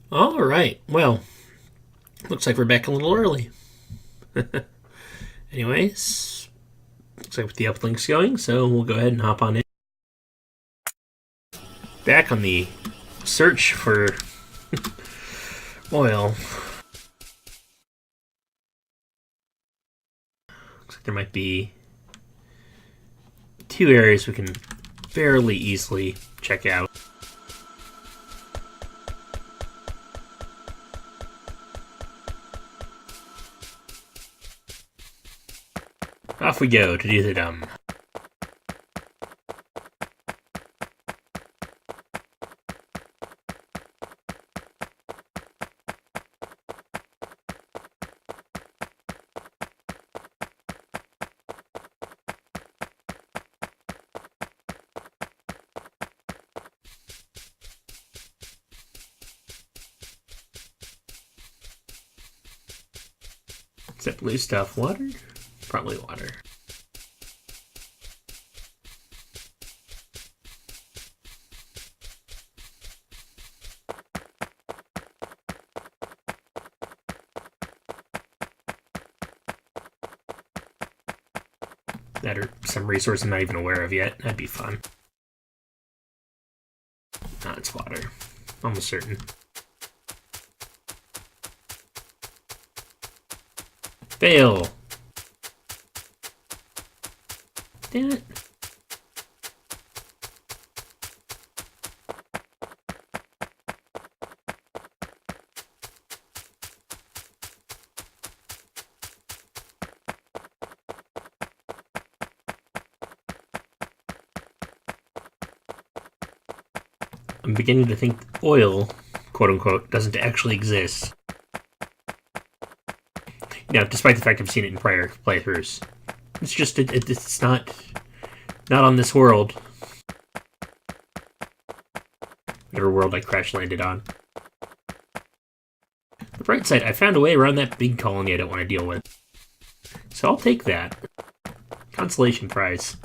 All right. Well, looks like we're back a little early. Anyways, looks like the uplink's going, so we'll go ahead and hop on in. Back on the search for oil. Looks like there might be two areas we can fairly easily check out. Off we go to do the dumb. Is that blue stuff water? Probably water. That are some resource I'm not even aware of yet. That'd be fun. No, it's water. Almost certain. Fail! Damn it. I'm beginning to think oil, quote unquote, doesn't actually exist. Despite the fact I've seen it in prior playthroughs. It's just, it's not on this world. Whatever world I crash landed on. The bright side, I found a way around that big colony I don't want to deal with. So I'll take that. Consolation prize.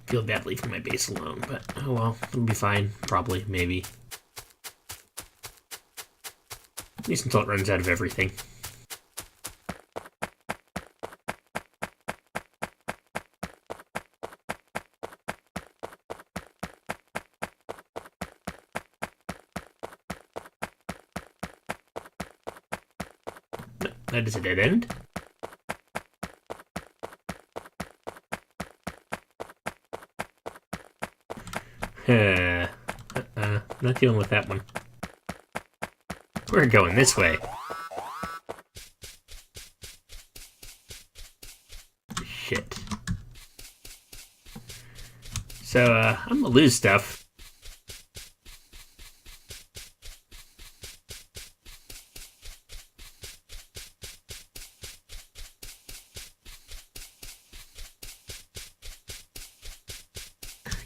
Feel bad leaving my base alone, but oh well, it'll be fine. Probably, maybe. At least until it runs out of everything. No, that is a dead end. Not dealing with that one. We're going this way. Shit. So, I'm gonna lose stuff.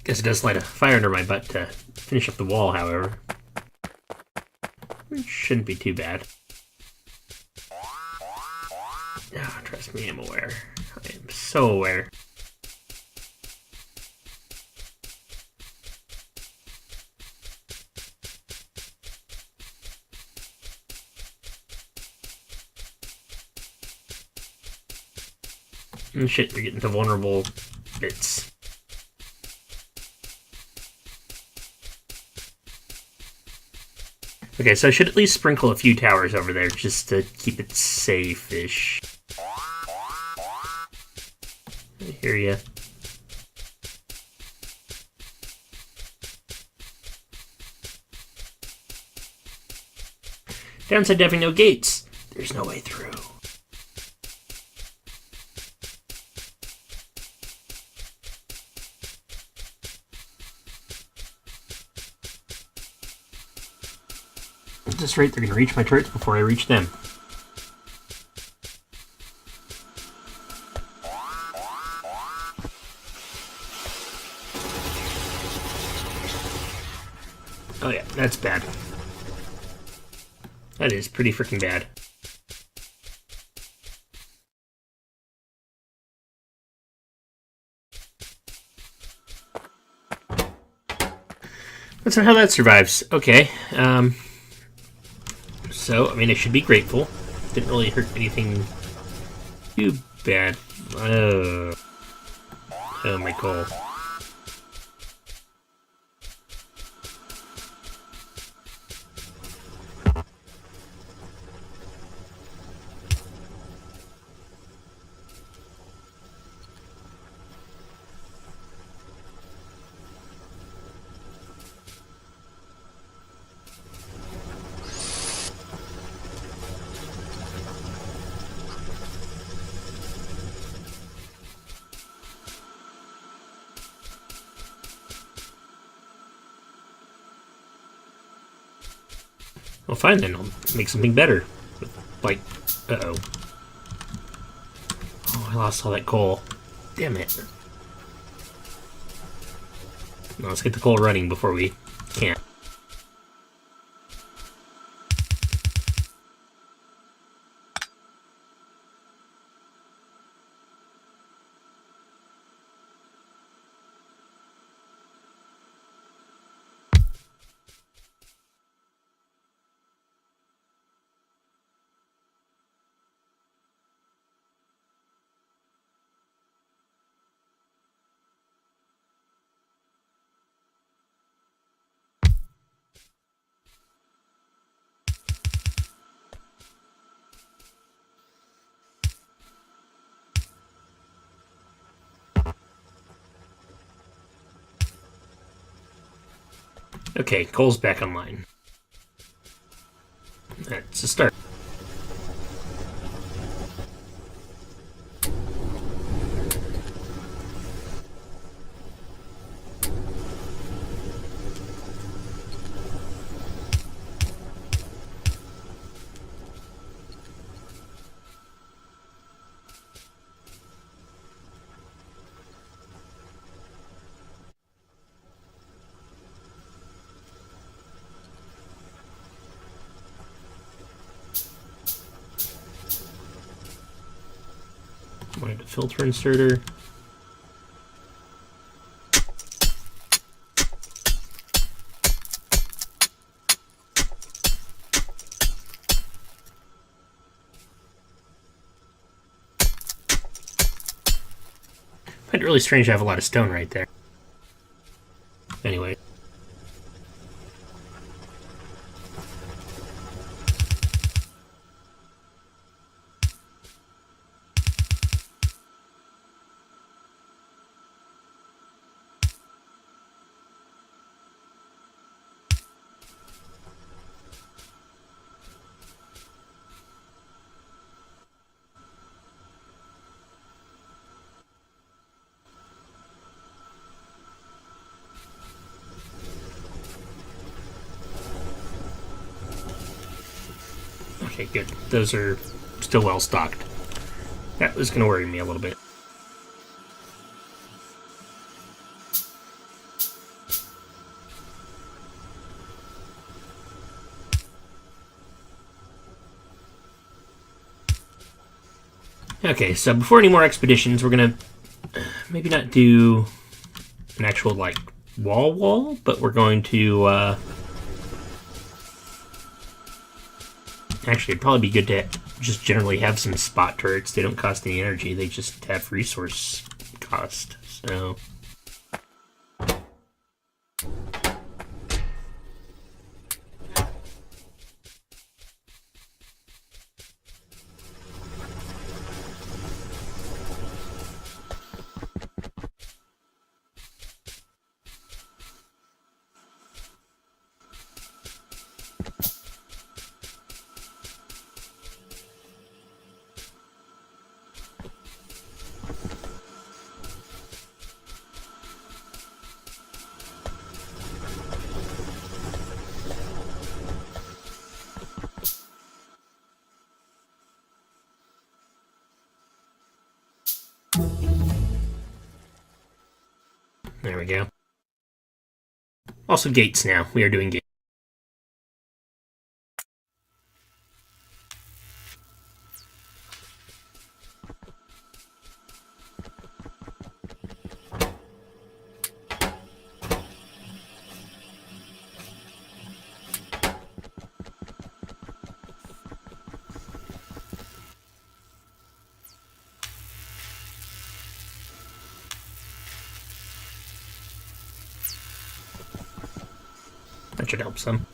Guess it does light a fire under my butt to finish up the wall, however. It shouldn't be too bad. Ah, trust me, I'm aware. I am so aware. And shit, you're getting to vulnerable bits. Okay, so I should at least sprinkle a few towers over there just to keep it safe-ish. I hear ya. Downside to having no gates. There's no way through. At this rate, they're going to reach my turrets before I reach them. Oh yeah, that's bad. That is pretty freaking bad. That's how that survives. Okay. So, I mean, I should be grateful. Didn't really hurt anything too bad. Oh, my coal. Well, fine then. I'll make something better. Like, uh-oh. Oh, I lost all that coal. Damn it. No, let's get the coal running before we can't. Okay, coal's back online. That's a start. Wanted a filter inserter. But really strange to have a lot of stone right there. Anyway. Okay, good. Those are still well stocked. That was going to worry me a little bit. Okay, so before any more expeditions, we're going to maybe not do an actual, like, wall, but we're going to, actually, it'd probably be good to just generally have some spot turrets. They don't cost any energy. They just have resource cost. So, there we go. Also, gates now. We are doing gates. That should help some.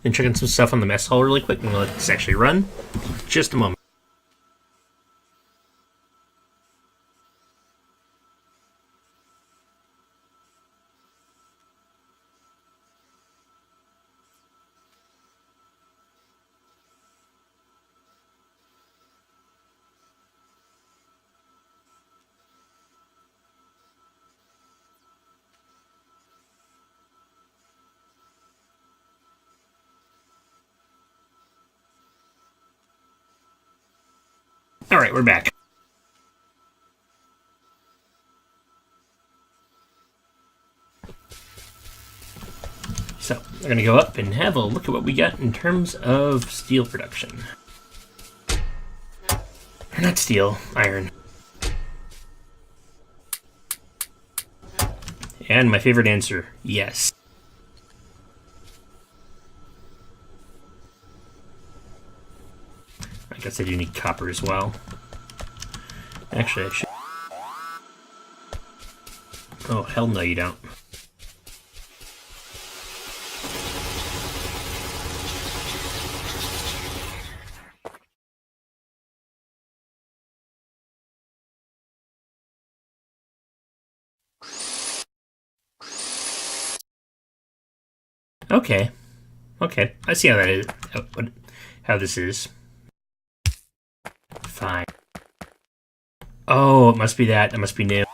And checking some stuff on the mess hall really quick. I'm going to let this actually run. Just a moment. Alright, we're back. So, we're going to go up and have a look at what we got in terms of steel production. Or not steel, iron. And my favorite answer, yes. I guess I do need copper as well. Actually, I should... Oh, hell no you don't. Okay. Okay, I see how that is. How this is. Fine. Oh, it must be that. That must be new.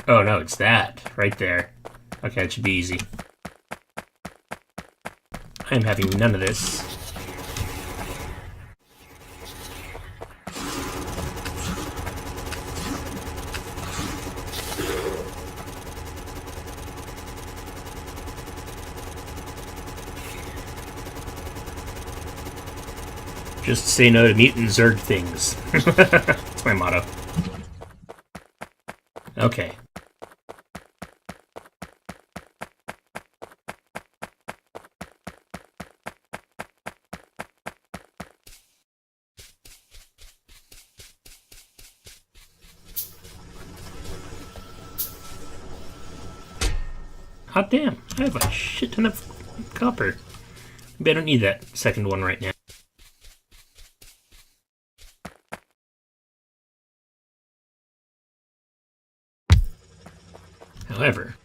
Oh no, it's that. Right there. Okay, it should be easy. I am having none of this. Just say no to mutant Zerg things. That's my motto. Okay. Hot damn, I have a shit ton of copper. Maybe I don't need that second one right now. However,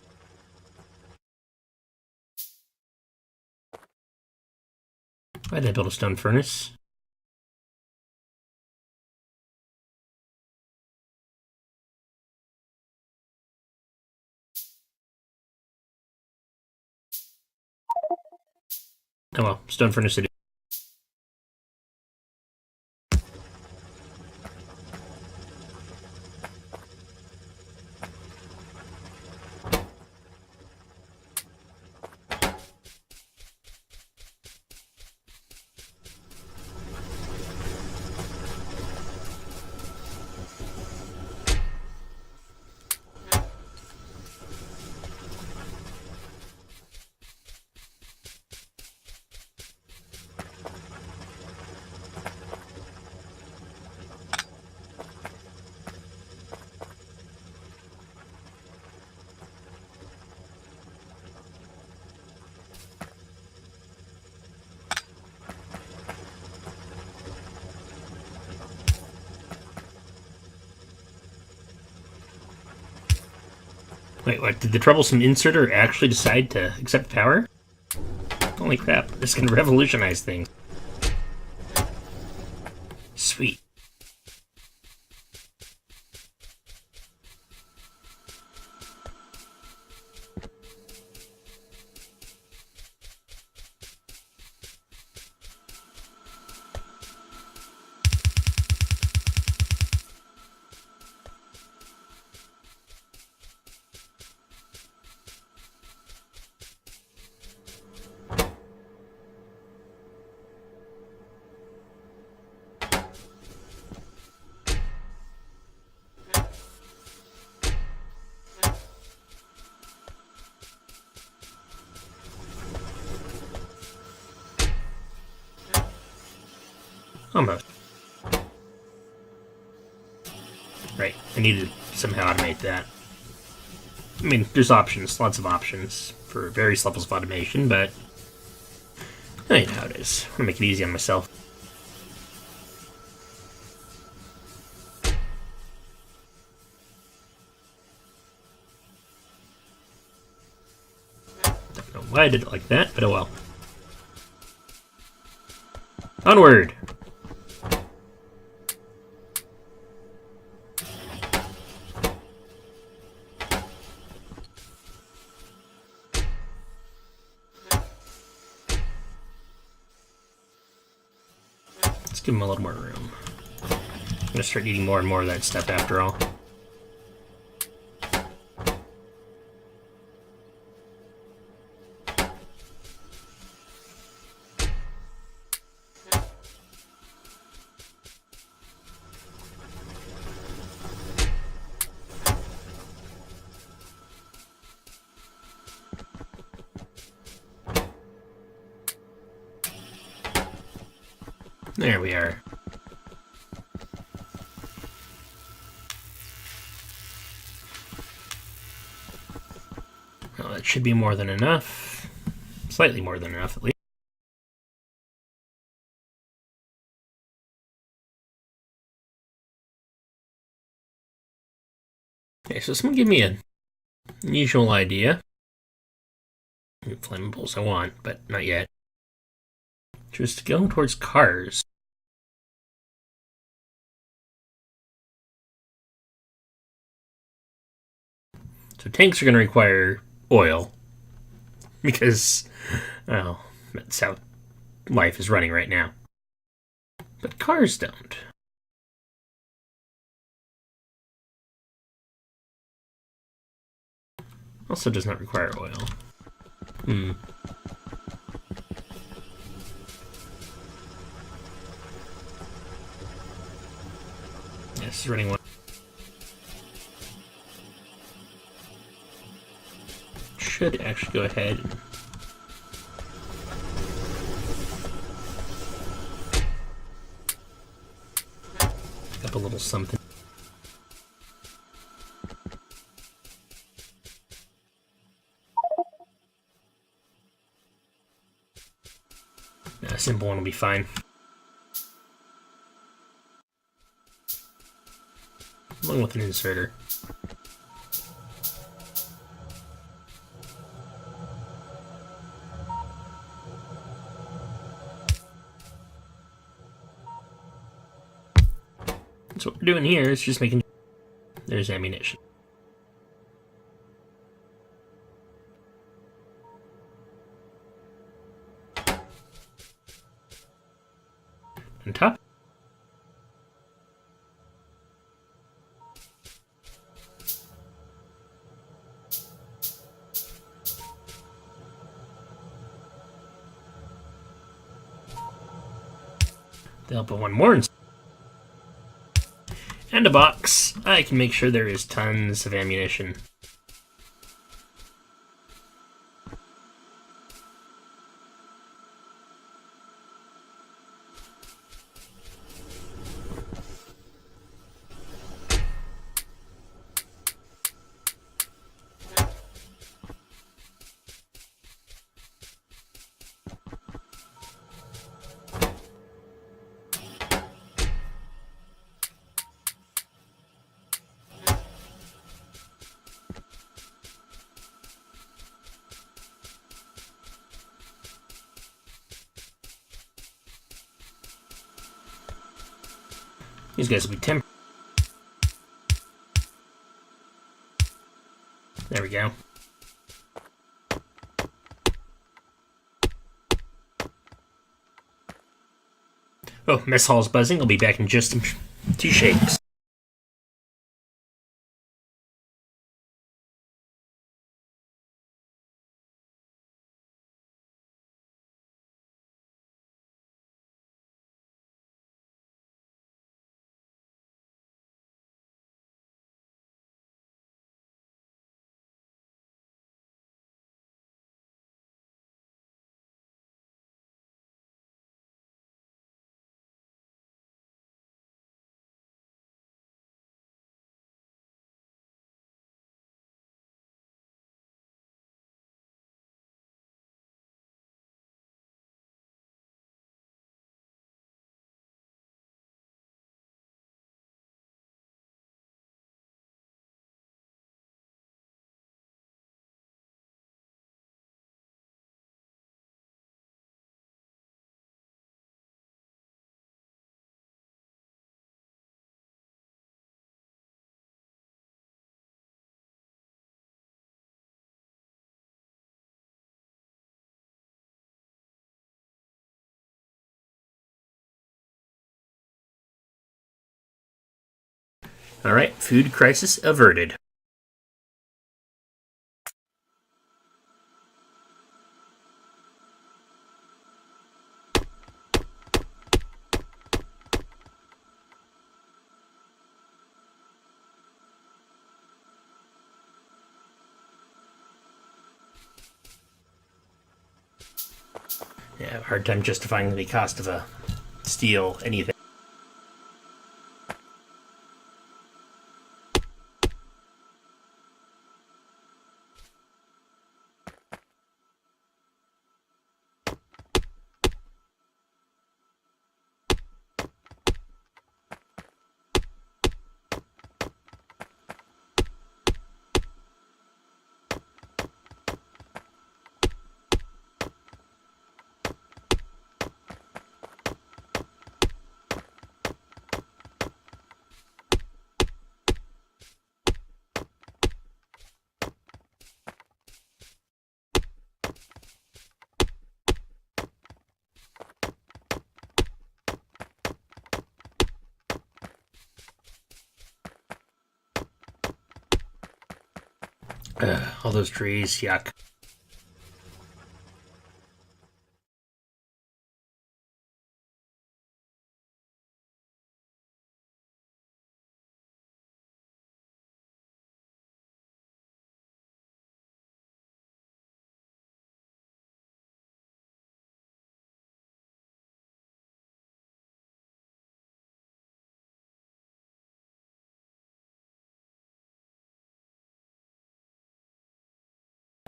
why did I build a stone furnace? Oh well, stone furnace it is. Wait, what? Did the troublesome inserter actually decide to accept power? Holy crap, this can revolutionize things. Sweet. Almost. Right, I need to somehow automate that. I mean, there's options, lots of options for various levels of automation, but that ain't how it is. I want to make it easy on myself. Don't know why I did it like that, but oh well. Onward! Let's give him a little more room. I'm gonna start eating more and more of that stuff after all. There we are. Well, that should be more than enough. Slightly more than enough, at least. Okay, so someone give me an unusual idea. Flammables I want, but not yet. Just going towards cars. So tanks are going to require oil. Because, well, that's how life is running right now. But cars don't. Also does not require oil. Yes, running one. Should actually go ahead and pick up a little something. A simple one will be fine. Along with an inserter. So what we're doing here is just making there's ammunition. On top. They'll put one more and a box. I can make sure there is tons of ammunition. These guys will be temp. There we go. Oh, mess hall's buzzing. I'll be back in just 2 shakes. All right, food crisis averted. Yeah, hard time justifying the cost of a steel anything. All those trees, yuck.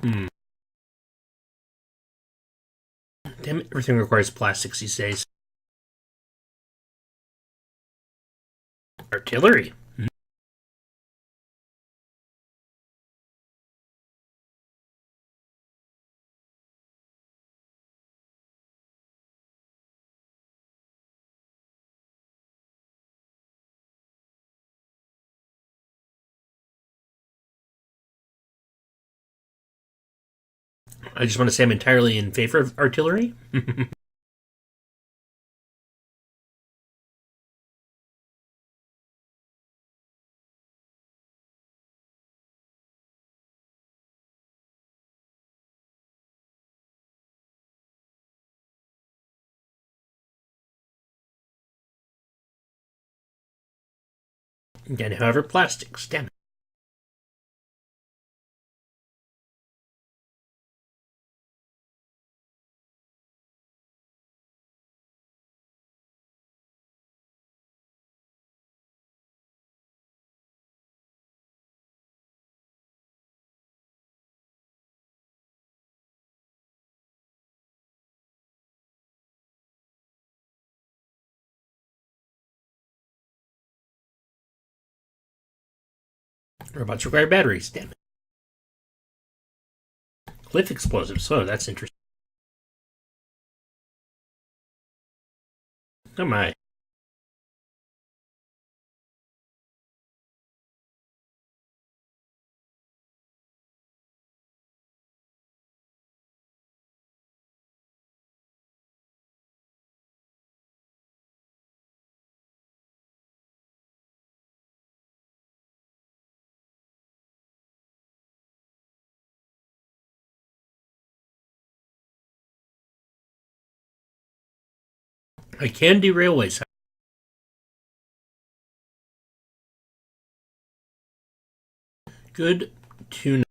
Hmm. Damn it, everything requires plastics these days. Artillery. I just want to say I'm entirely in favor of artillery. Again, however, plastics. Damn it. Robots require batteries. Damn it. Cliff explosives. Oh, that's interesting. Oh my. I can do railways. Good to know.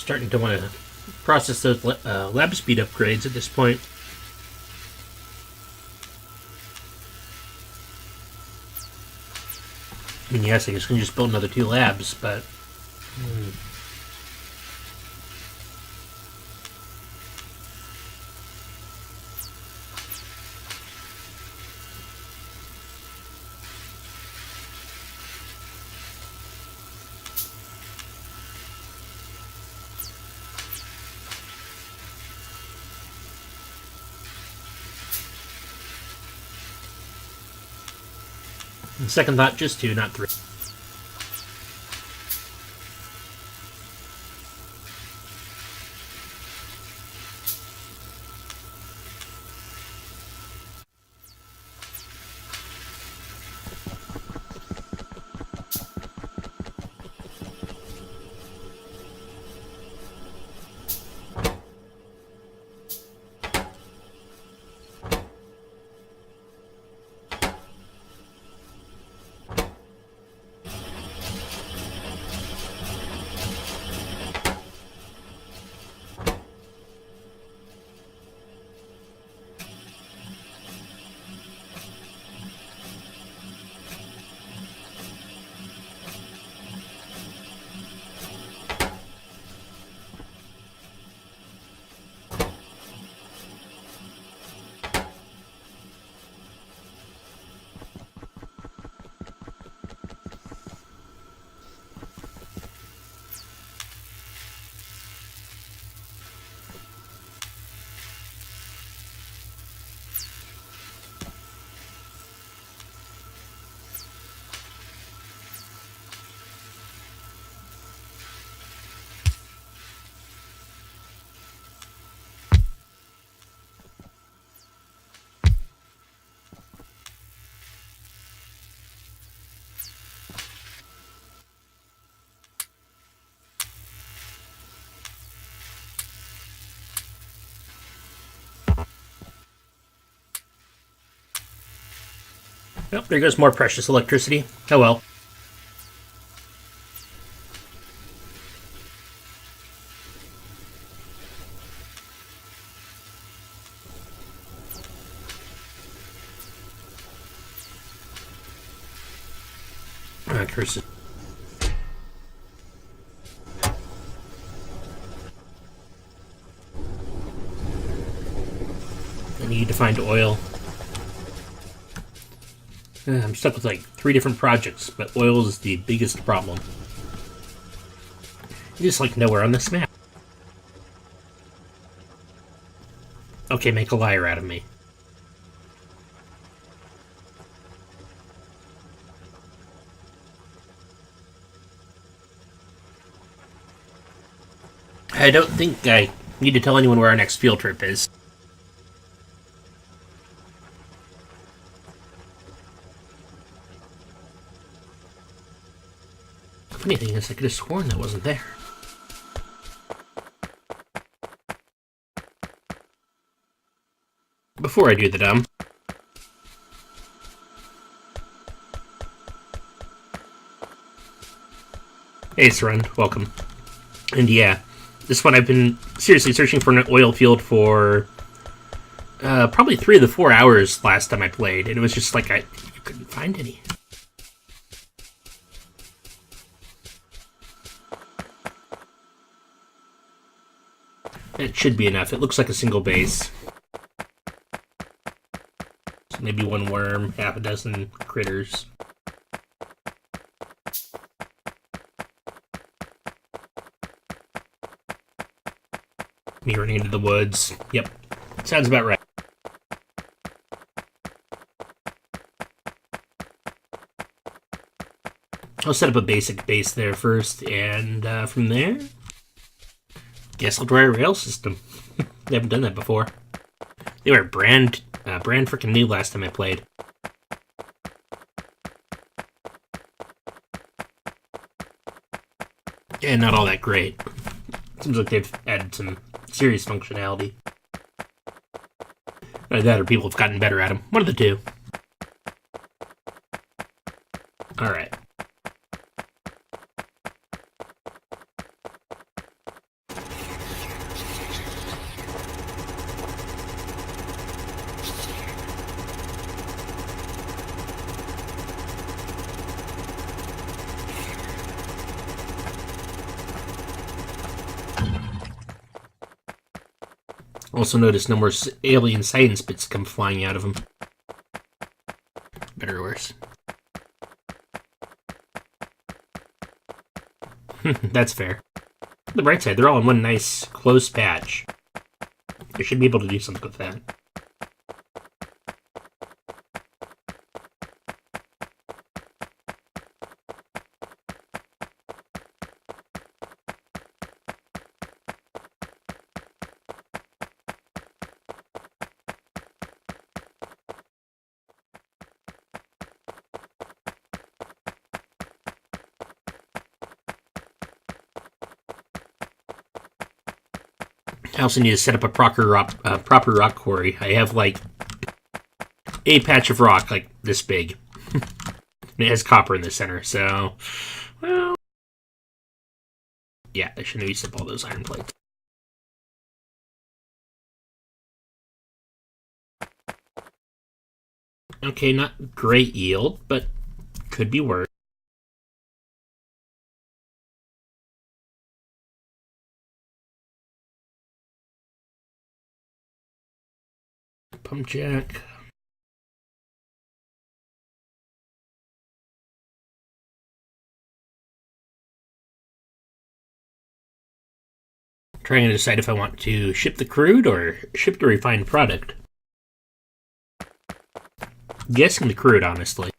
starting to want to process those lab speed upgrades at this point. I mean, yes, I guess I can just build another 2 labs, but... second thought, just 2, not 3. Oh, there goes more precious electricity. Oh well. Curse it. I need to find oil. I'm stuck with like 3 different projects, but oil is the biggest problem. Just like nowhere on this map. Okay, make a liar out of me. I don't think I need to tell anyone where our next field trip is. Funny thing is, I could have sworn that wasn't there. Before I do the dumb. Hey, Surrend, welcome. And yeah, this one I've been seriously searching for an oil field for probably 3 of the 4 hours last time I played, and it was just like I couldn't find any. It should be enough. It looks like a single base. So maybe 1 worm, half a dozen critters. Me running into the woods. Yep. Sounds about right. I'll set up a basic base there first, and from there, guess I'll try a rail system. They haven't done that before. They were brand freaking new last time I played. And not all that great. Seems like they've added some serious functionality. Either that or people have gotten better at them. One of the two. Alright. Also notice no more alien science bits come flying out of him. Better or worse. That's fair. On the bright side, they're all in one nice, close patch. I should be able to do something with that. I also need to set up a proper rock quarry. I have like a patch of rock like this big. And it has copper in the center, so well, yeah, I shouldn't have used up all those iron plates. Okay, not great yield, but could be worse. Pump jack. Trying to decide if I want to ship the crude or ship the refined product. Guessing the crude, honestly.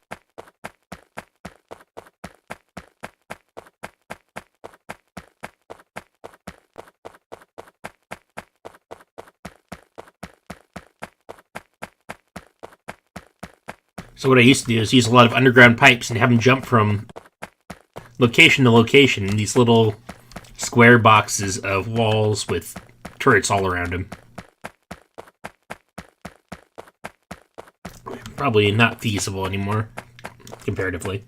So what I used to do is use a lot of underground pipes and have them jump from location to location in these little square boxes of walls with turrets all around them. Probably not feasible anymore, comparatively.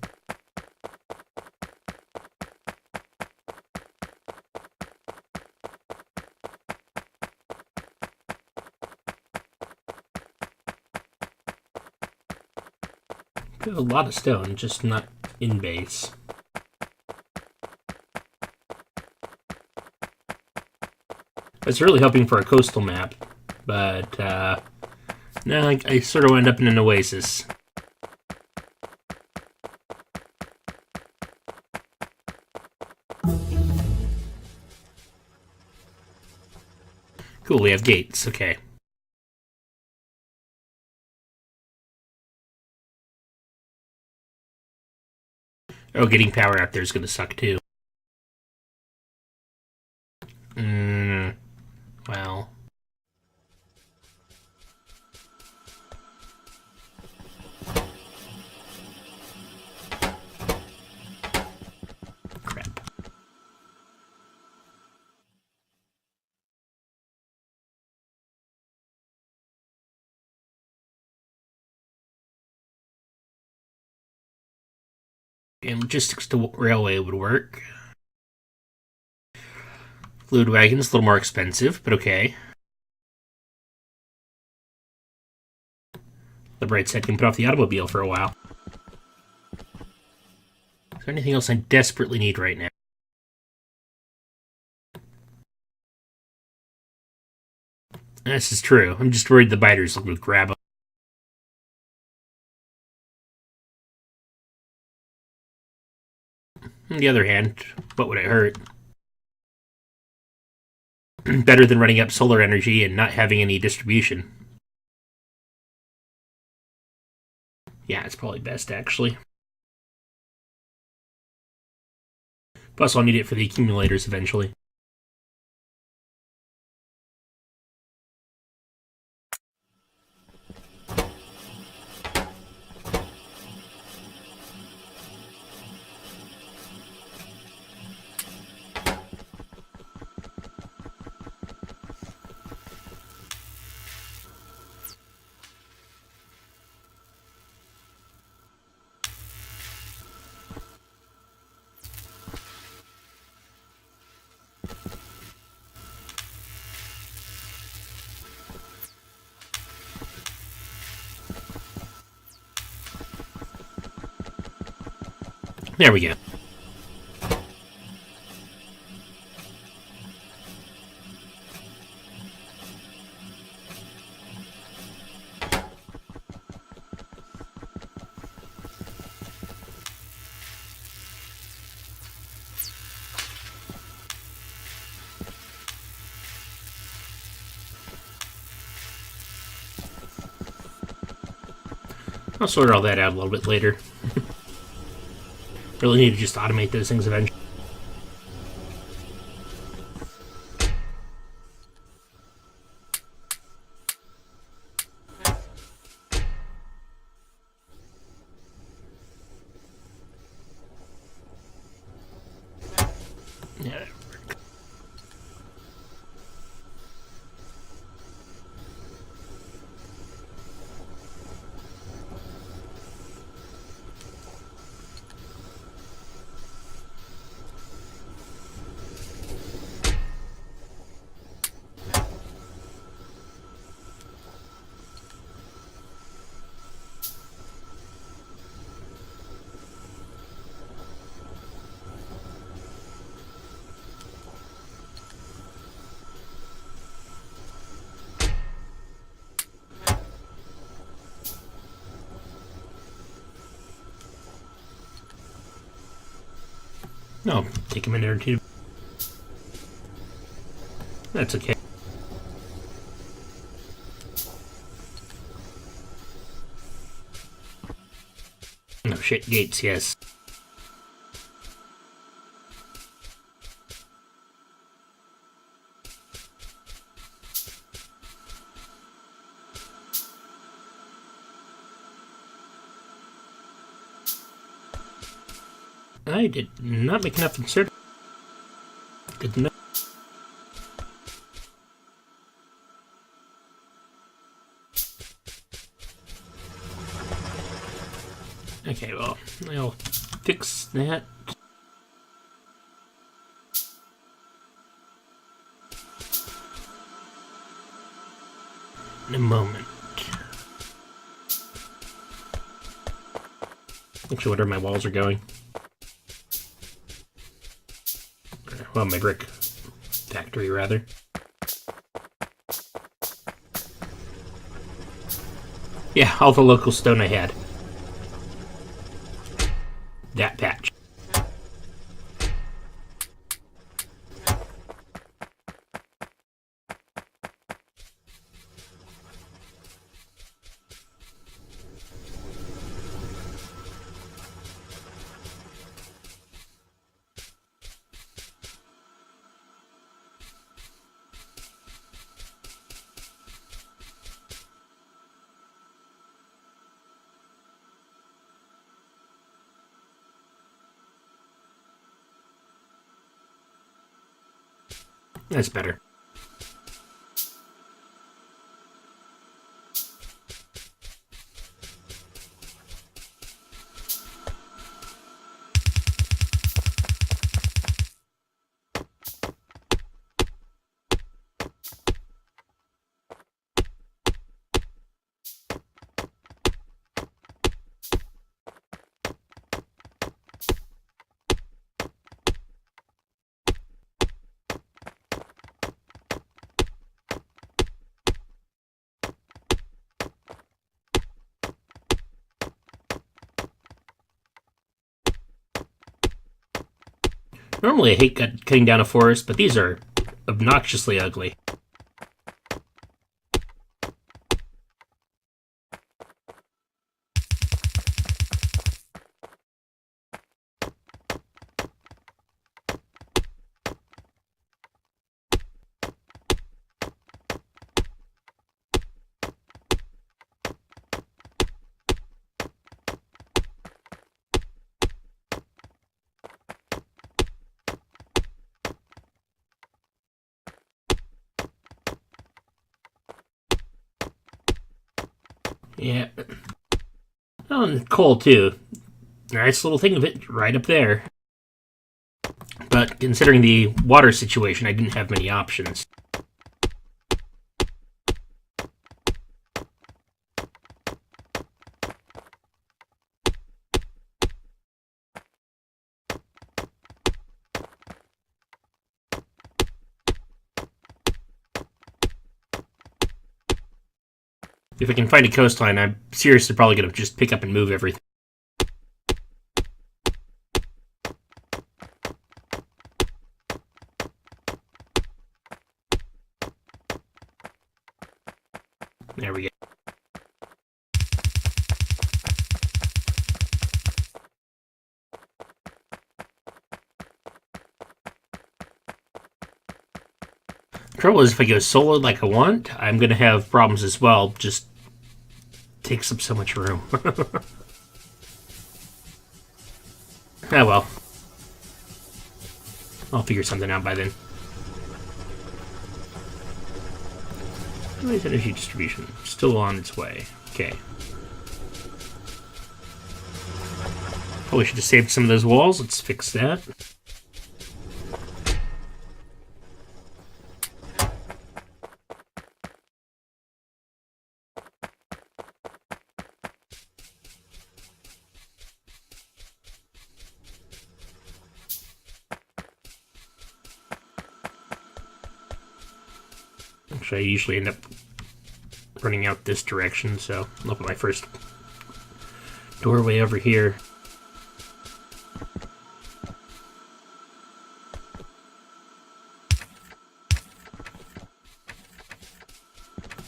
Got a lot of stone, just not in base. I was really hoping for a coastal map, but no, I sort of wound up in an oasis. Cool, we have gates, okay. Oh, getting power out there is going to suck too. Well. Crap. And logistics to railway would work. Fluid wagon's a little more expensive, but okay. The bright side can put off the automobile for a while. Is there anything else I desperately need right now? This is true. I'm just worried the biters will grab them. On the other hand, what would it hurt? Better than running up solar energy and not having any distribution. Yeah, it's probably best, actually. Plus, I'll need it for the accumulators eventually. There we go. I'll sort all that out a little bit later. Really need to just automate those things eventually. Yeah. No, take a minute or two. That's okay. No shit, gates, yes. I did not make enough insert. Did not. Okay, well, I'll fix that. In a moment. Actually, wonder where my walls are going. Well, my brick factory, rather. Yeah, all the local stone I had. That patch. That's better. Normally I hate cutting down a forest, but these are obnoxiously ugly. Yeah. Oh, and coal, too. Nice little thing of it right up there. But considering the water situation, I didn't have many options. If I can find a coastline, I'm seriously probably going to just pick up and move everything. There we go. Trouble is, if I go solar like I want, I'm going to have problems as well. Just takes up so much room. Ah, well. I'll figure something out by then. Nice energy distribution. Still on its way. Okay. Probably should have saved some of those walls. Let's fix that. Actually, I usually end up running out this direction, so I'll put my first doorway over here.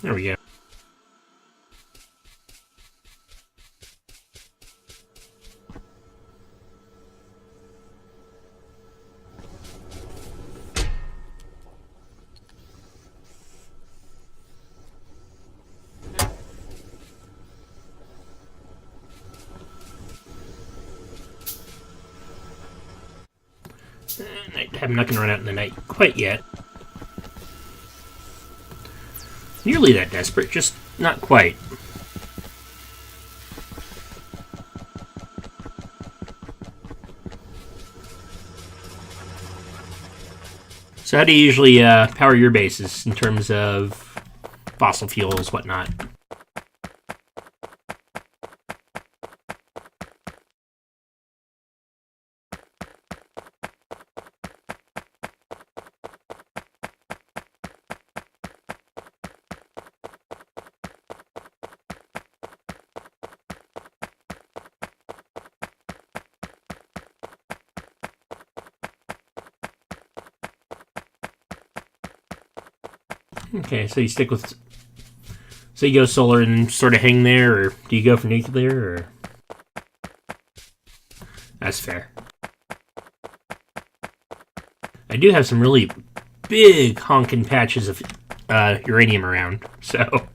There we go. I'm not going to run out in the night quite yet. Nearly that desperate, just not quite. So how do you usually power your bases in terms of fossil fuels, whatnot? Okay, so you stick with... So you go solar and sort of hang there, or do you go for nuclear, or... That's fair. I do have some really big honking patches of uranium around, so...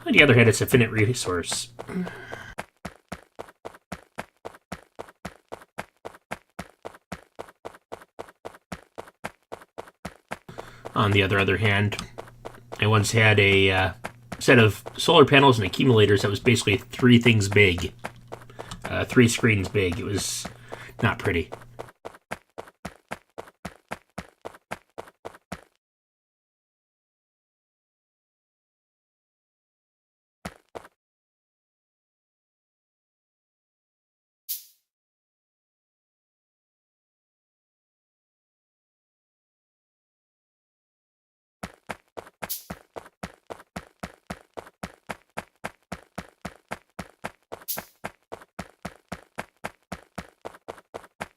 On the other hand, it's a finite resource. On the other hand, I once had a set of solar panels and accumulators that was basically 3 things big. 3 screens big. It was not pretty.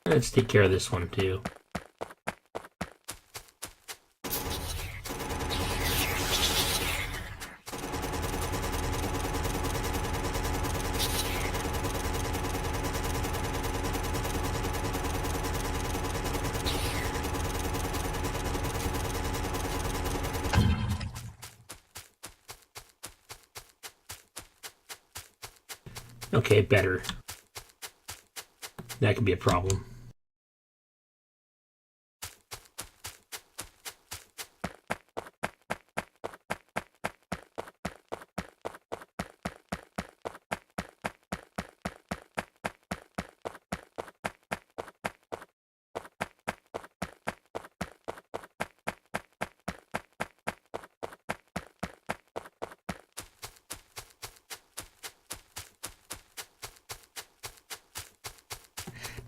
Let's take care of this one too. Okay, better. That could be a problem.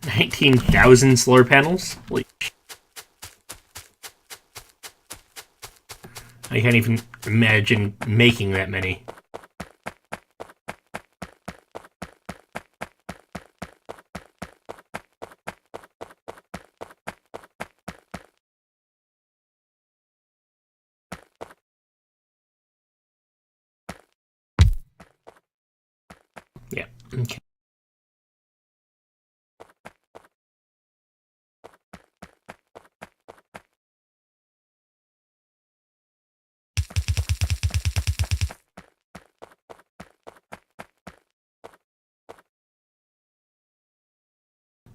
$19,000 solar panels? Holy sh- I can't even imagine making that many. Yeah, okay.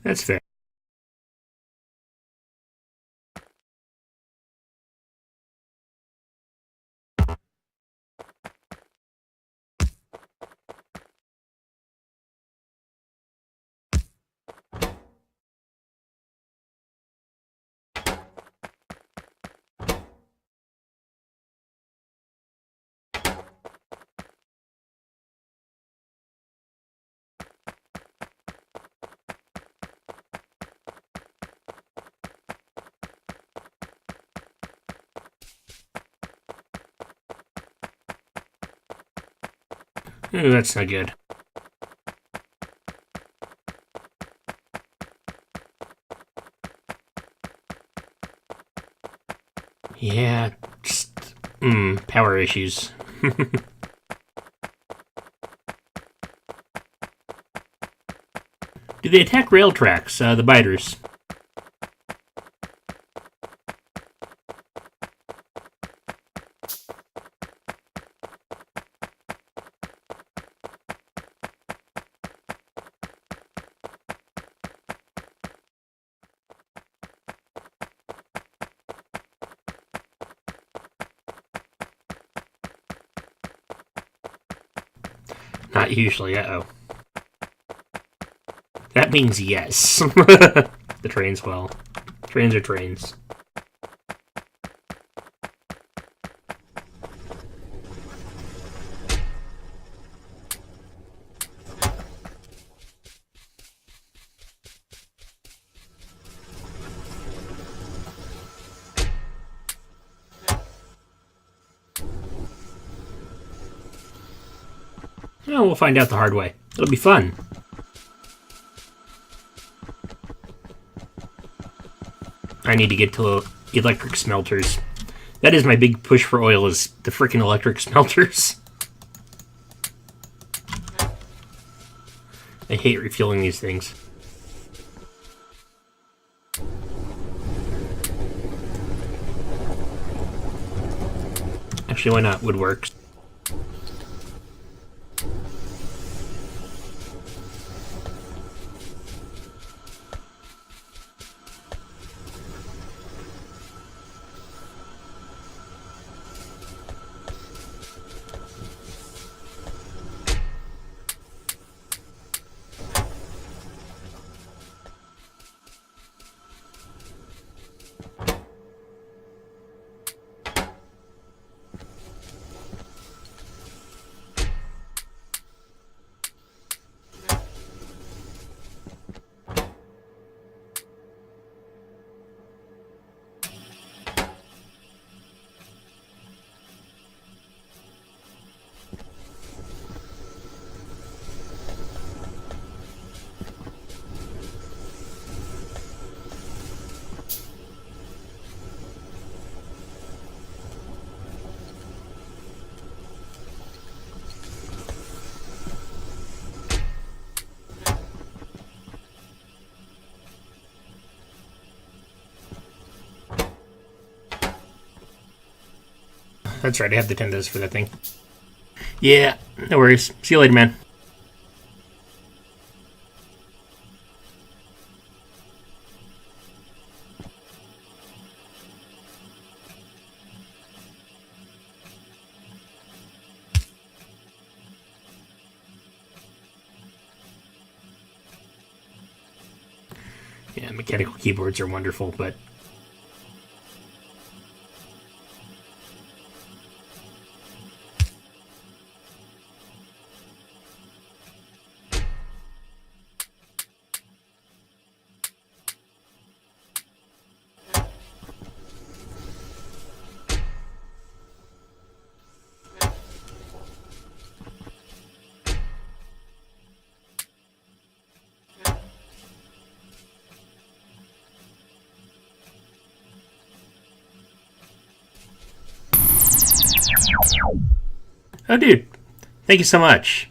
That's fair. Ooh, that's not good. Yeah, just power issues. Do they attack rail tracks, the biters? Not usually, uh-oh. That means yes. The trains will. Trains are trains. Oh, we'll find out the hard way. It'll be fun. I need to get to electric smelters. That is my big push for oil, is the freaking electric smelters. I hate refueling these things. Actually, why not? Woodworks. That's right, I have the tendos for that thing. Yeah, no worries. See you later, man. Yeah, mechanical keyboards are wonderful, but oh, dude, thank you so much.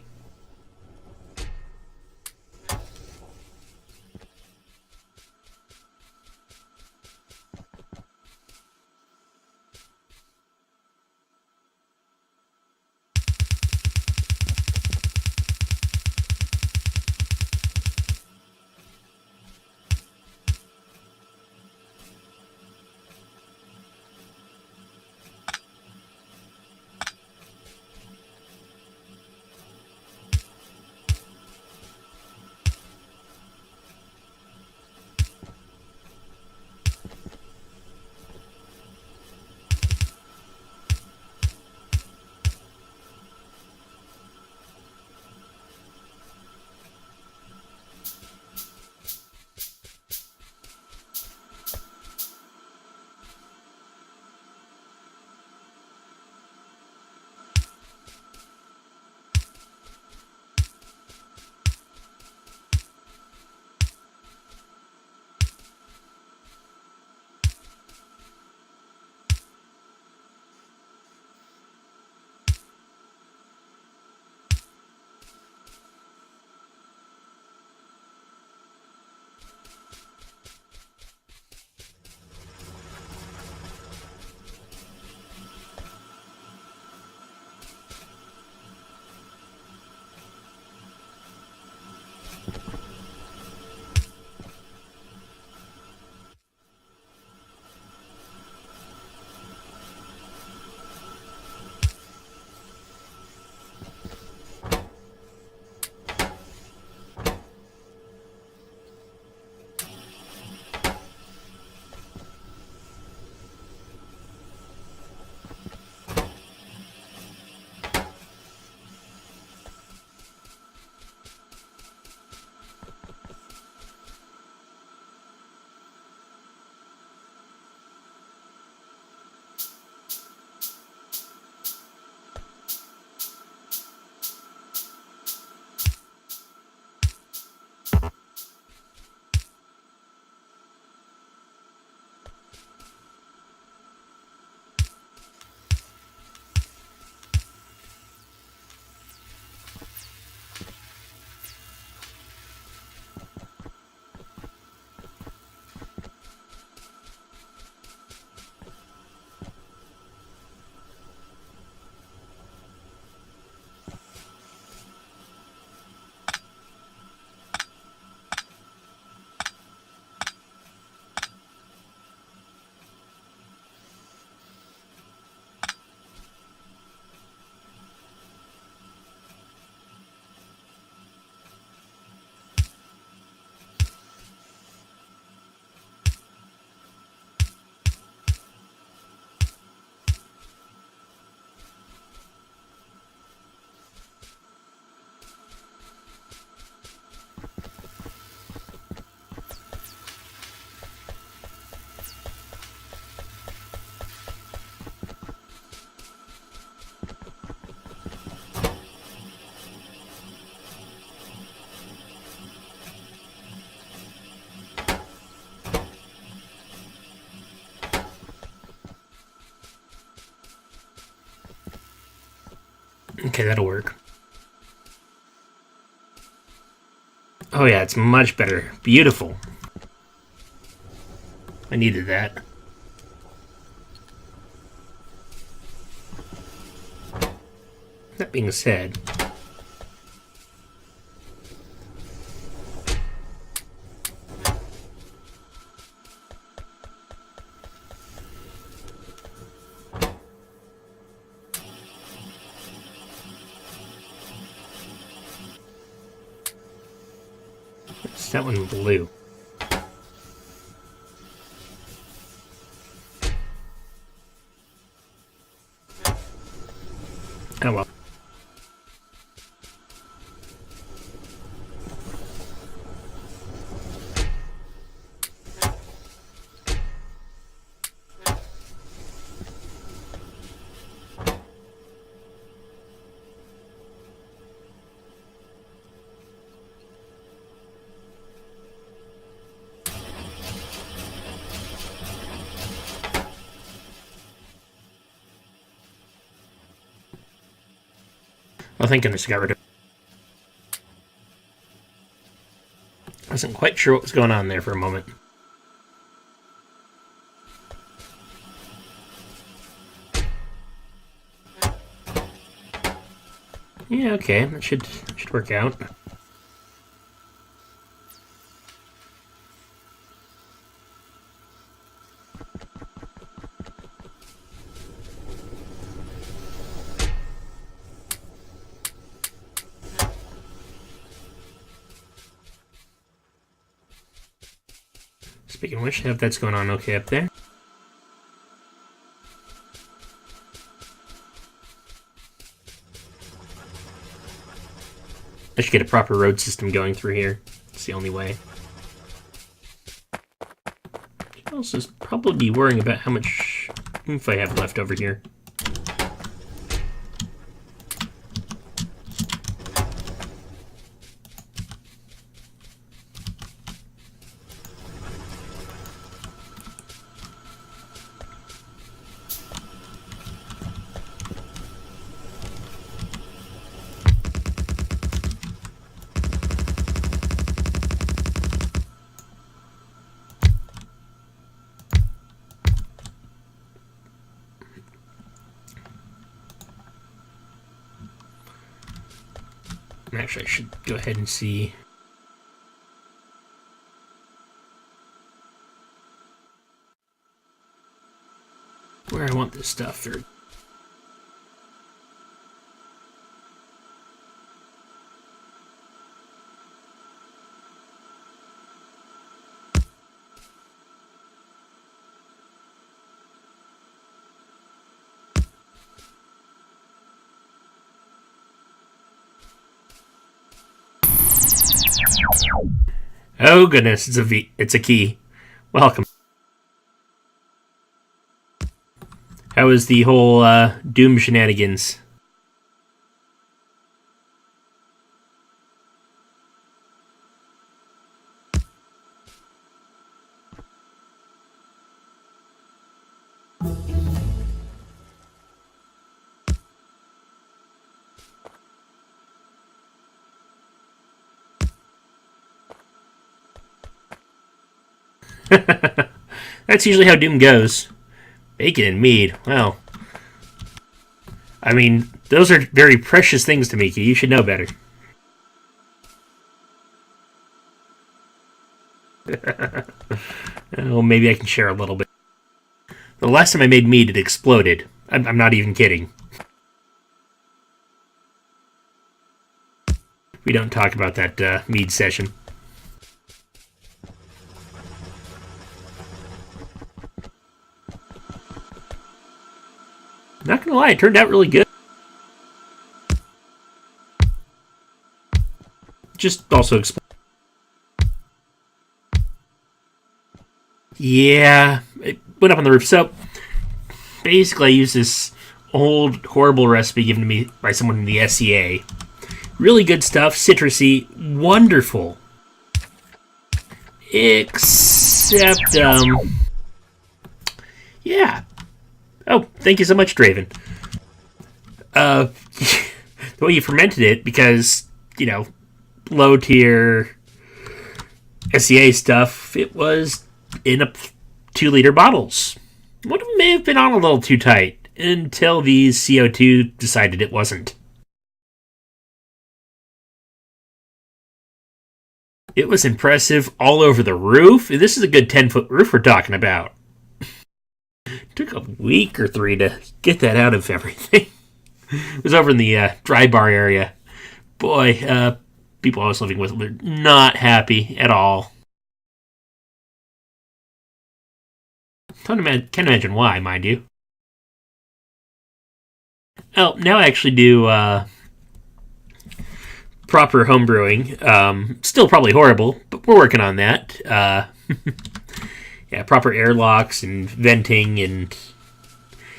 Okay, that'll work. Oh yeah, it's much better. Beautiful. I needed that. That being said... What's that one blue? Oh well. Oh, thank goodness I got rid of it. I wasn't quite sure what was going on there for a moment. Yeah, okay, that should work out. Speaking of which, I hope that's going on okay up there. I should get a proper road system going through here. It's the only way. Should also probably be worrying about how much oomph I have left over here. Actually, I should go ahead and see. Where I want this stuff for. Oh goodness, it's a key. Welcome. How was the whole Doom shenanigans? That's usually how Doom goes. Bacon and mead. Well, I mean, those are very precious things to Miki. You should know better. Oh, maybe I can share a little bit. The last time I made mead, it exploded. I'm not even kidding. We don't talk about that mead session. Not gonna lie, it turned out really good. Just also explain. Yeah, it went up on the roof. So basically, I used this old, horrible recipe given to me by someone in the SCA. Really good stuff, citrusy, wonderful. Except, yeah. Oh, thank you so much, Draven. the way you fermented it, because, low tier SCA stuff, it was in a 2-liter bottles. One of them may have been on a little too tight until these CO2 decided it wasn't. It was impressive all over the roof. This is a good 10-foot roof we're talking about. Took a week or 3 to get that out of everything. It was over in the dry bar area. Boy, people I was living with were not happy at all. Can't imagine why, mind you. Oh, now I actually do proper homebrewing. Still probably horrible, but we're working on that. Yeah, proper airlocks and venting and,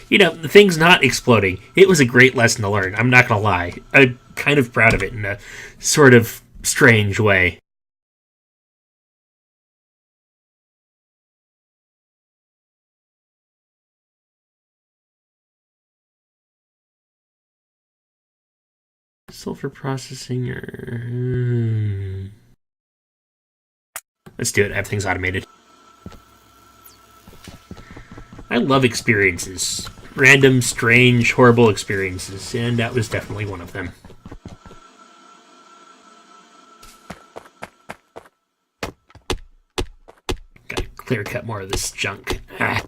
the thing's not exploding. It was a great lesson to learn. I'm not going to lie. I'm kind of proud of it in a sort of strange way. Sulfur processing or... Let's do it. Everything's automated. I love experiences. Random, strange, horrible experiences, and that was definitely one of them. Gotta clear cut more of this junk. Ah.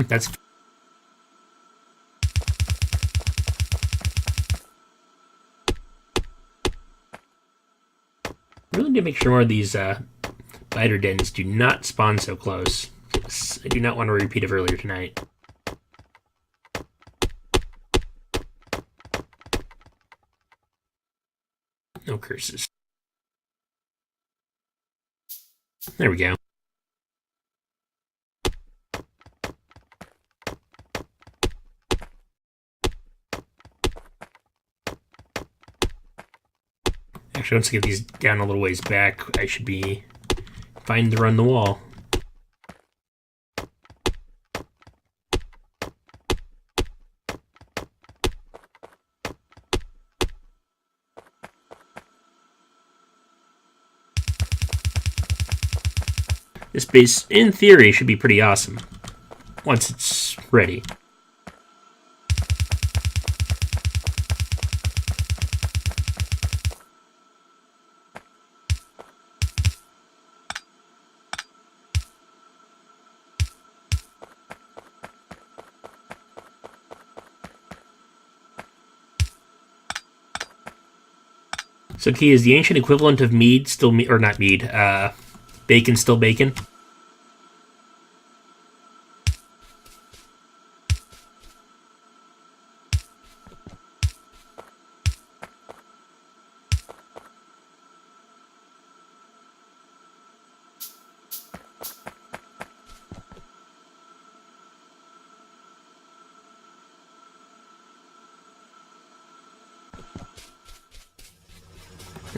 That's really need to make sure more of these biter dens do not spawn so close. I do not want to repeat of earlier tonight. No curses. There we go. Actually, once I get these down a little ways back, I should be fine to run the wall. This base, in theory, should be pretty awesome once it's ready. So, Key, is the ancient equivalent of mead still mead, or not mead, bacon still bacon?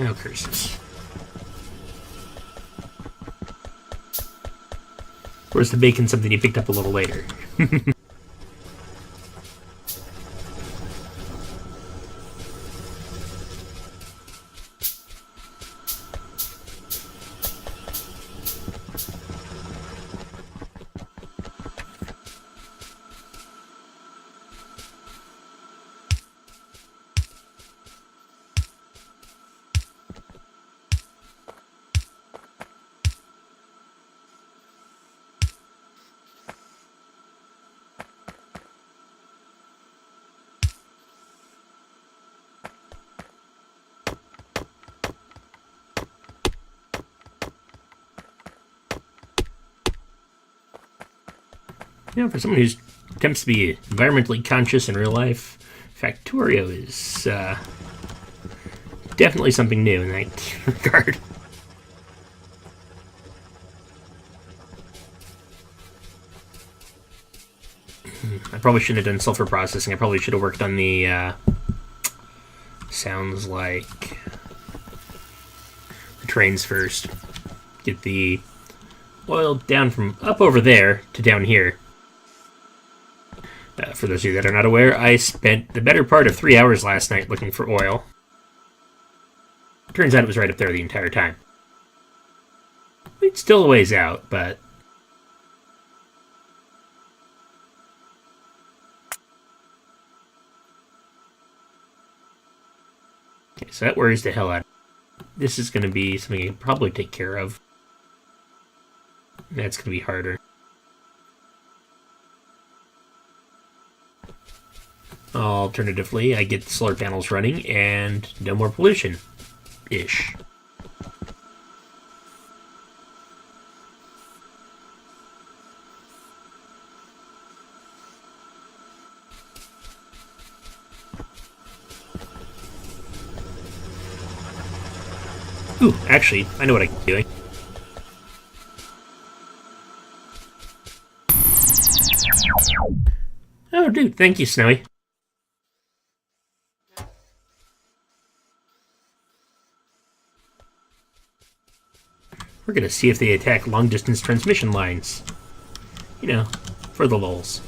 Oh, curses. Or is the bacon something you picked up a little later? For someone who attempts to be environmentally conscious in real life, Factorio is definitely something new in that regard. I probably shouldn't have done sulfur processing. I probably should have worked on the, sounds like the trains first. Get the oil down from up over there to down here. For those of you that are not aware, I spent the better part of 3 hours last night looking for oil. Turns out it was right up there the entire time. It's still a ways out, but... Okay, so that worries the hell out of me. This is going to be something I can probably take care of. That's going to be harder. Alternatively, I get the solar panels running and no more pollution-ish. Ooh, actually, I know what I'm doing. Oh, dude, thank you, Snowy. We're gonna see if they attack long-distance transmission lines. You know, for the lulz.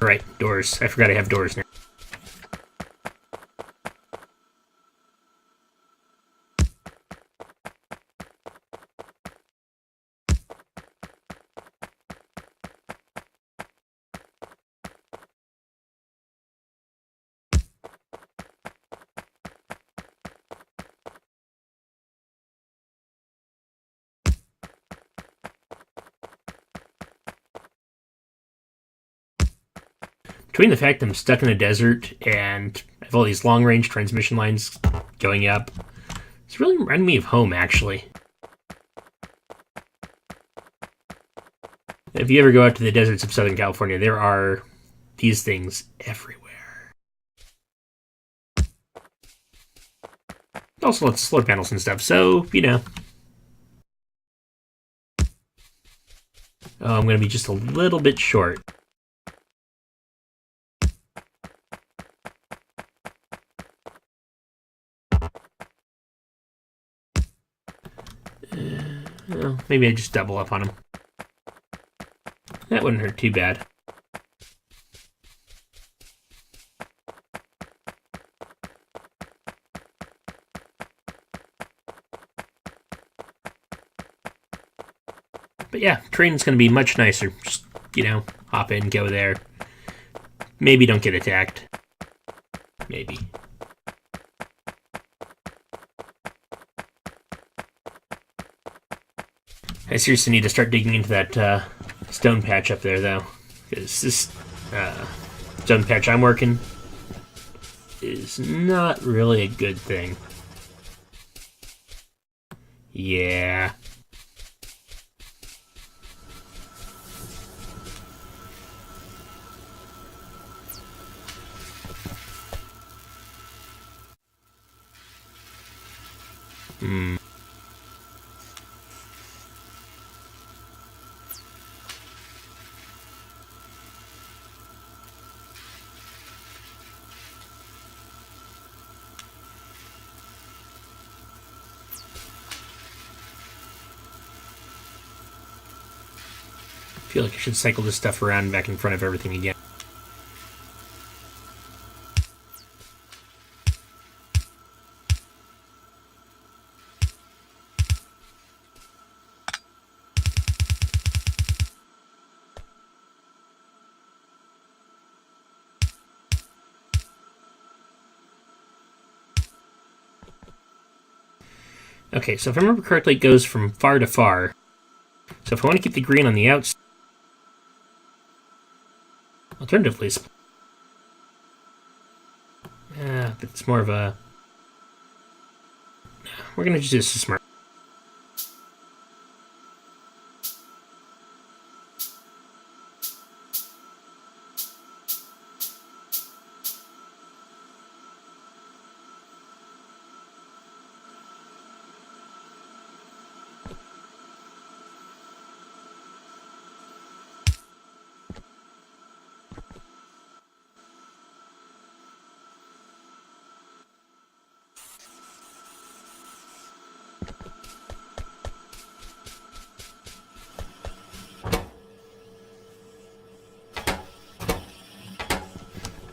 Right, doors. I forgot I have doors now. Between the fact I'm stuck in a desert and I have all these long-range transmission lines going up, it's really reminding me of home, actually. If you ever go out to the deserts of Southern California, there are these things everywhere. Also lots of solar panels and stuff, so, you know. Oh, I'm going to be just a little bit short. Well, maybe I just double up on him. That wouldn't hurt too bad. But yeah, train's going to be much nicer. Just, you know, hop in, go there. Maybe don't get attacked. Maybe. I seriously need to start digging into that stone patch up there, though. Because this stone patch I'm working is not really a good thing. Yeah. Hmm. I feel like I should cycle this stuff around back in front of everything again. Okay, so if I remember correctly, it goes from far to far. So if I want to keep the green on the outside, alternatively, but it's more of a... We're going to just do this smart.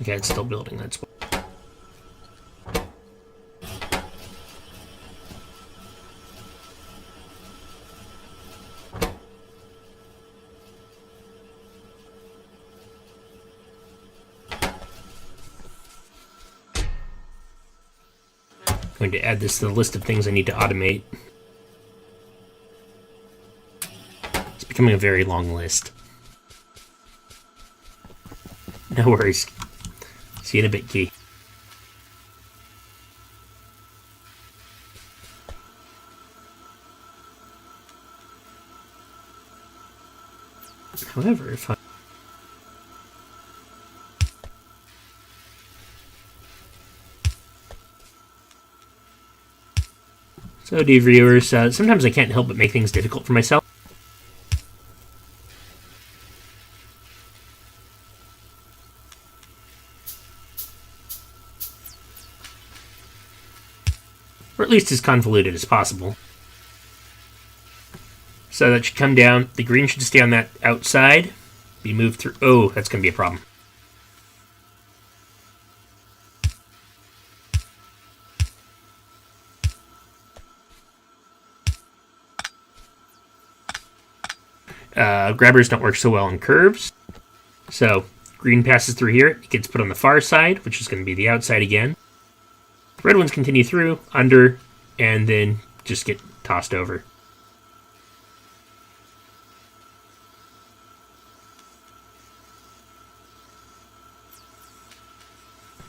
Okay, it's still building. That's what. I'm going to add this to the list of things I need to automate. It's becoming a very long list. No worries. See you in a bit, Key. However, if I... So, dear viewers, sometimes I can't help but make things difficult for myself. Or at least as convoluted as possible. So that should come down. The green should stay on that outside. Be moved through... Oh, that's going to be a problem. Grabbers don't work so well in curves. So, green passes through here. It gets put on the far side, which is going to be the outside again. Red ones continue through, under, and then just get tossed over.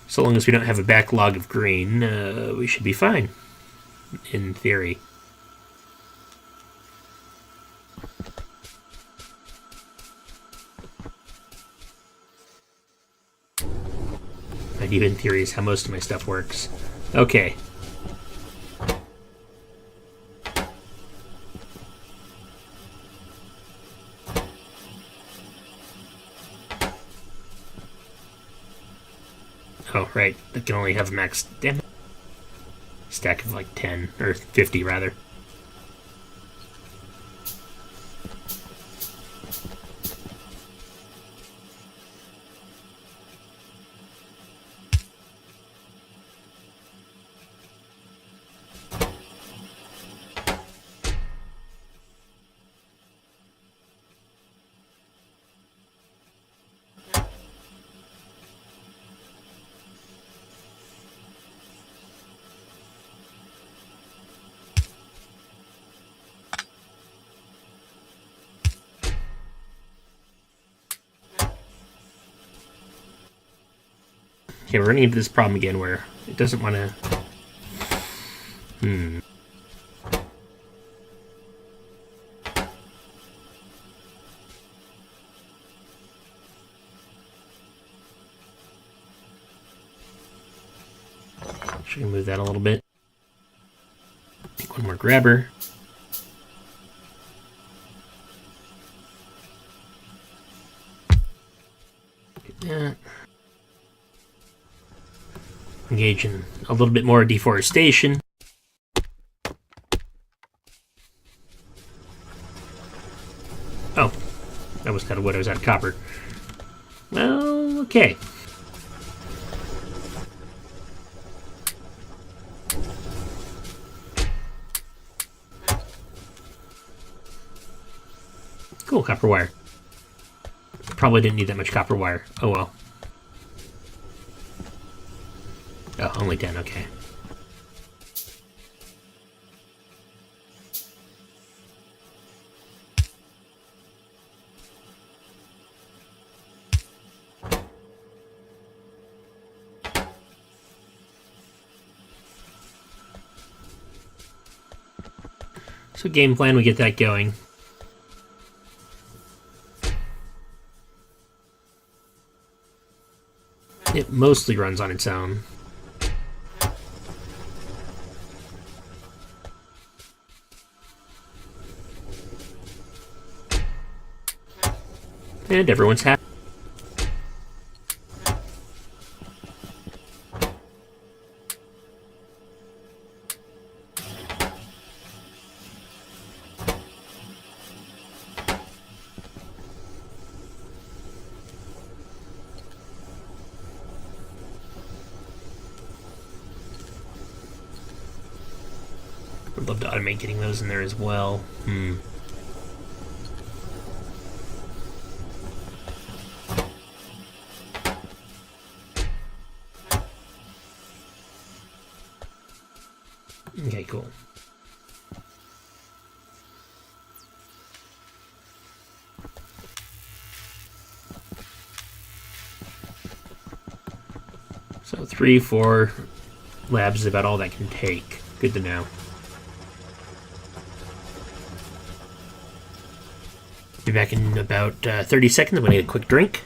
So long as we don't have a backlog of green, we should be fine, in theory. Idea in theory is how most of my stuff works. Okay. Oh, right. That can only have a max... Damn it. Stack of like 10, or 50 rather. Okay, we're running into this problem again where it doesn't want to... Should we move that a little bit? Take one more grabber. Get that. Engage in a little bit more deforestation. Oh, that was kind of what I was out of copper. Well, okay. Cool, copper wire. Probably didn't need that much copper wire. Oh well. Oh, only 10, okay. So game plan, we get that going. It mostly runs on its own. And everyone's happy. Would love to automate getting those in there as well. Okay, cool. So 3, 4 labs is about all that can take. Good to know. Be back in about 30 seconds. I'm going to get a quick drink.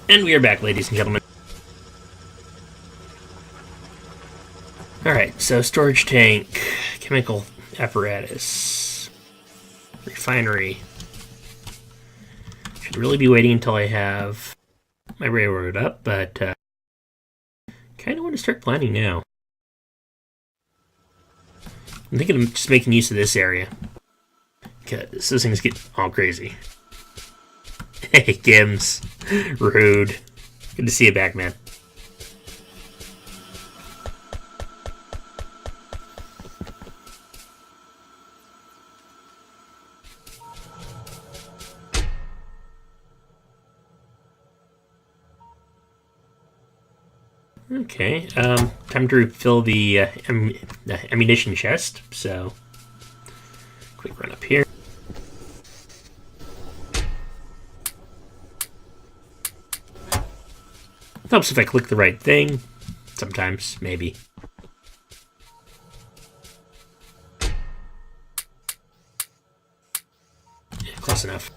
And we are back, ladies and gentlemen. Alright, so storage tank, chemical apparatus, refinery. Should really be waiting until I have my railroad up, but kind of want to start planning now. I'm thinking of just making use of this area, because those things get all crazy. Hey, Gims. Rude. Good to see you back, man. Okay, time to refill the ammunition chest, so quick run up here. Helps if I click the right thing. Sometimes, maybe. Yeah, close enough.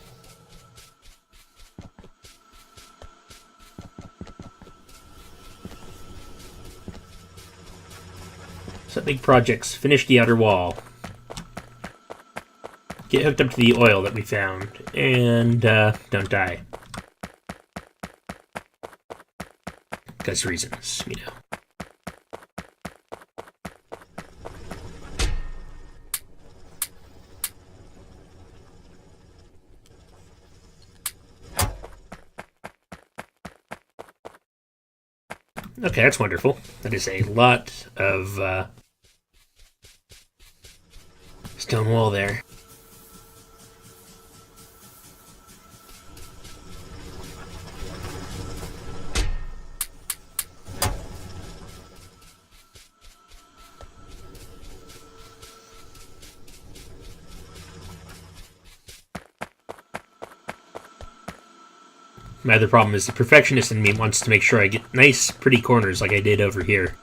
So big projects. Finish the outer wall. Get hooked up to the oil that we found. And don't die. Because reasons, you know. Okay, that's wonderful. That is a lot of stone wall there. My other problem is the perfectionist in me wants to make sure I get nice, pretty corners like I did over here.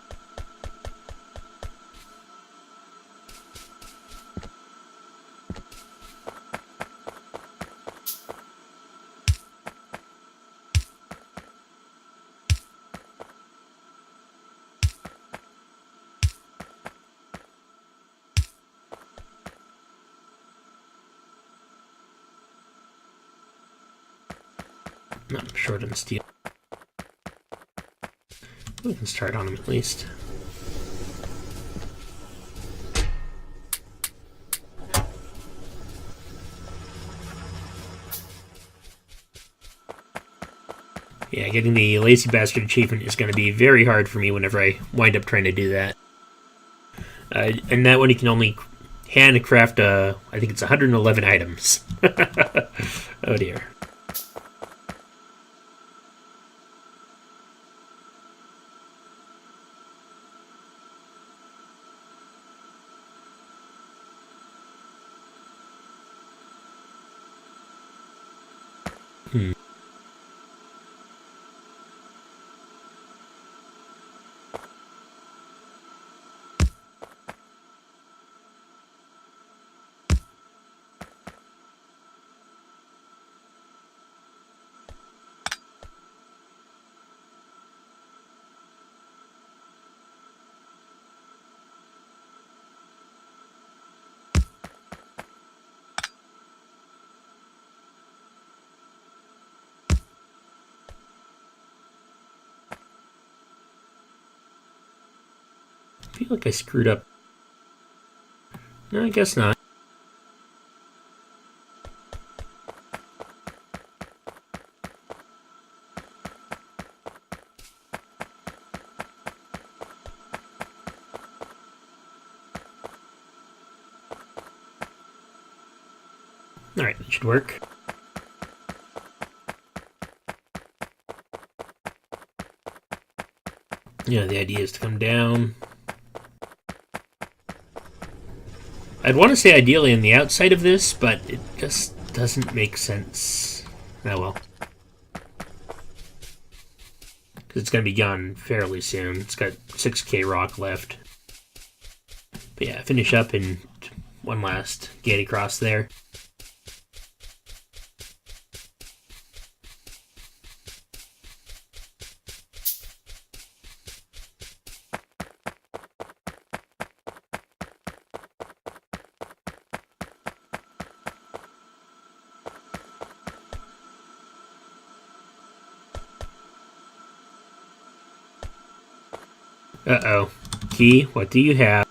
I'm short on steel. We can start on him at least. Yeah, getting the Lazy Bastard achievement is going to be very hard for me whenever I wind up trying to do that. And that one you can only handcraft, I think it's 111 items. Oh dear. I feel like I screwed up. No, I guess not. Alright, that should work. Yeah, the idea is to come down. I'd want to say ideally on the outside of this, but it just doesn't make sense. Oh well. Because it's going to be gone fairly soon. It's got 6k rock left. But yeah, finish up and one last gate across there. Uh-oh. Key, what do you have?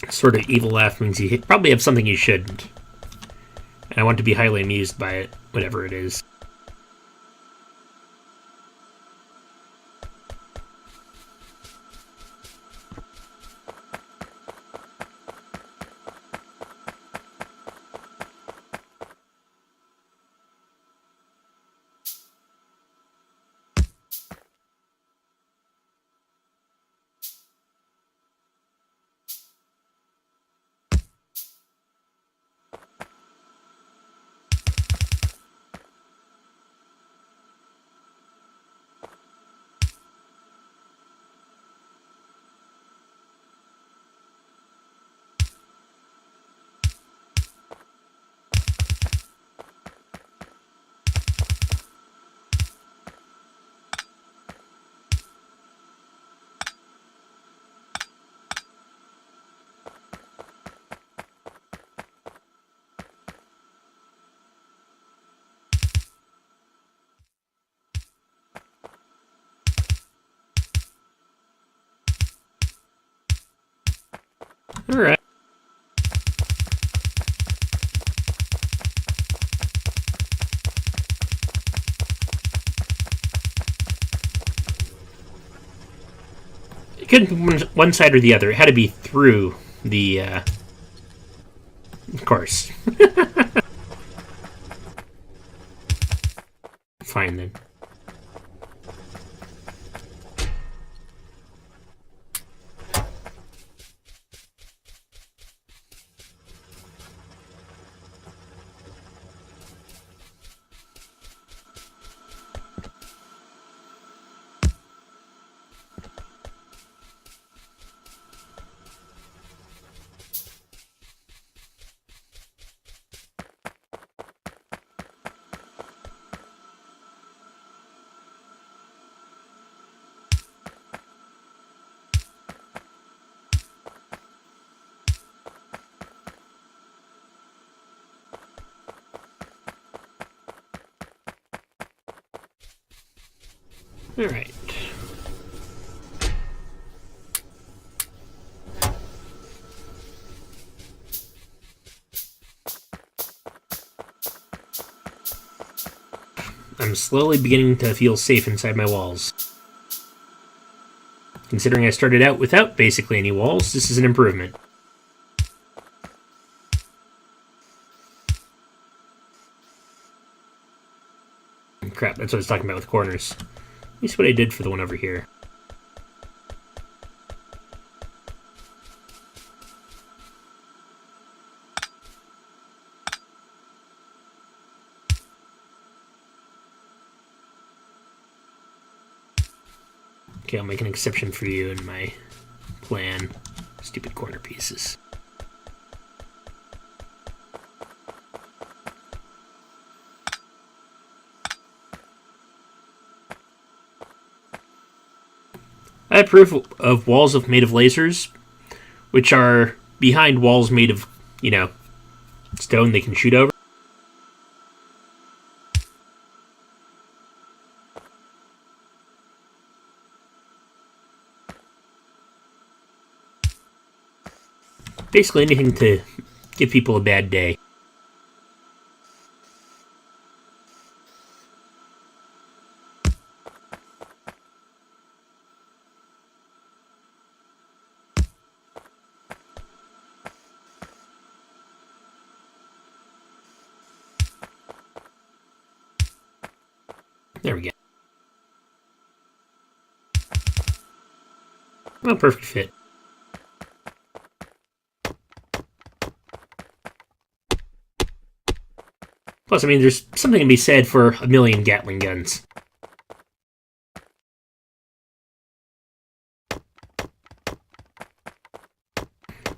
Sort of evil laugh means you probably have something you shouldn't. And I want to be highly amused by it, whatever it is. Alright. It couldn't be one side or the other. It had to be through the, of course. Fine then. Alright. I'm slowly beginning to feel safe inside my walls. Considering I started out without basically any walls, this is an improvement. Crap, that's what I was talking about with corners. At least what I did for the one over here. Okay, I'll make an exception for you in my plan. Stupid corner pieces. I approve of walls made of lasers, which are behind walls made of, stone they can shoot over. Basically anything to give people a bad day. There we go. Well, perfect fit. Plus, I mean, there's something to be said for a million Gatling guns.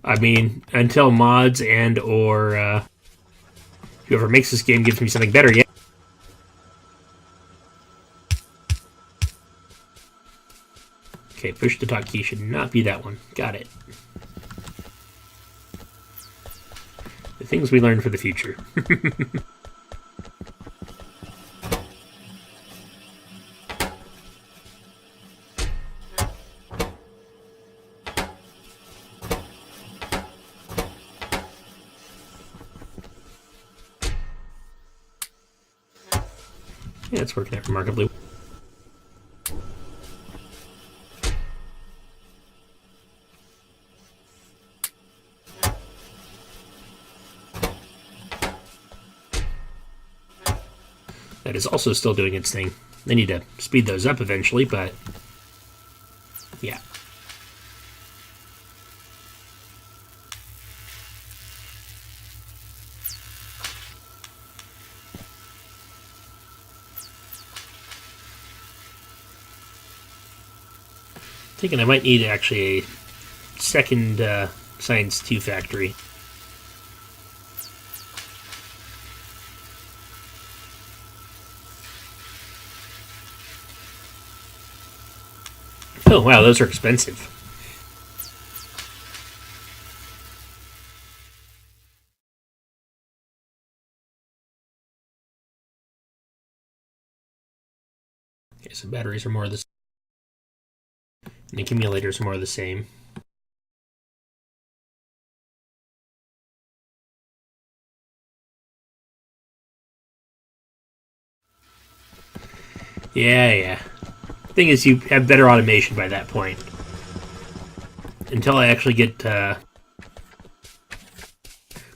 I mean, until mods and or whoever makes this game gives me something better, yeah. Okay, push to talk key should not be that one. Got it. The things we learn for the future. Yeah, it's working out remarkably. That is also still doing its thing. They need to speed those up eventually, but yeah. Thinking I might need actually a second Science 2 factory. Oh wow, those are expensive. Okay, so batteries are more of the same. And accumulators are more of the same. Yeah. Thing is, you have better automation by that point. Until I actually get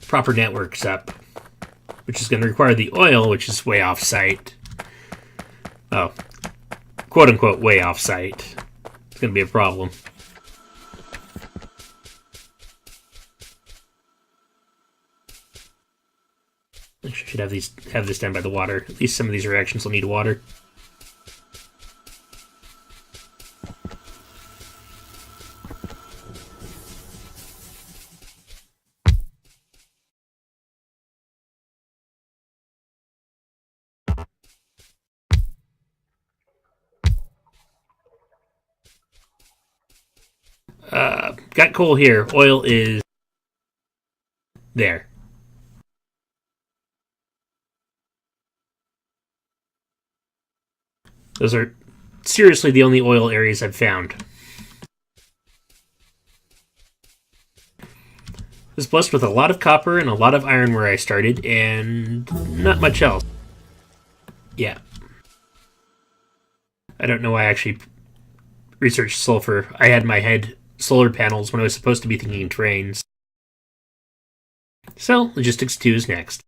proper networks up, which is going to require the oil, which is way off site. Oh, quote unquote, way off site. It's going to be a problem. I should have this done by the water. At least some of these reactions will need water. Got coal here. Oil is there. Those are seriously the only oil areas I've found. I was blessed with a lot of copper and a lot of iron where I started, and not much else. Yeah. I don't know why I actually researched sulfur. I had in my head solar panels when I was supposed to be thinking trains. So, Logistics 2 is next.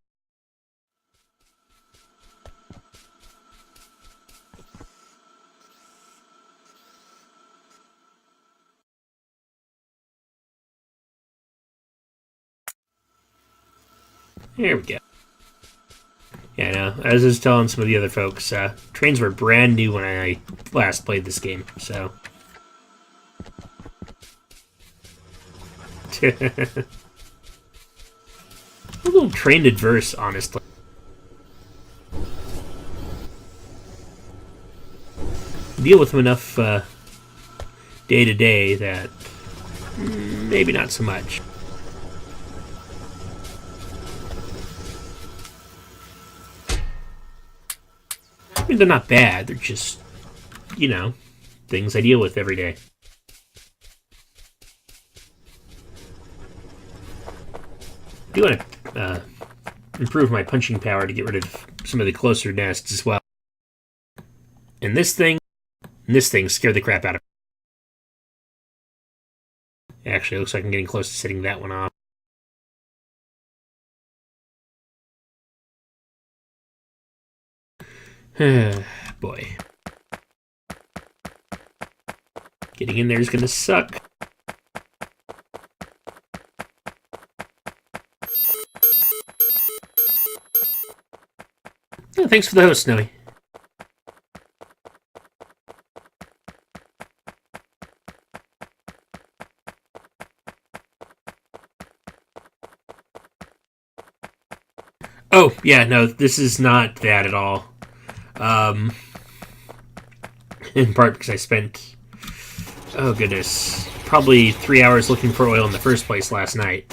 There we go. Yeah, no, as I was telling some of the other folks, trains were brand new when I last played this game, so... A little train adverse, honestly. Deal with them enough day to day that maybe not so much. I mean, they're not bad. They're just, things I deal with every day. I do want to improve my punching power to get rid of some of the closer nests as well. And this thing scared the crap out of me. Actually, it looks like I'm getting close to setting that one off. Boy. Getting in there is going to suck. Oh, thanks for the host, Snowy. Oh, yeah, no, this is not that at all. In part because I spent, oh goodness, probably 3 hours looking for oil in the first place last night.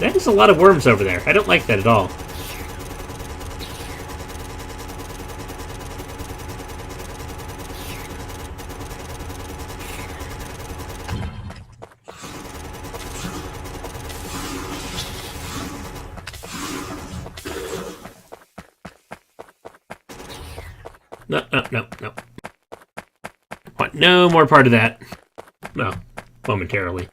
That is a lot of worms over there. I don't like that at all. No. Want no more part of that. Well, momentarily.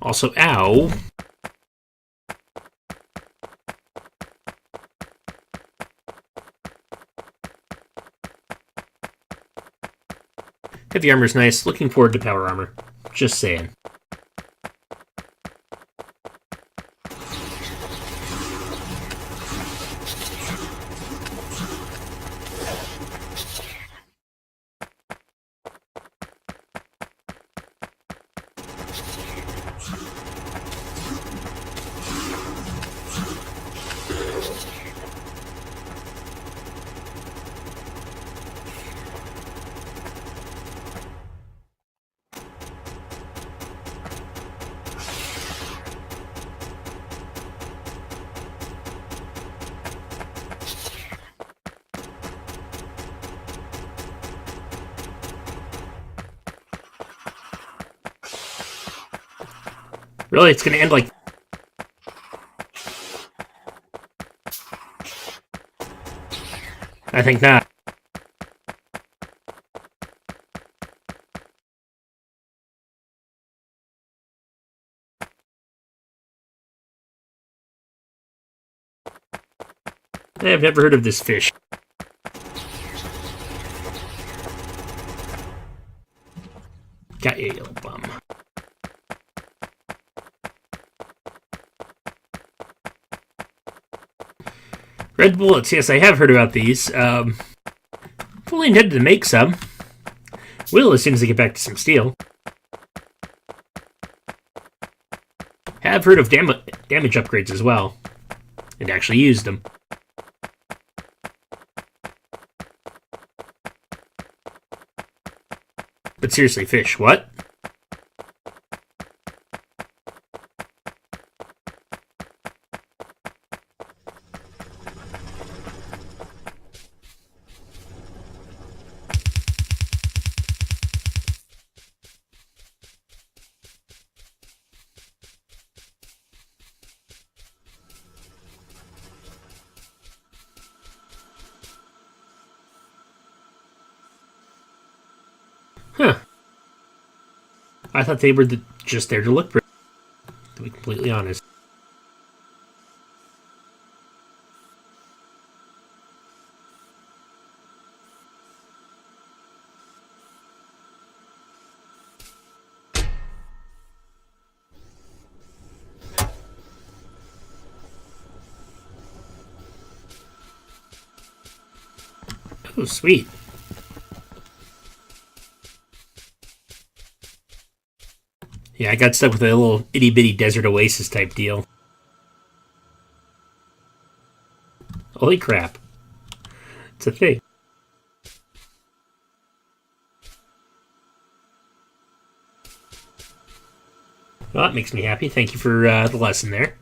Also, ow. Heavy armor's nice. Looking forward to power armor. Just saying. Really? It's going to end like... I think not. I've never heard of this fish. Got you, little bum. Red bullets, yes, I have heard about these. Fully intended to make some. Will as soon as I get back to some steel. Have heard of damage upgrades as well. And actually used them. But seriously, fish, what? I thought they were just there to look pretty, to be completely honest. Oh, sweet. Yeah, I got stuck with a little itty-bitty desert oasis type deal. Holy crap. It's a thing. Well, that makes me happy. Thank you for the lesson there.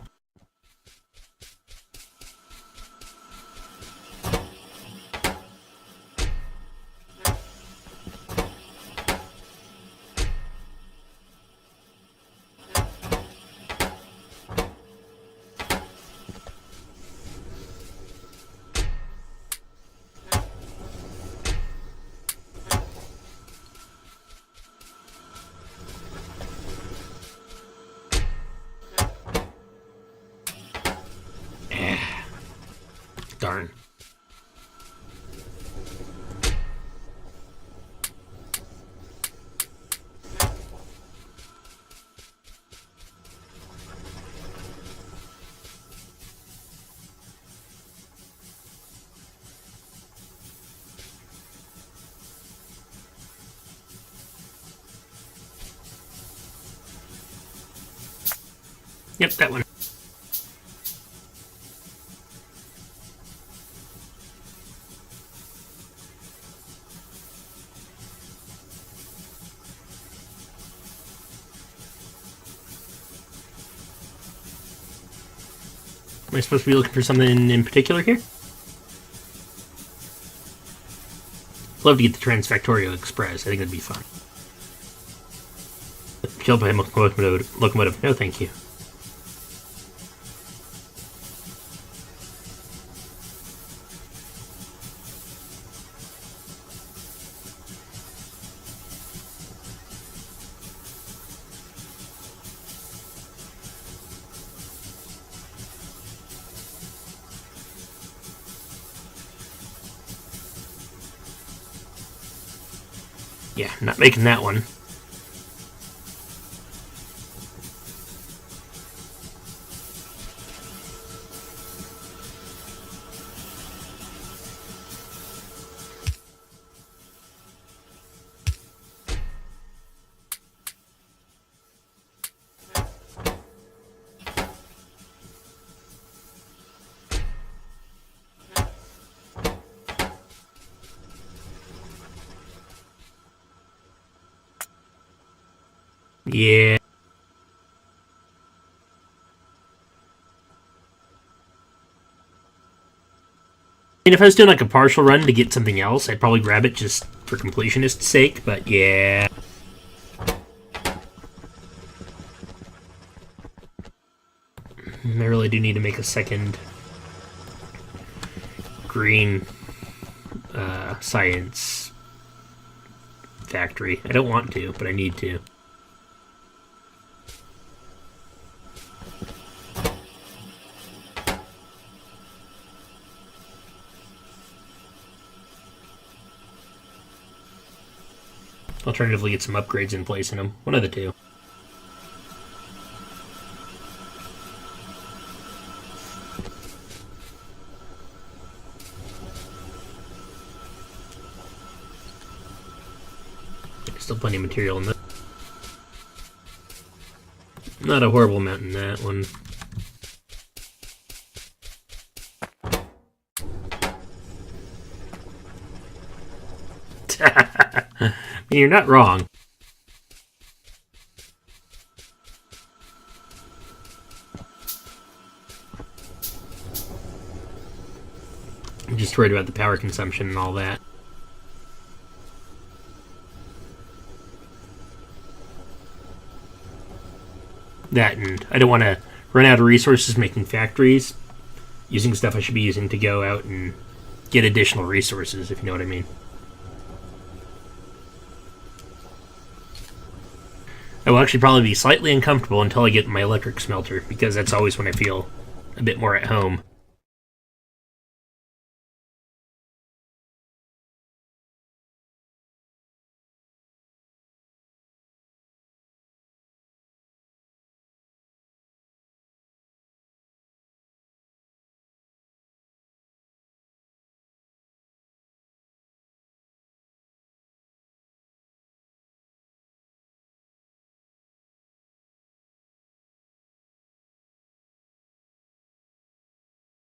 Darn. Yep, that one. Am I supposed to be looking for something in particular here? Love to get the Transfactorio Express. I think that'd be fun. Killed by locomotive. No, thank you. Yeah, not making that one. Yeah. I mean, if I was doing like a partial run to get something else, I'd probably grab it just for completionist's sake, but yeah. I really do need to make a second green science factory. I don't want to, but I need to. Alternatively, get some upgrades in place in them. One of the two. There's still plenty of material in this. Not a horrible amount in that one. I mean, you're not wrong. I'm just worried about the power consumption and all that. That, and I don't want to run out of resources making factories, using stuff I should be using to go out and get additional resources, if you know what I mean. I will actually probably be slightly uncomfortable until I get my electric smelter, because that's always when I feel a bit more at home.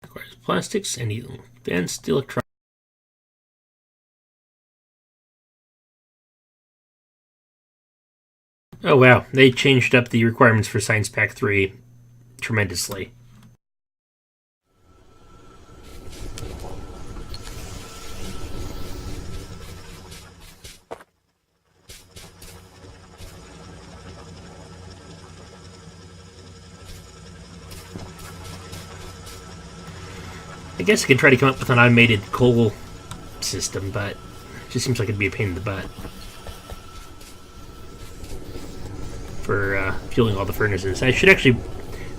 Requires plastics and advanced electronics. Oh wow, they changed up the requirements for Science Pack 3 tremendously. I guess I could try to come up with an automated coal system, but it just seems like it'd be a pain in the butt for fueling all the furnaces. I should actually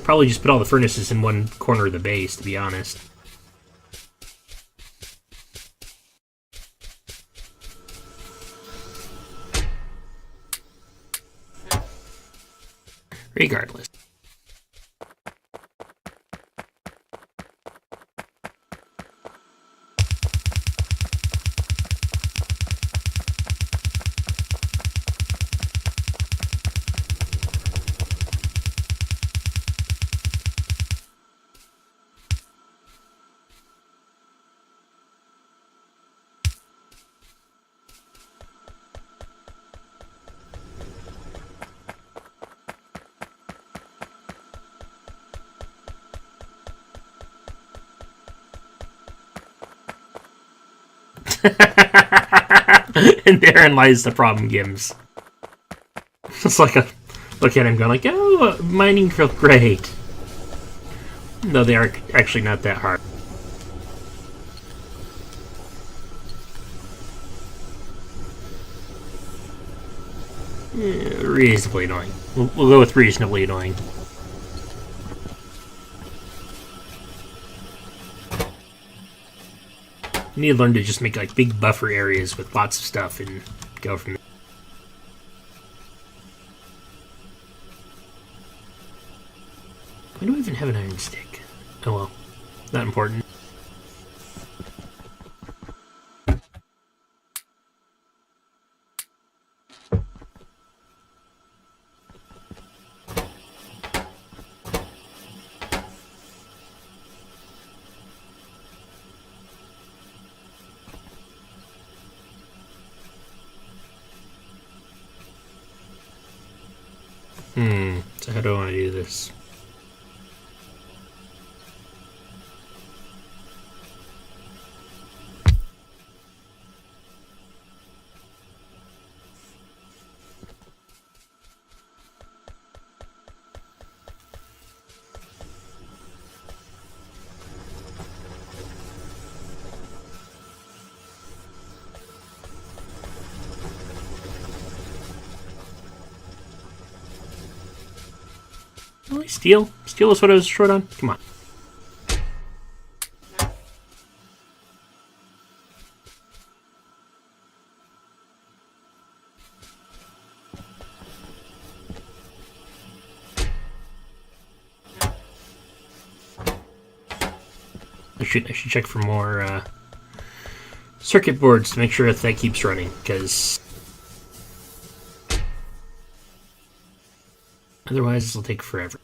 probably just put all the furnaces in one corner of the base, to be honest. Regardless. And therein lies the problem, Gims. It's like a look at him going like, oh, mining feels great. No, they are actually not that hard. Reasonably annoying. We'll go with reasonably annoying. You need to learn to just make like big buffer areas with lots of stuff and go from there. Why do I even have an iron stick? Oh well, not important. So how do I want to do this? Really? Steel? Steel is what I was short on? Come on. I should check for more circuit boards to make sure that keeps running, because otherwise this will take forever.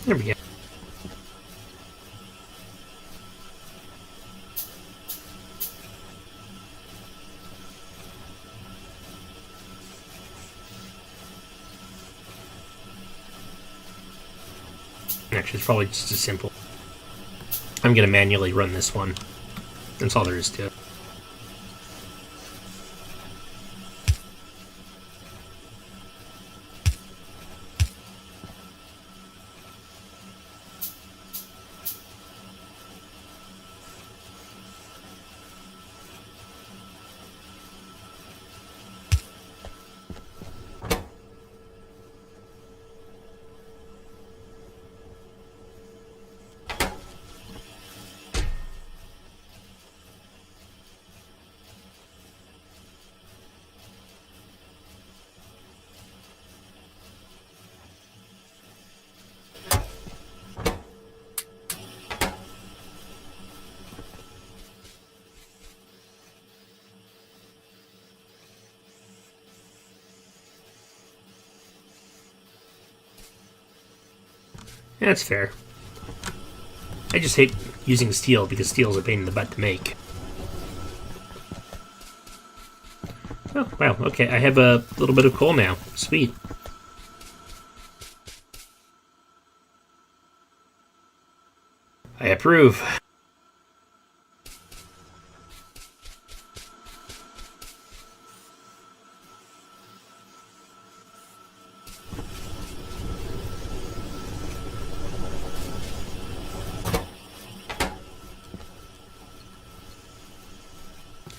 There we go. Actually, it's probably just as simple. I'm going to manually run this one. That's all there is to it. Yeah, that's fair. I just hate using steel because steel's a pain in the butt to make. Oh, wow, okay, I have a little bit of coal now. Sweet. I approve.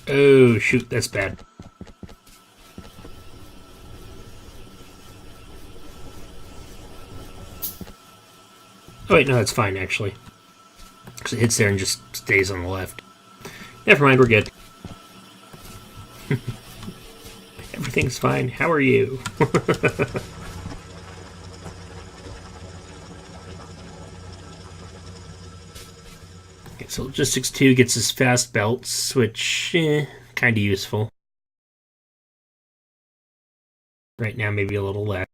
Oh, shoot, that's bad. Oh, wait, no, that's fine, actually. Because it hits there and just stays on the left. Never mind, we're good. Everything's fine. How are you? Okay, so Logistics 2 gets his fast belts, which, kind of useful. Right now, maybe a little less.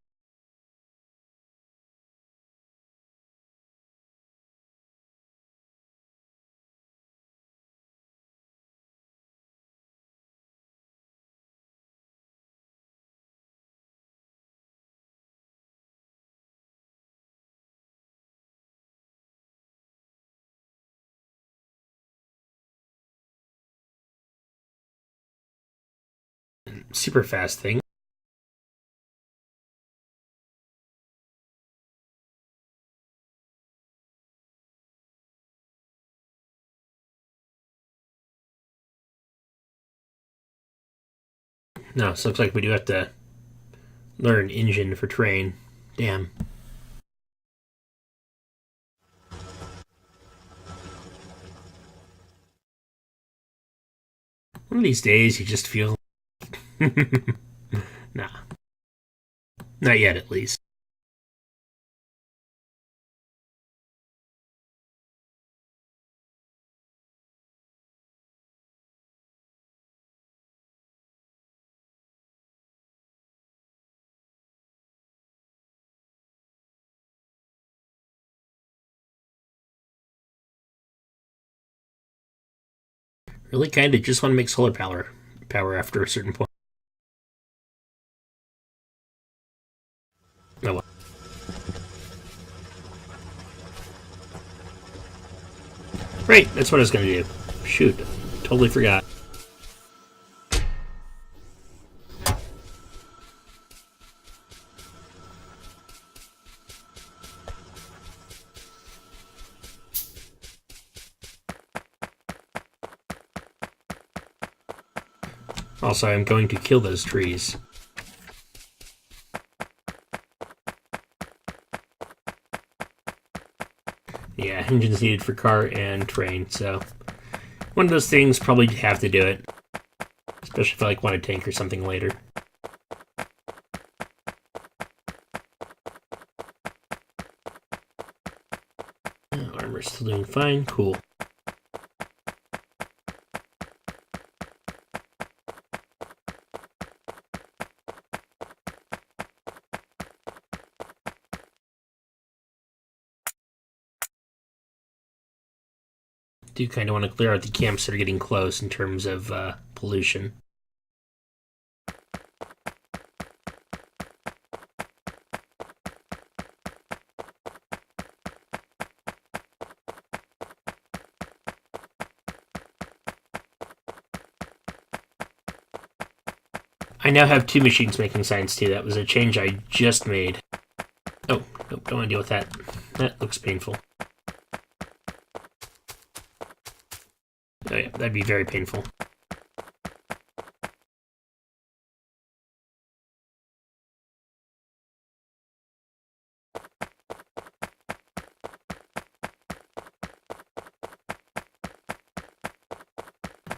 Super fast thing. No, so looks like we do have to learn engine for train. Damn. One of these days, you just feel. Nah. Not yet, at least. Really kind of just want to make solar power after a certain point. Oh well. Right, that's what I was going to do. Shoot, totally forgot. Also, I'm going to kill those trees. Yeah, engines needed for car and train, so one of those things, probably have to do it. Especially if I want a tank or something later. Armor's still doing fine, cool. Do kind of want to clear out the camps that are getting close in terms of pollution. I now have two machines making signs too. That was a change I just made. Oh, nope, don't want to deal with that. That looks painful. Oh yeah, that'd be very painful.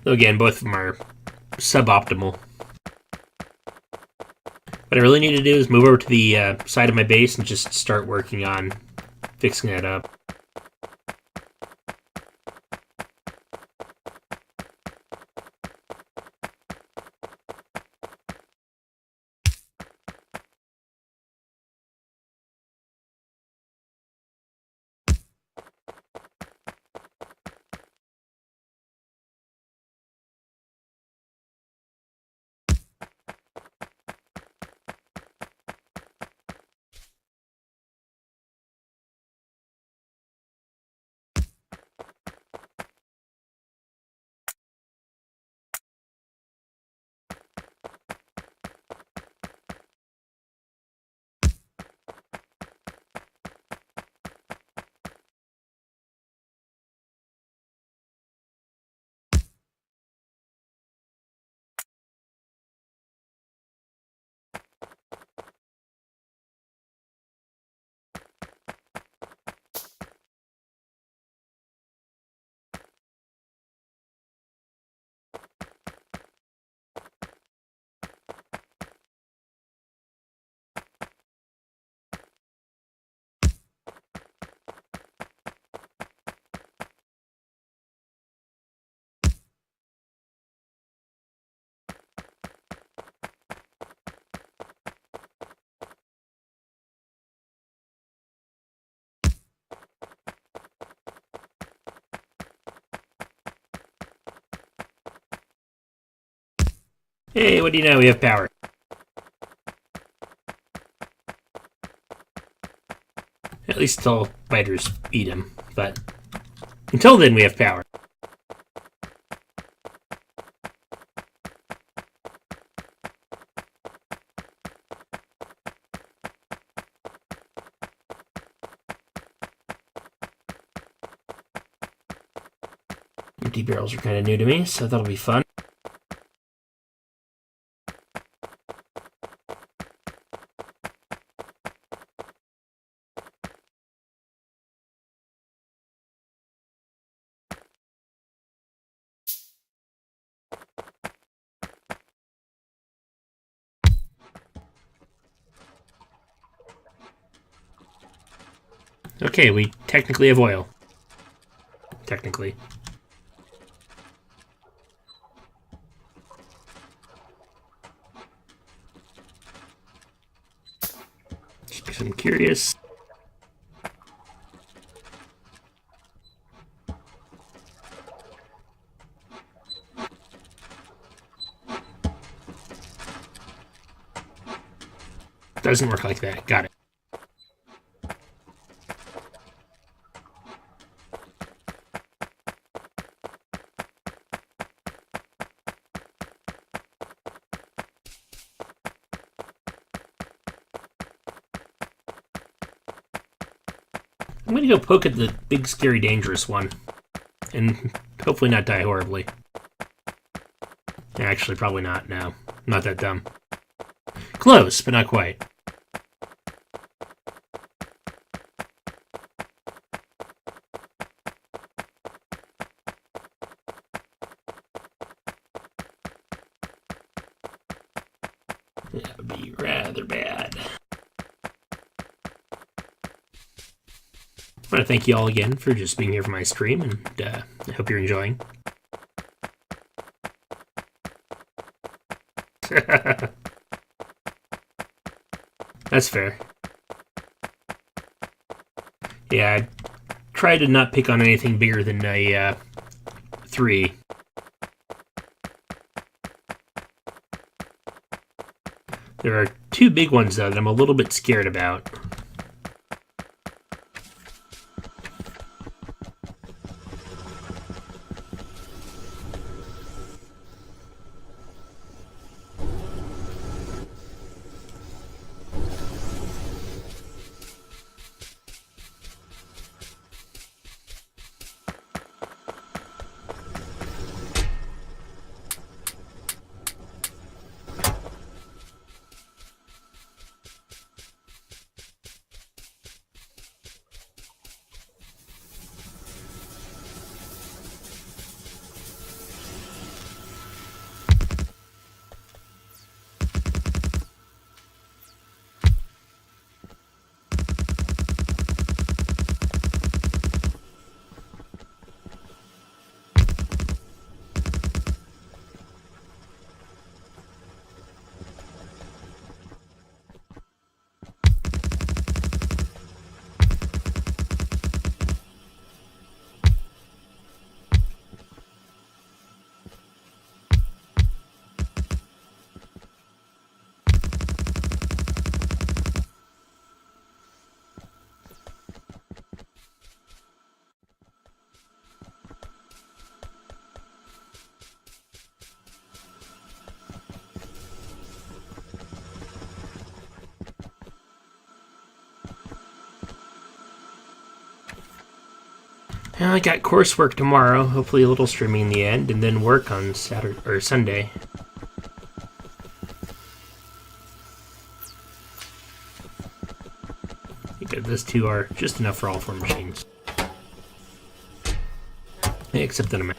Though again, both of them are suboptimal. What I really need to do is move over to the side of my base and just start working on fixing that up. Hey, what do you know? We have power. At least until spiders eat him. But until then, we have power. Empty barrels are kind of new to me, so that'll be fun. Okay, we technically have oil. Technically. Just because I'm curious. Doesn't work like that. Got it. I'm gonna go poke at the big, scary, dangerous one. And hopefully not die horribly. Actually, probably not, no. Not that dumb. Close, but not quite. That would be rather bad. I want to thank you all again for just being here for my stream, and I hope you're enjoying. That's fair. Yeah, I try to not pick on anything bigger than a 3. There are 2 big ones, though, that I'm a little bit scared about. I got coursework tomorrow, hopefully a little streaming in the end, and then work on Saturday or Sunday. I think that those two are just enough for all four machines. Except that I'm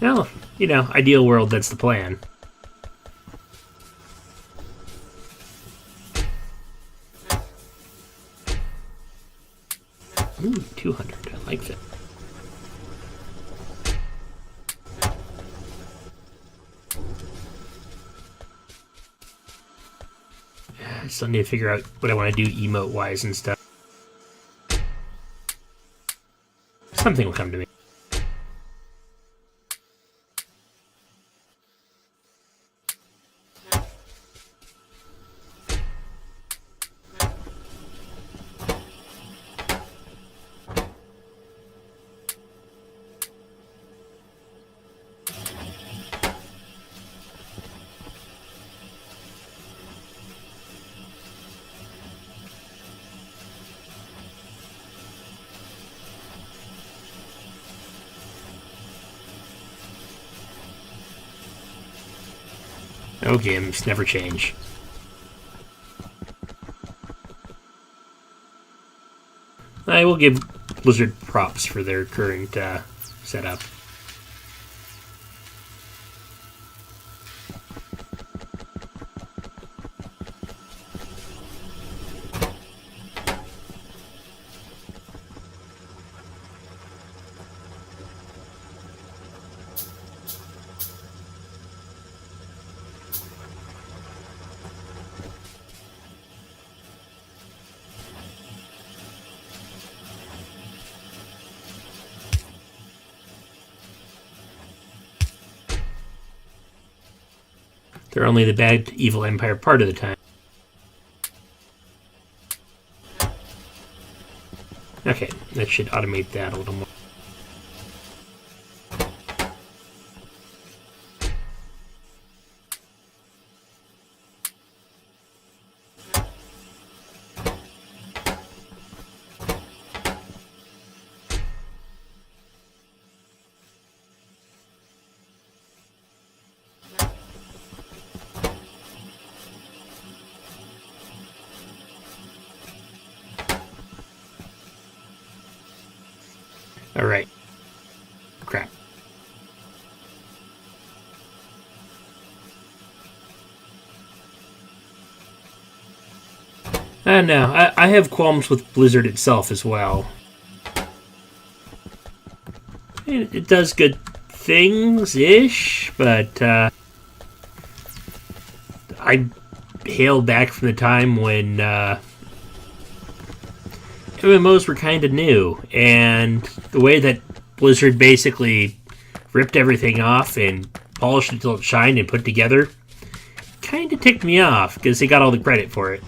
well, ideal world, that's the plan. Ooh, 200. I like that. I still need to figure out what I want to do emote-wise and stuff. Something will come to me. Oh, games never change. I will give Blizzard props for their current setup. They're only the bad, evil empire part of the time. Okay, that should automate that a little more. Alright. Crap. No, I have qualms with Blizzard itself as well. It does good things-ish, but I hailed back from the time when MMOs were kind of new, and the way that Blizzard basically ripped everything off and polished it until it shined and put together kind of ticked me off because they got all the credit for it.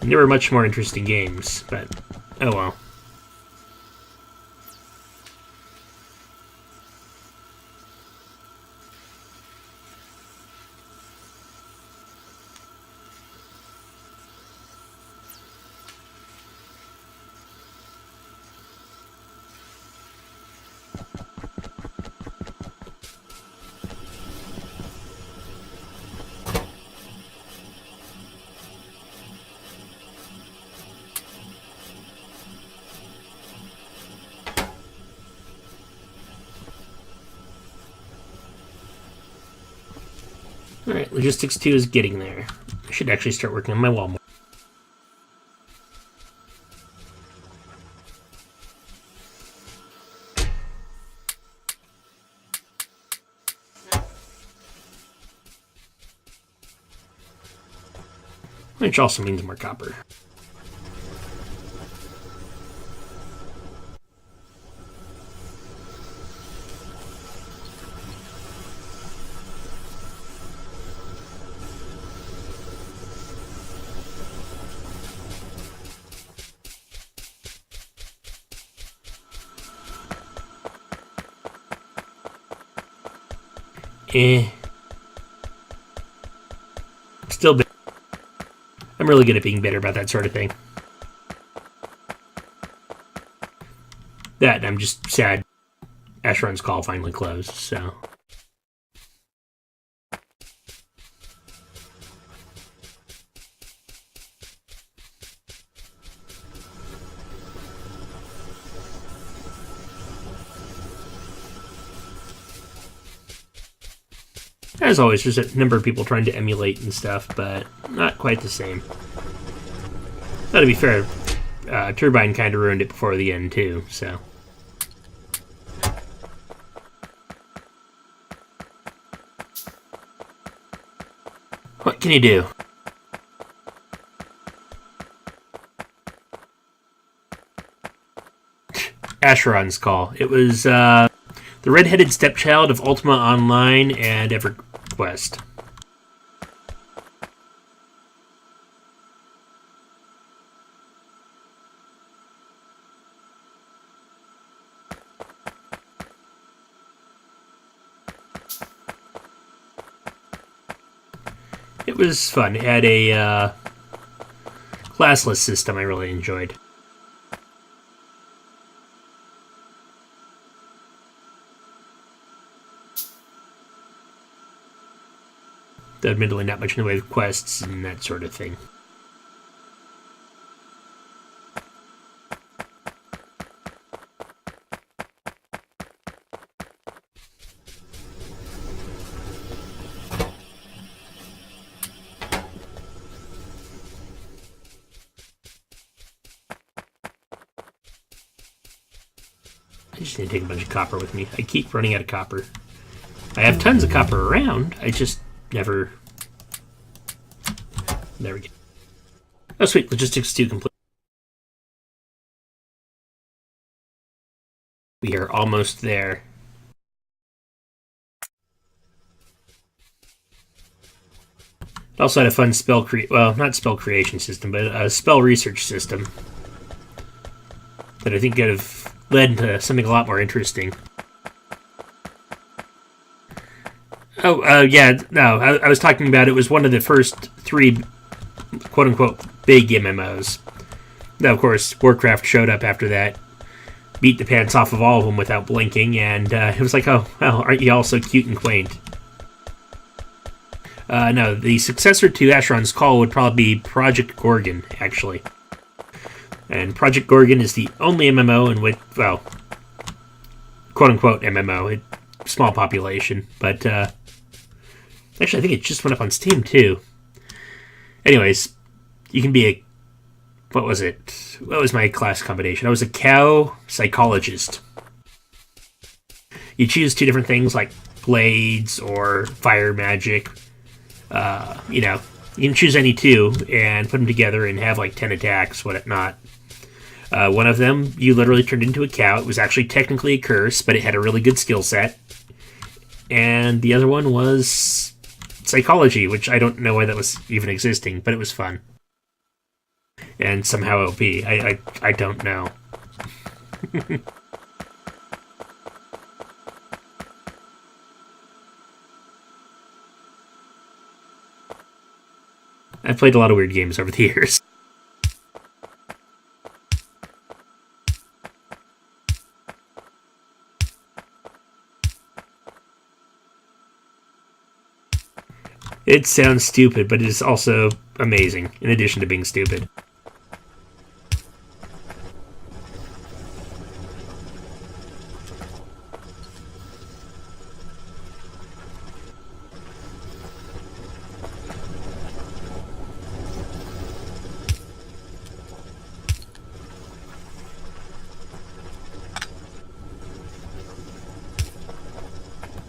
And there were much more interesting games, but oh well. Alright, Logistics 2 is getting there. I should actually start working on my wall more. Which also means more copper. Eh. Still bitter. I'm really good at being bitter about that sort of thing. That, and I'm just sad Asheron's Call finally closed, so... As always, there's a number of people trying to emulate and stuff, but not quite the same. Now, to be fair, Turbine kind of ruined it before the end, too, so... What can you do? Asheron's Call. It was, the red-headed stepchild of Ultima Online and EverQuest. It was fun. It had a classless system I really enjoyed. Admittedly, not much in the way of quests and that sort of thing. I just need to take a bunch of copper with me. I keep running out of copper. I have tons of copper around. I just never... There we go. Oh, sweet. Logistics 2 complete. We are almost there. It also had a fun spell not spell creation system, but a spell research system that I think could have led to something a lot more interesting. Oh, yeah, no, I was talking about it was one of the first 3 quote-unquote big MMOs. Now, of course, Warcraft showed up after that, beat the pants off of all of them without blinking, and it was like, oh, well, aren't you all so cute and quaint? No, the successor to Asheron's Call would probably be Project Gorgon, actually. And Project Gorgon is the only MMO in which, well, quote-unquote MMO, small population, but, actually, I think it just went up on Steam, too. Anyways, you can be a... What was it? What was my class combination? I was a cow psychologist. You choose 2 different things, like blades or fire magic. You can choose any 2 and put them together and have, like, 10 attacks, whatnot. One of them, you literally turned into a cow. It was actually technically a curse, but it had a really good skill set. And the other one was... psychology, which I don't know why that was even existing, but it was fun. And somehow OP. I don't know. I've played a lot of weird games over the years. It sounds stupid, but it is also amazing, in addition to being stupid.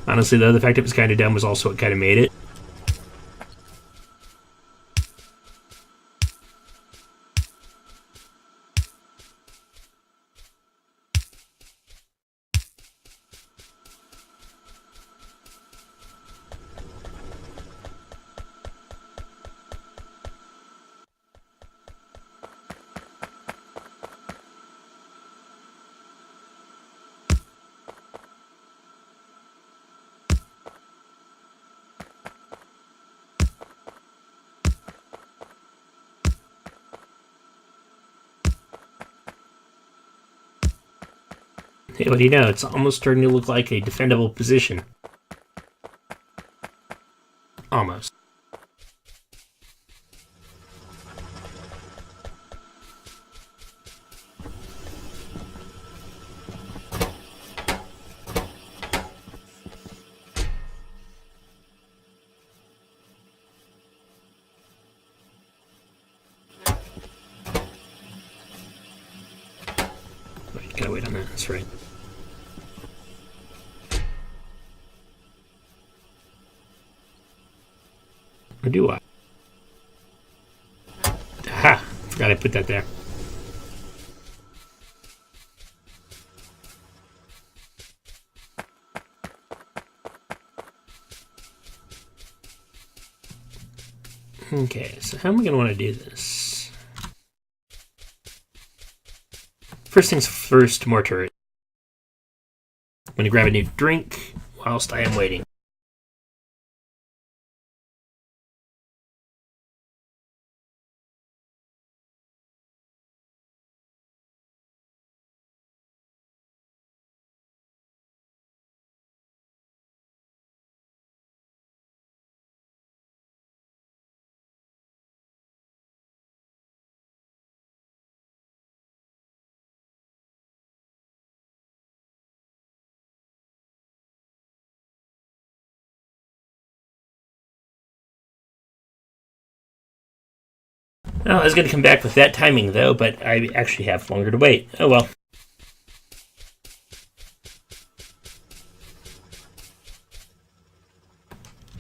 Honestly, though, the fact it was kind of dumb was also what kind of made it. Hey, what do you know? It's almost starting to look like a defendable position. Almost. Wait, gotta wait on that. That's right. Or do I? Aha! Forgot I put that there. Okay, so how am I going to want to do this? First things first, more turret. I'm going to grab a new drink whilst I am waiting. Oh, I was going to come back with that timing, though, but I actually have longer to wait. Oh well.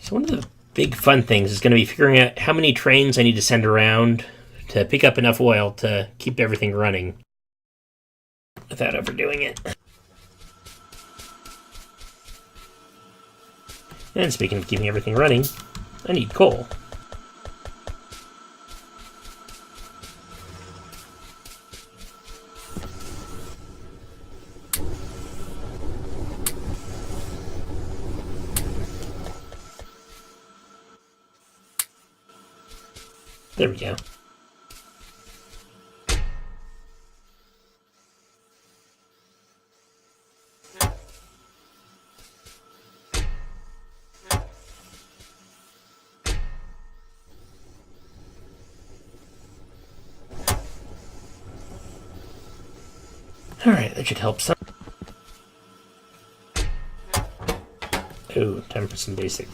So one of the big fun things is going to be figuring out how many trains I need to send around to pick up enough oil to keep everything running without overdoing it. And speaking of keeping everything running, I need coal. There we go. Alright, that should help some. Oh, time for some basic.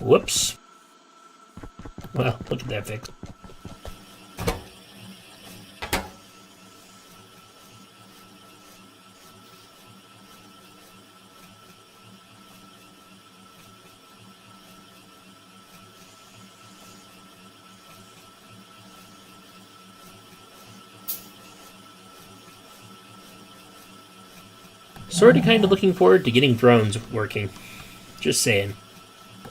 Whoops. Well, look at that fix. Sort of kind of looking forward to getting drones working. Just saying.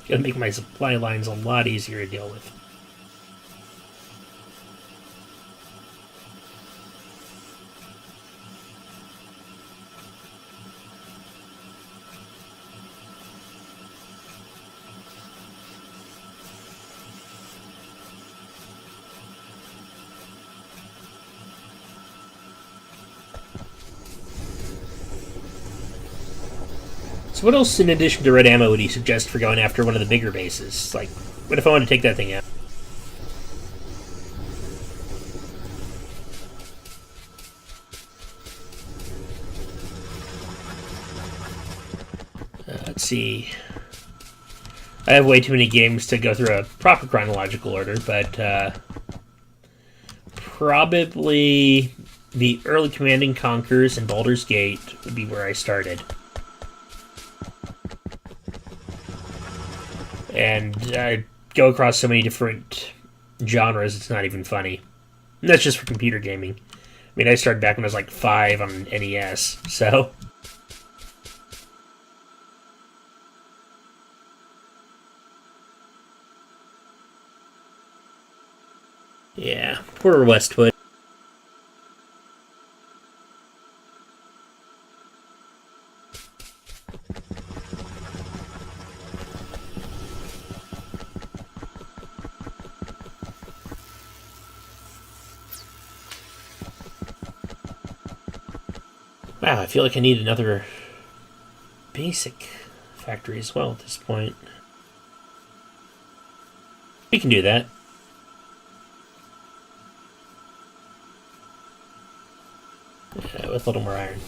Gonna make my supply lines a lot easier to deal with. So what else in addition to red ammo would you suggest for going after one of the bigger bases? Like, what if I want to take that thing out? Let's see. I have way too many games to go through a proper chronological order, but probably the early Command and Conquers and Baldur's Gate would be where I started. And go across so many different genres, it's not even funny. And that's just for computer gaming. I mean, I started back when I was like 5 on NES, so... Yeah, poor Westwood. Wow, I feel like I need another basic factory as well at this point. We can do that. With a little more iron.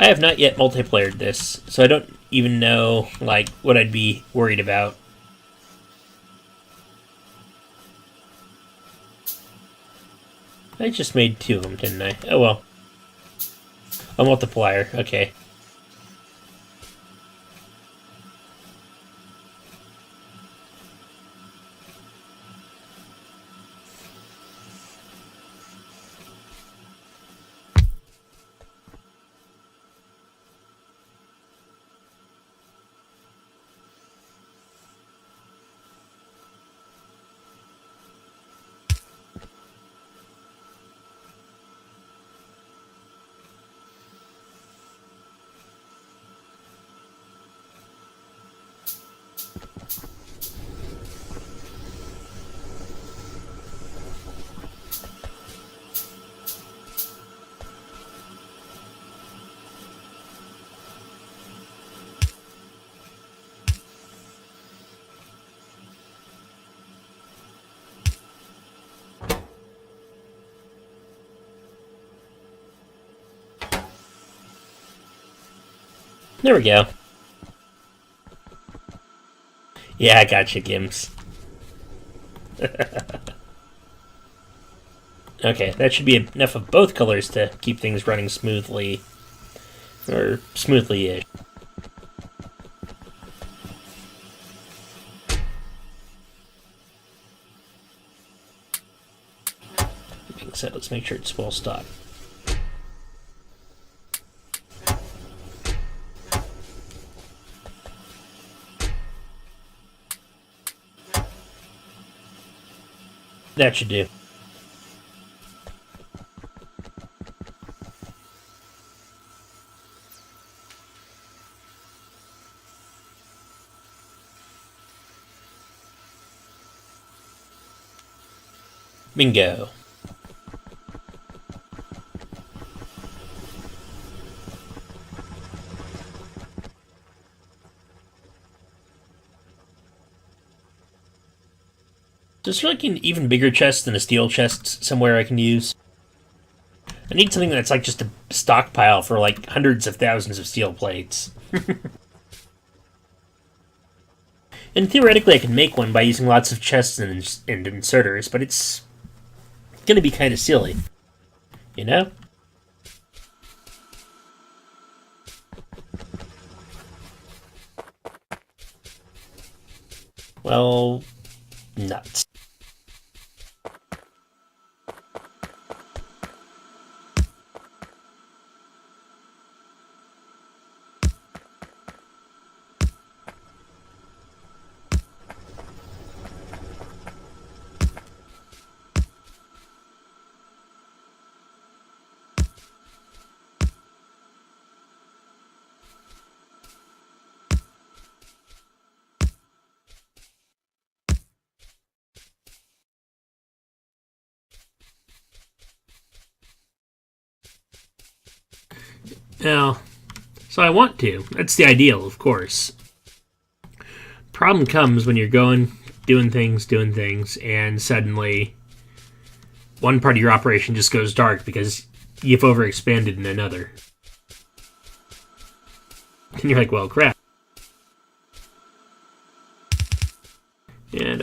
I have not yet multiplayered this, so I don't even know, like, what I'd be worried about. I just made 2 of them, didn't I? Oh well. A multiplier, okay. There we go. Yeah, I gotcha, Gims. Okay, that should be enough of both colors to keep things running smoothly. Or smoothly-ish. Being said, let's make sure it's well stocked. That should do. Bingo. There's like an even bigger chest than a steel chest somewhere I can use. I need something that's like just a stockpile for like hundreds of thousands of steel plates. And theoretically I can make one by using lots of chests and inserters, but it's gonna be kind of silly. You know? Well, nuts. Now, so I want to. That's the ideal, of course. Problem comes when you're doing things, and suddenly one part of your operation just goes dark because you've overexpanded in another. And you're like, well, crap.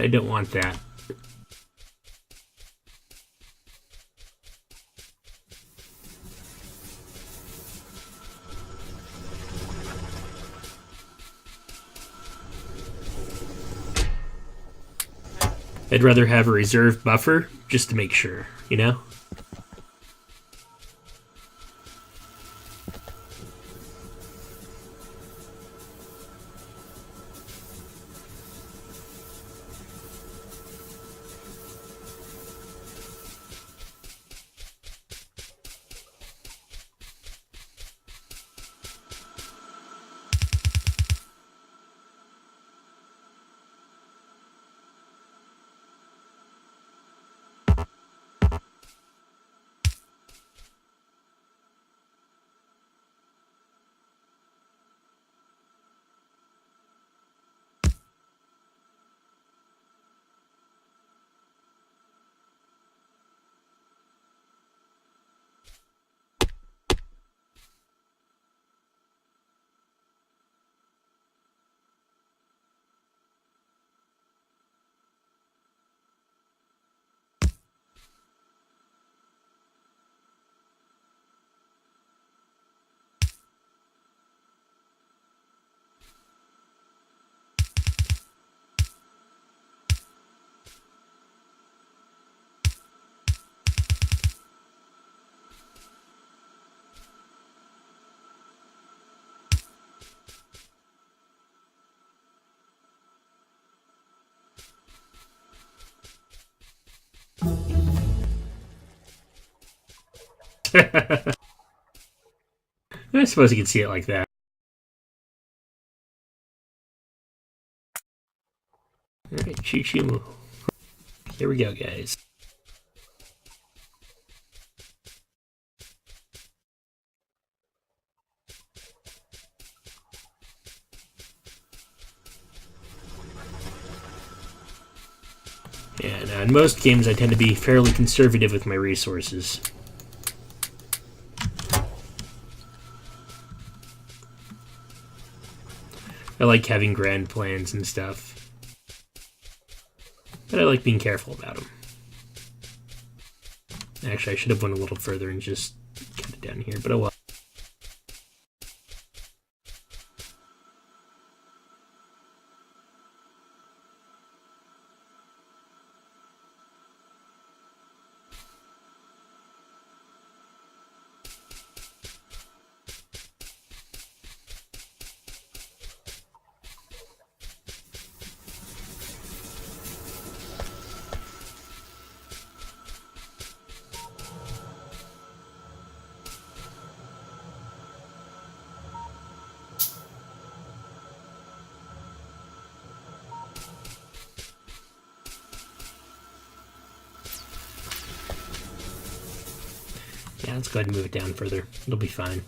I don't want that. I'd rather have a reserve buffer just to make sure, you know? I suppose you could see it like that. Alright, choo choo. Here we go, guys. Yeah, now in most games I tend to be fairly conservative with my resources. I like having grand plans and stuff. But I like being careful about them. Actually, I should have went a little further and just cut it down here, but oh well. Yeah, let's go ahead and move it down further. It'll be fine.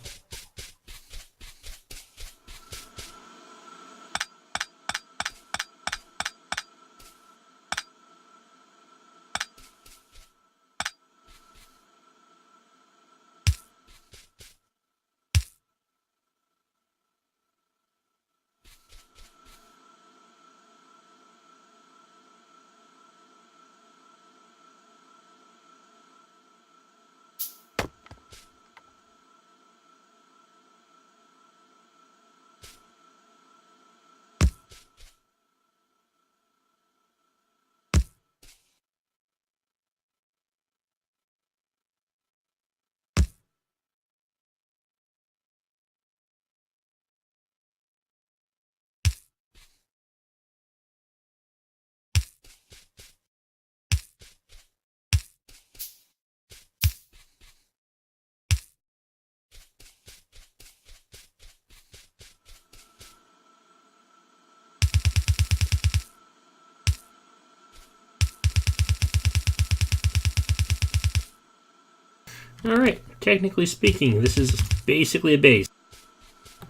Alright, technically speaking, this is basically a base.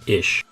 Ish.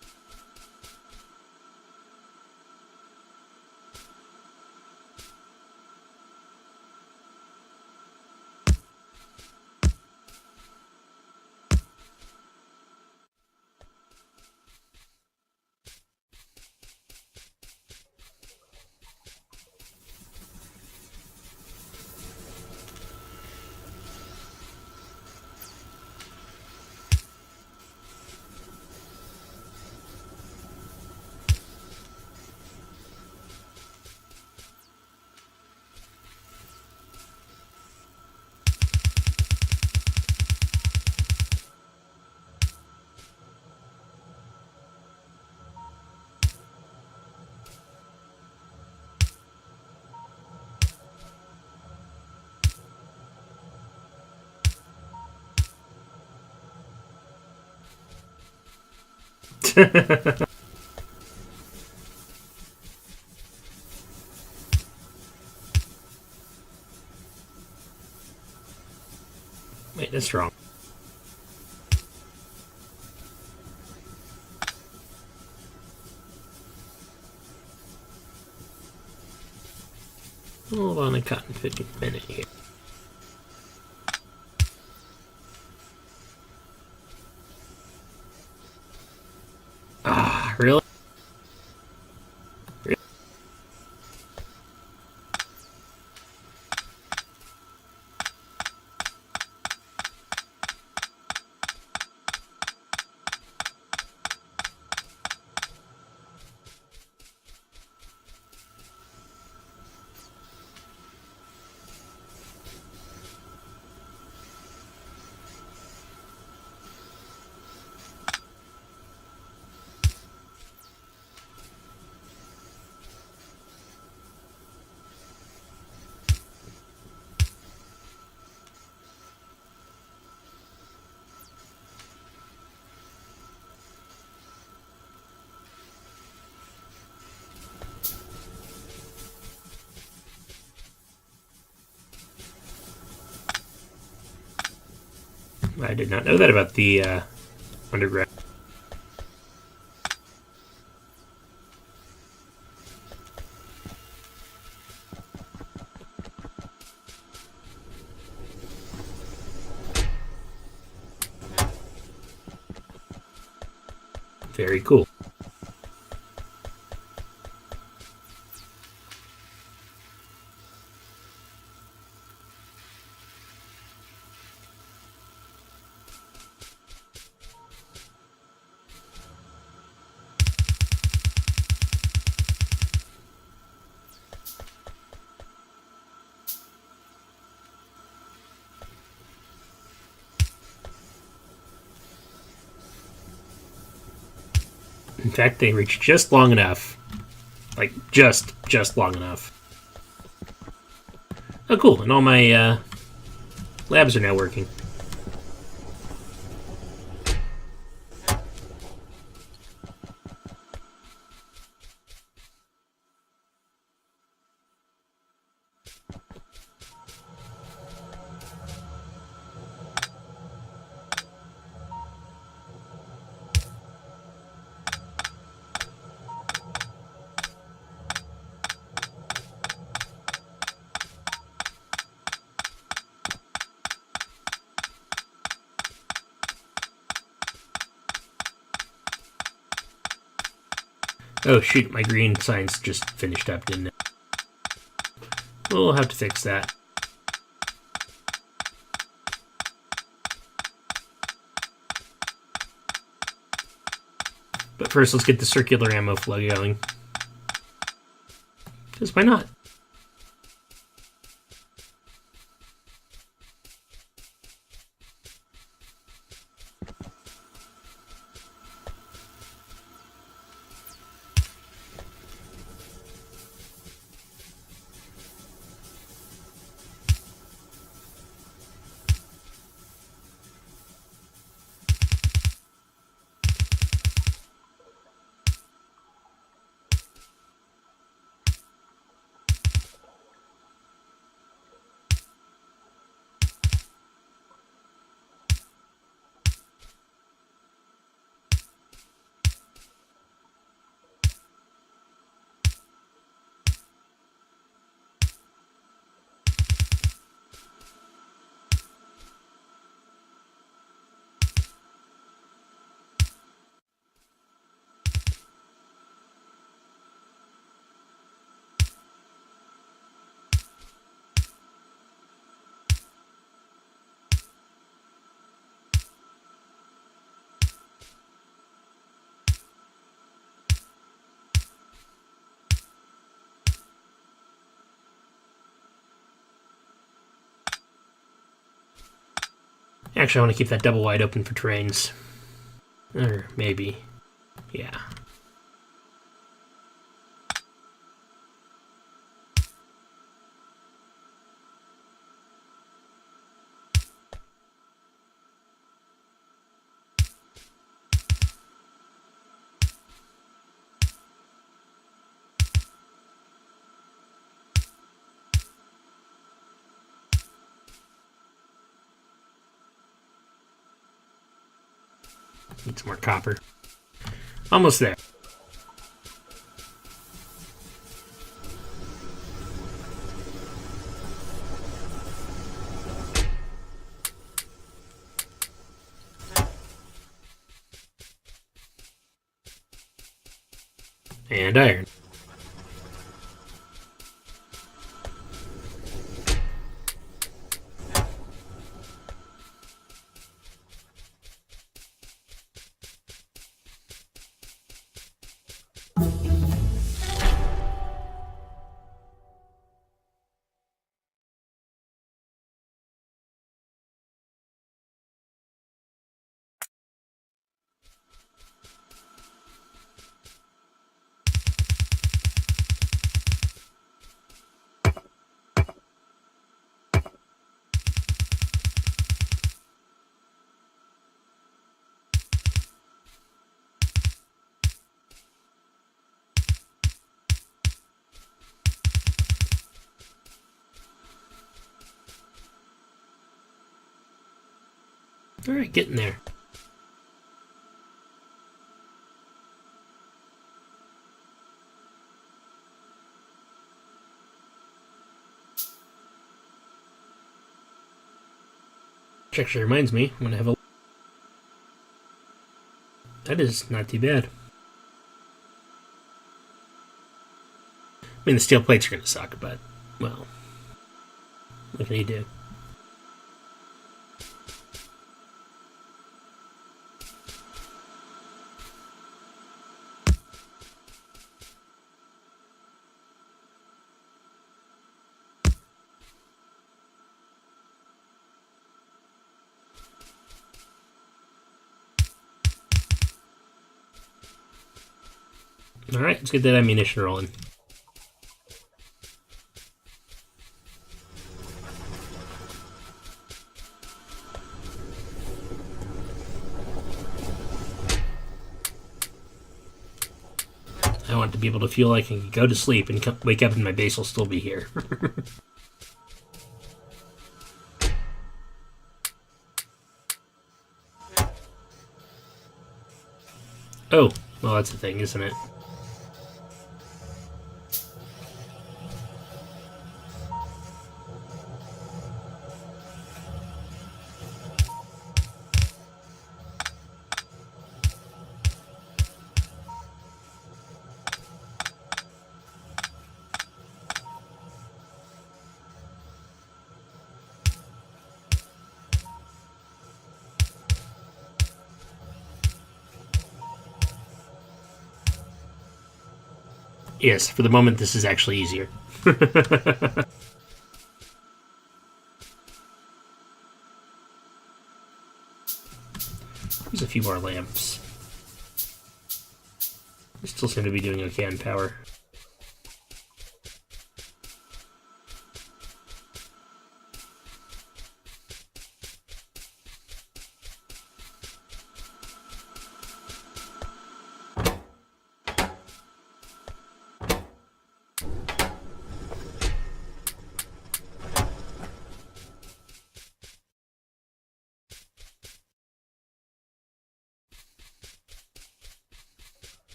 Wait, that's wrong. Hold on a cotton picking minute here. Ah, really? I did not know that about the underground. Very cool. In fact, they reach just long enough. Like, just long enough. Oh, cool. And all my labs are now working. Oh shoot, my green signs just finished up, didn't it? We'll have to fix that. But first, let's get the circular ammo flow going. Because why not? Actually, I want to keep that double wide open for trains. Or maybe. Yeah. Need some more copper. Almost there. And iron. Alright, getting there. Which actually reminds me, I'm gonna have a... That is not too bad. I mean, the steel plates are gonna suck, but, well, what can you do? Alright, let's get that ammunition rolling. I want to be able to feel like I can go to sleep and wake up and my base will still be here. Oh, well, that's the thing, isn't it? Yes, for the moment this is actually easier. There's a few more lamps. We still seem to be doing okay on power.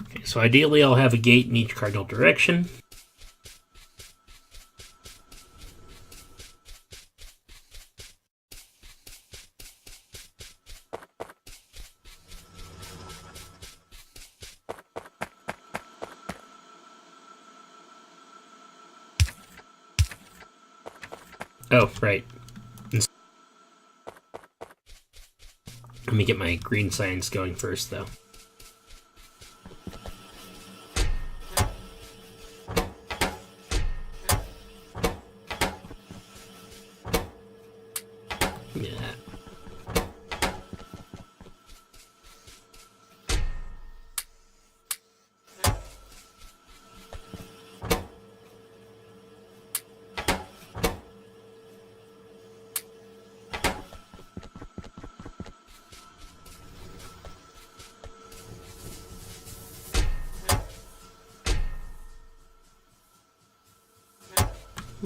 Okay, so ideally I'll have a gate in each cardinal direction. Oh, right. Let me get my green science going first, though.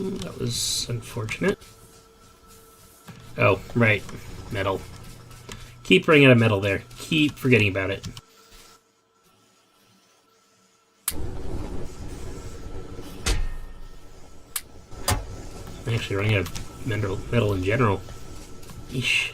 That was unfortunate. Oh, right. Metal. Keep running out of metal there. Keep forgetting about it. I'm actually running out of metal in general. Eesh.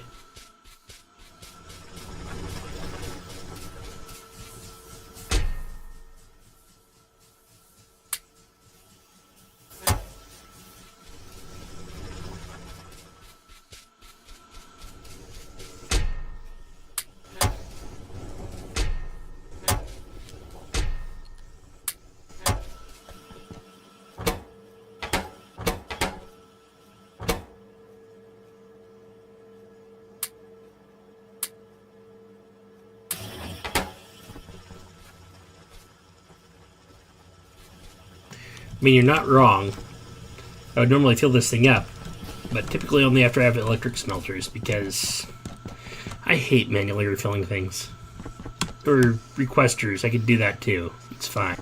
I mean, you're not wrong. I would normally fill this thing up, but typically only after I have electric smelters, because I hate manually refilling things. Or requesters, I could do that too. It's fine.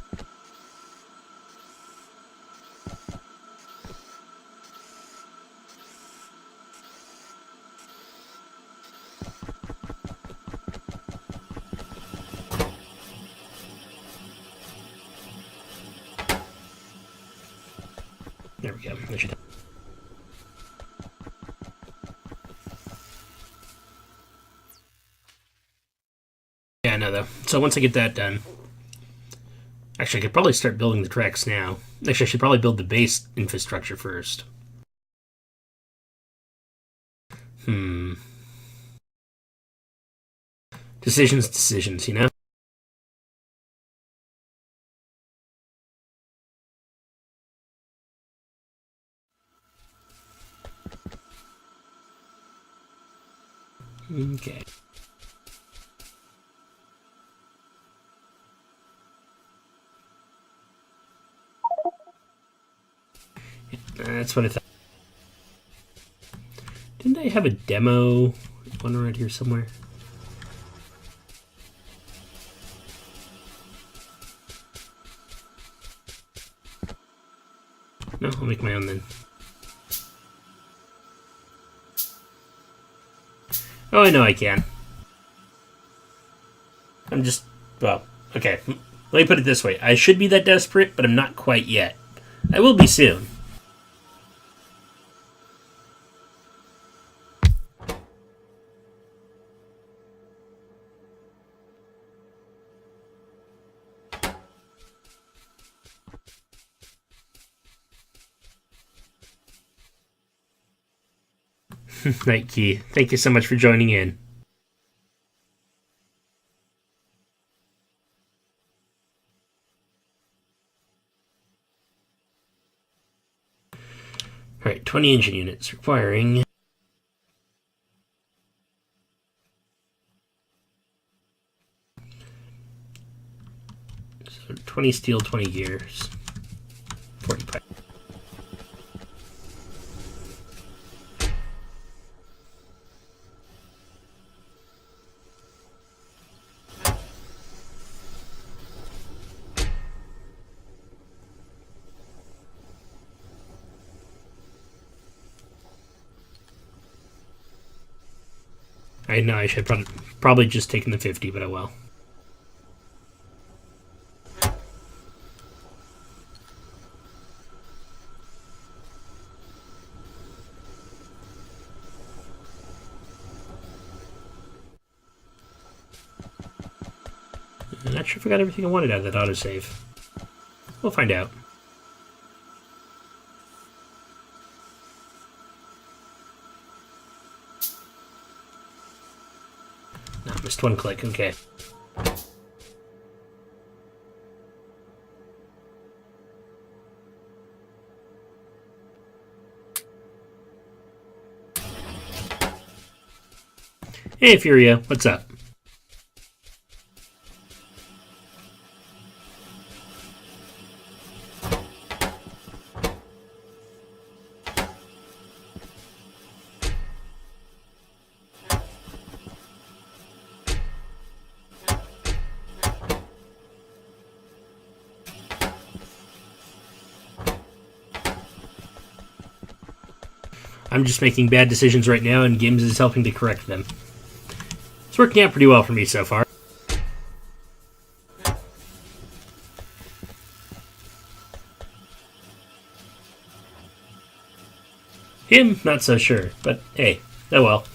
There we go. I should... Yeah, no, though. So once I get that done... Actually, I could probably start building the tracks now. Actually, I should probably build the base infrastructure first. Decisions, you know? Okay. That's what I thought. Didn't I have a demo one around here somewhere? No, I'll make my own then. Oh, I know I can. I'm just... Well, okay. Let me put it this way. I should be that desperate, but I'm not quite yet. I will be soon. Night Key, thank you so much for joining in. Alright, 20 engine units requiring... So 20 steel, 20 gears. 40 pipe. I know I should probably just taken the 50, but oh well. I'm not sure if I got everything I wanted out of that autosave. We'll find out. No, missed one click, okay. Hey, Furia, what's up? I'm just making bad decisions right now, and Games is helping to correct them. It's working out pretty well for me so far. Him, not so sure, but hey, oh well.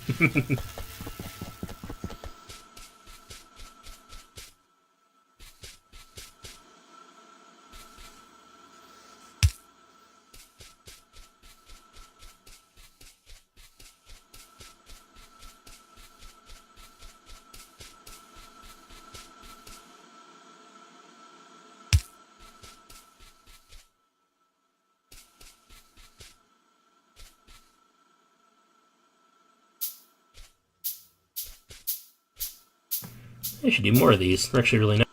I should do more of these. They're actually really nice.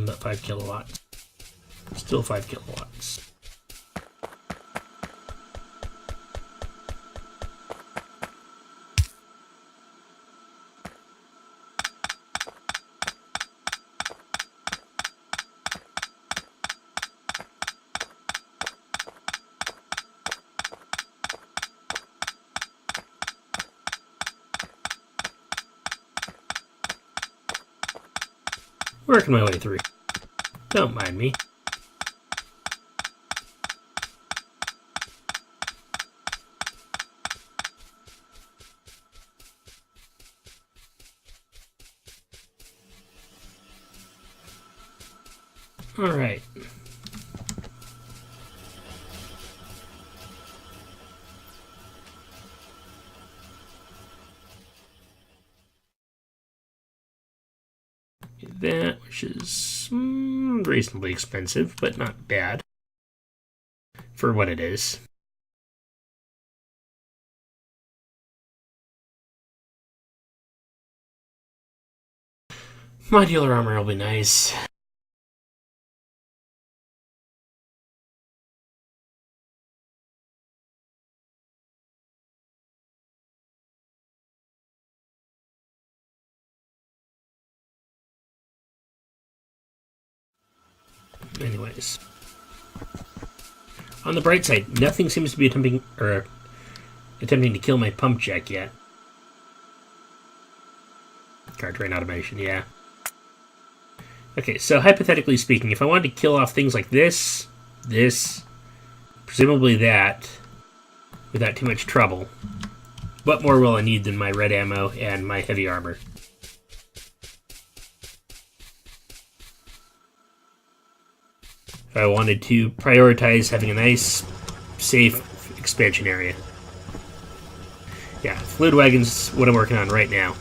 About 5 kilowatts. Still 5 kilowatts. Working my way through. Don't mind me. All right. That, which is reasonably expensive, but not bad for what it is. Modular armor will be nice. Anyways. On the bright side, nothing seems to be attempting to kill my pump jack yet. Card train automation, yeah. Okay, so hypothetically speaking, if I wanted to kill off things like this, presumably that, without too much trouble, what more will I need than my red ammo and my heavy armor? If I wanted to prioritize having a nice, safe expansion area. Yeah, fluid wagon's what I'm working on right now.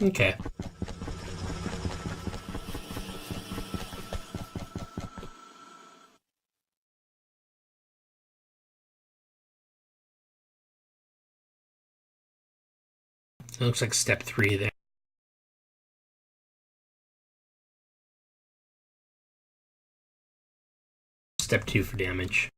Okay. It looks like step 3 there. Step 2 for damage.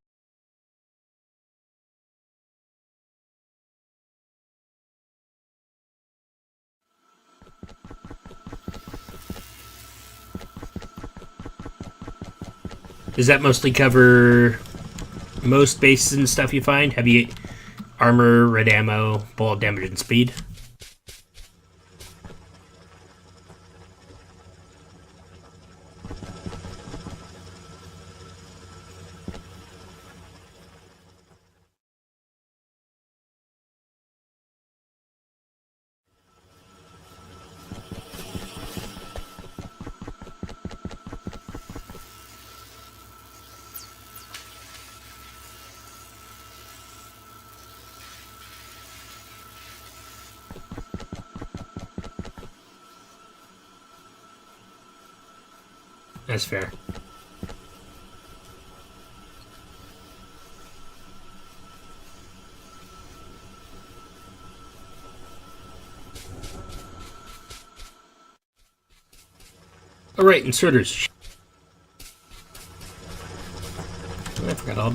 Does that mostly cover most bases and stuff you find? Heavy armor, red ammo, bullet damage, and speed? That's fair. right, inserters. I forgot all.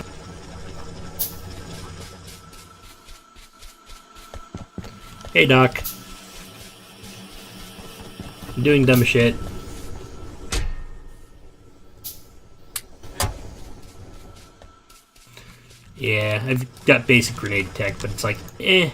Hey, Doc. I'm doing dumb shit. Yeah, I've got basic grenade tech, but it's like, eh.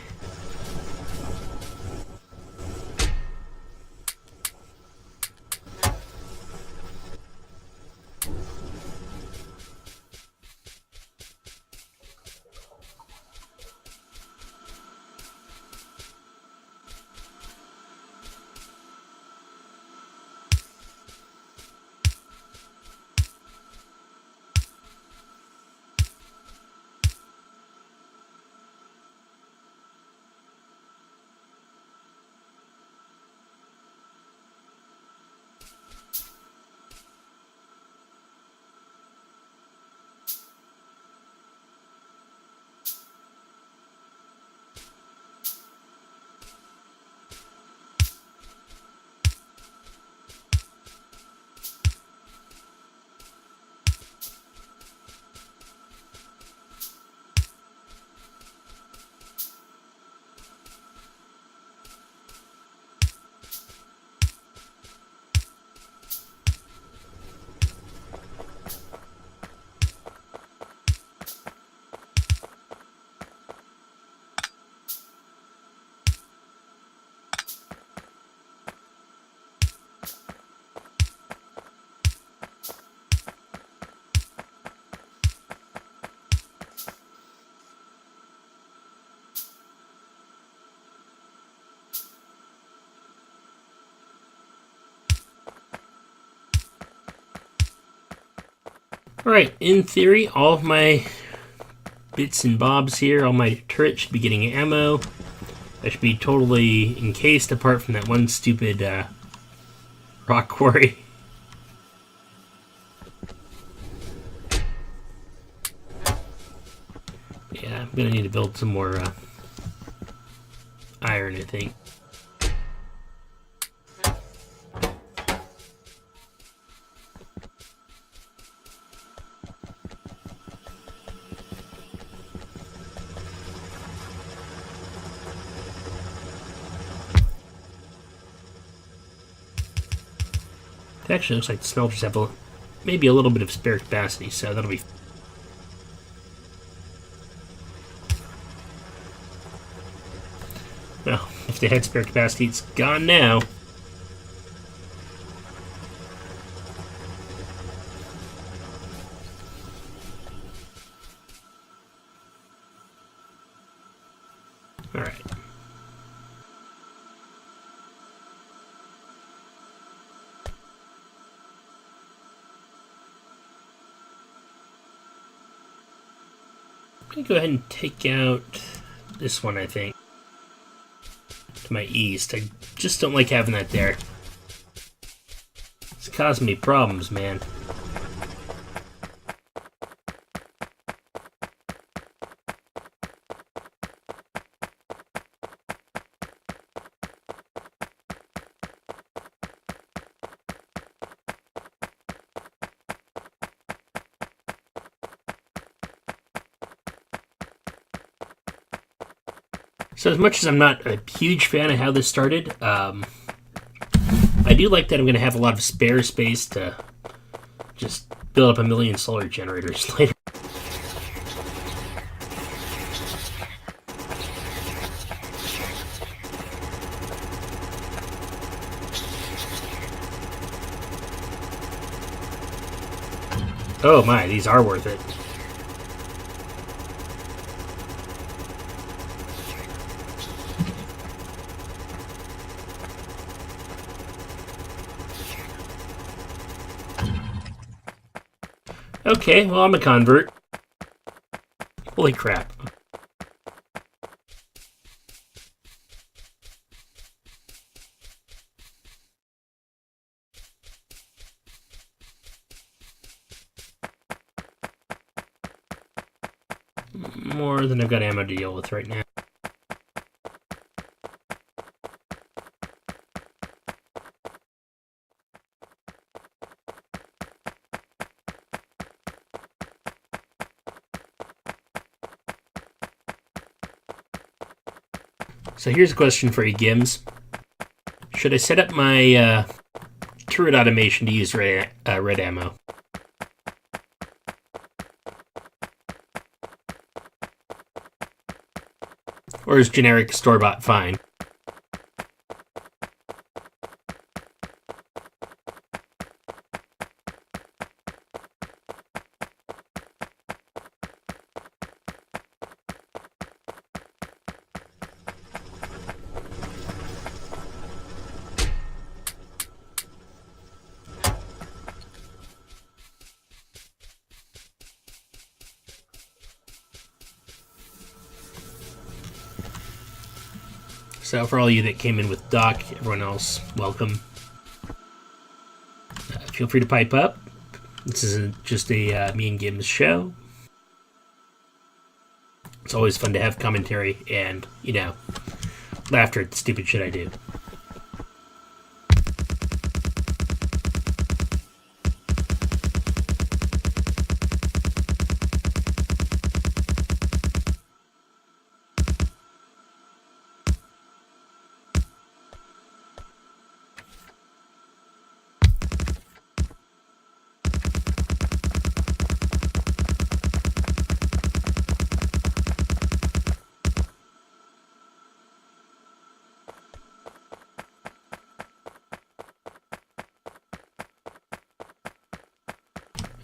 Alright, in theory, all of my bits and bobs here, all my turrets should be getting ammo. I should be totally encased apart from that one stupid rock quarry. Yeah, I'm gonna need to build some more iron, I think. It actually looks like the smelters have maybe a little bit of spare capacity, so that'll be. Well, if they had spare capacity, it's gone now. Alright. I'm gonna go ahead and take out this one, I think. To my east. I just don't like having that there. It's causing me problems, man. So as much as I'm not a huge fan of how this started, I do like that I'm going to have a lot of spare space to just build up a million solar generators later. Oh my, these are worth it. Okay, well, I'm a convert. Holy crap. More than I've got ammo to deal with right now. So here's a question for you, Gims. Should I set up my turret automation to use red ammo? Or is generic store-bought fine? So for all you that came in with Doc, everyone else, welcome. Feel free to pipe up. This isn't just a me and Gims show. It's always fun to have commentary and, laughter at the stupid shit I do.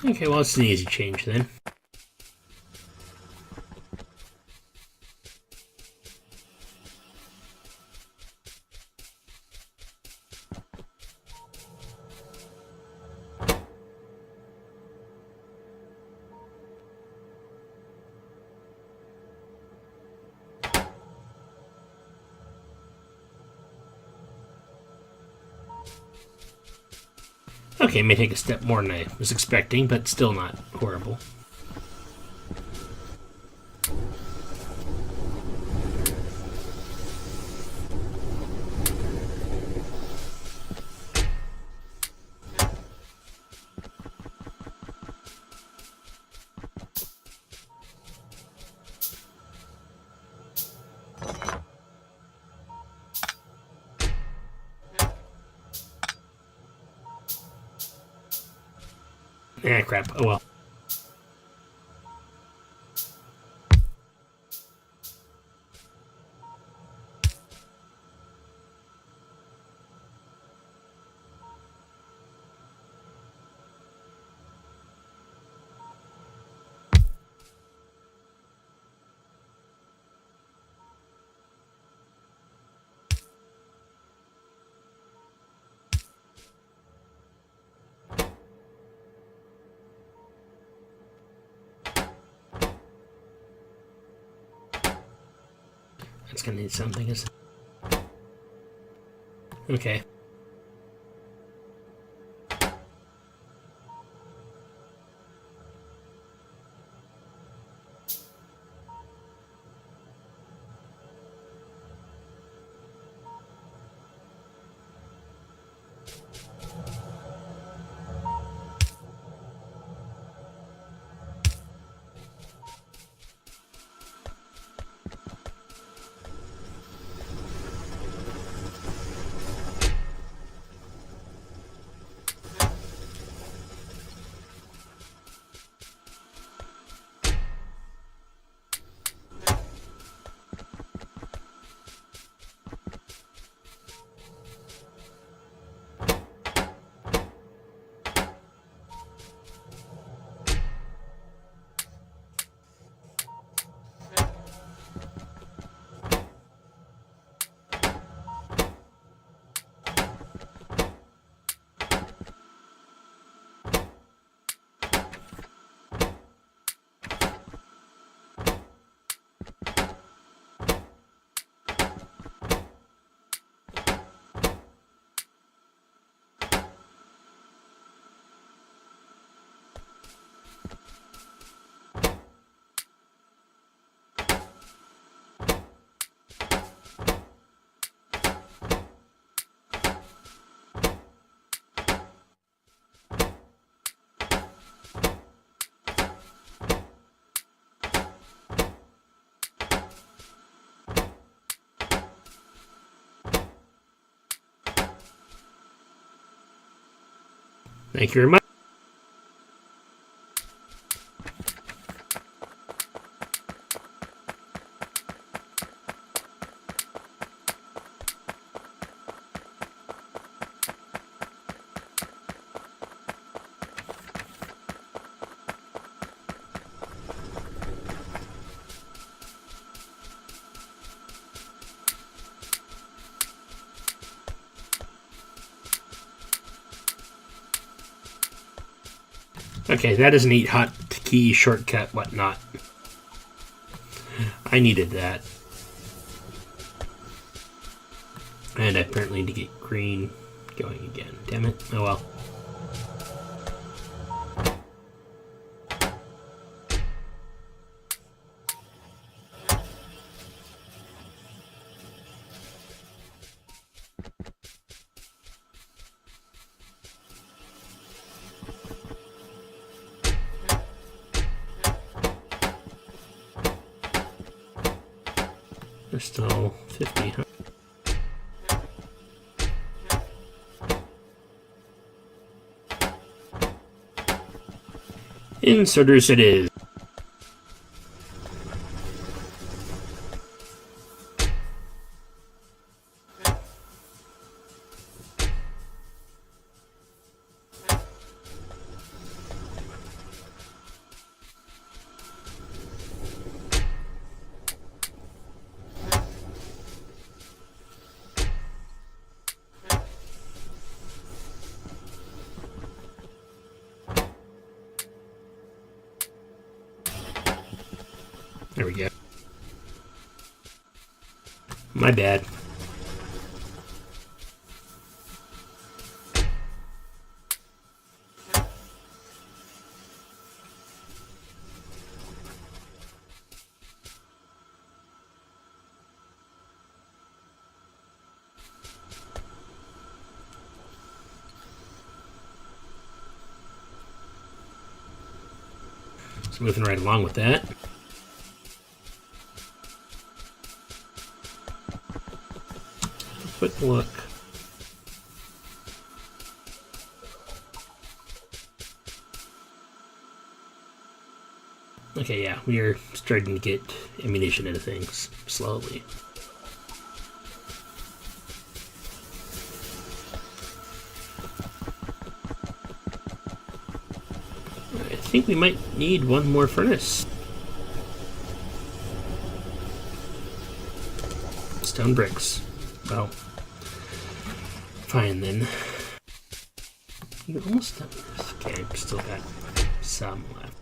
Okay, well, it's an easy change then. Okay, may take a step more than I was expecting, but still not horrible. Ah, crap. Oh well. That's gonna need something, isn't it? Okay. Thank you very much. Okay, that is a neat hotkey shortcut, whatnot. I needed that. And I apparently need to get green going again. Damn it. Oh well. There's still 50, huh? Inserters it is. There we go. My bad. So moving right along with that. Quick look. Okay, yeah, we are starting to get ammunition into things slowly. I think we might need one more furnace. Stone bricks. Well, fine then. You're almost done with this. Okay, I've still got some left.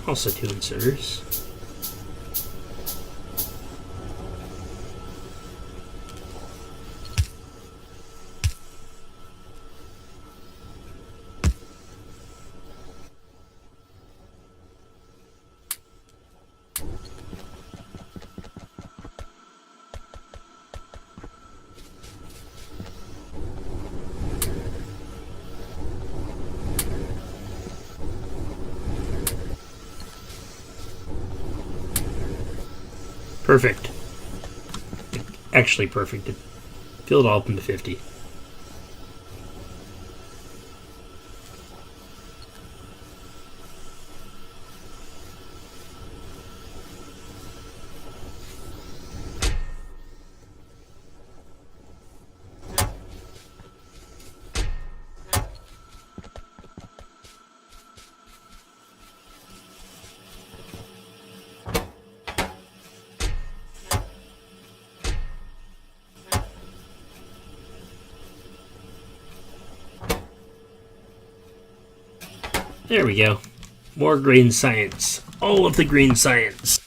Also 2 inserters. Perfect. Actually perfect. It filled all up into 50. There we go. More green science. All of the green science.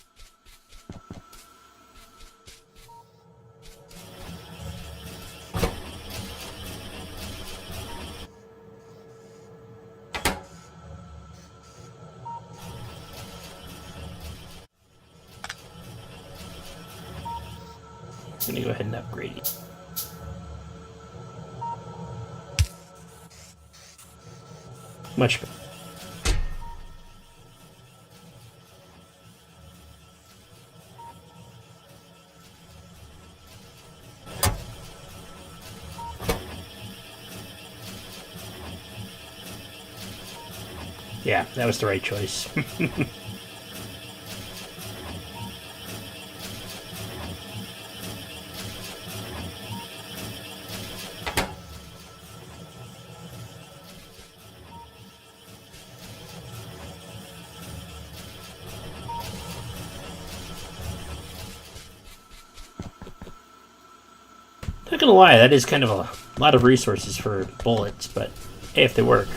I'm gonna go ahead and upgrade it. Much better. Yeah, that was the right choice. Not gonna lie, that is kind of a lot of resources for bullets, but hey, if they work.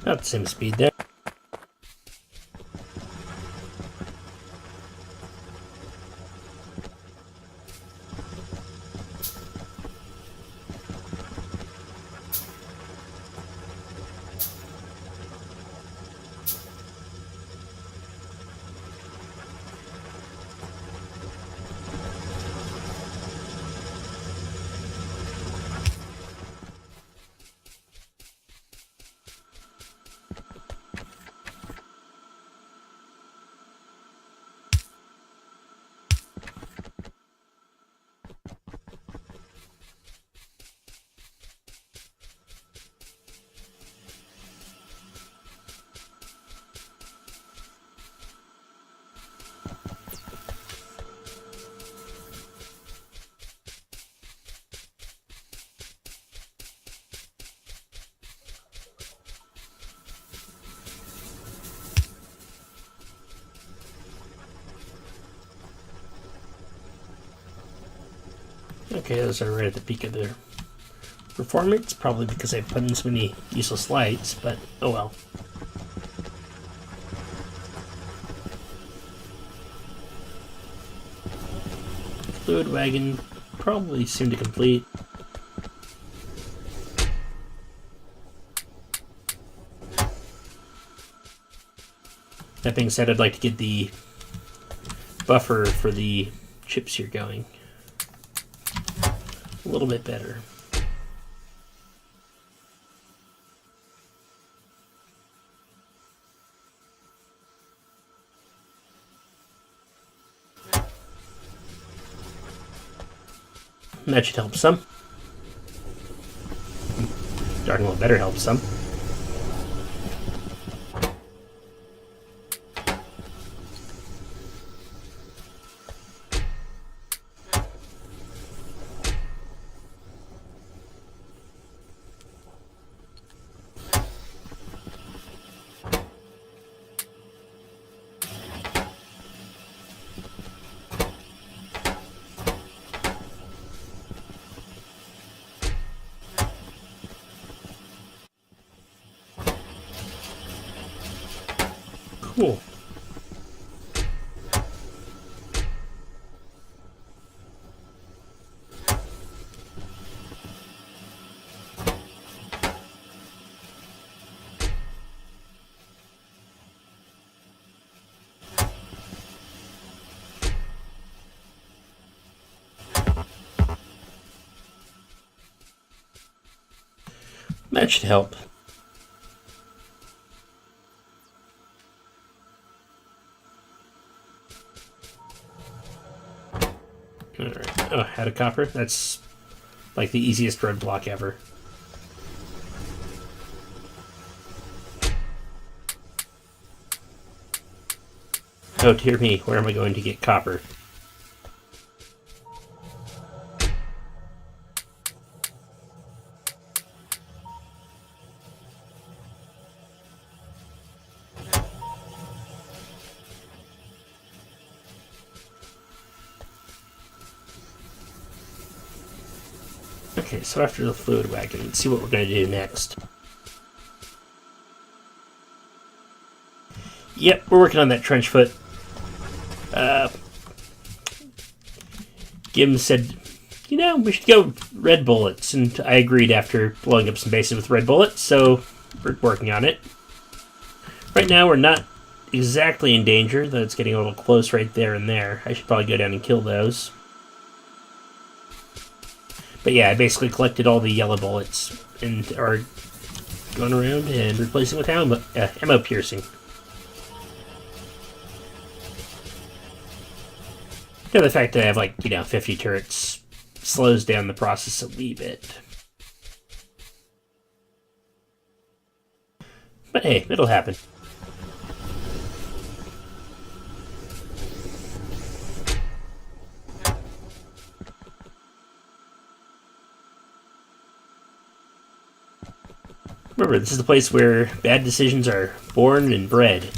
About the same speed there. Okay, those are right at the peak of their performance, probably because I put in so many useless lights, but oh well. Fluid wagon probably soon to complete. That being said, I'd like to get the buffer for the chips here going a little bit better. And that should help some. Darn well better help some. Cool. That should help. Alright. Oh, had a copper? That's like the easiest road block ever. Oh, dear me. Where am I going to get copper? Okay, so after the fluid wagon, let's see what we're going to do next. Yep, we're working on that trench foot. Gim said, we should go red bullets, and I agreed after blowing up some bases with red bullets, so we're working on it. Right now, we're not exactly in danger, though it's getting a little close right there and there. I should probably go down and kill those. But yeah, I basically collected all the yellow bullets and are going around and replacing with ammo piercing. The fact that I have 50 turrets slows down the process a wee bit. But hey, it'll happen. Remember, this is the place where bad decisions are born and bred.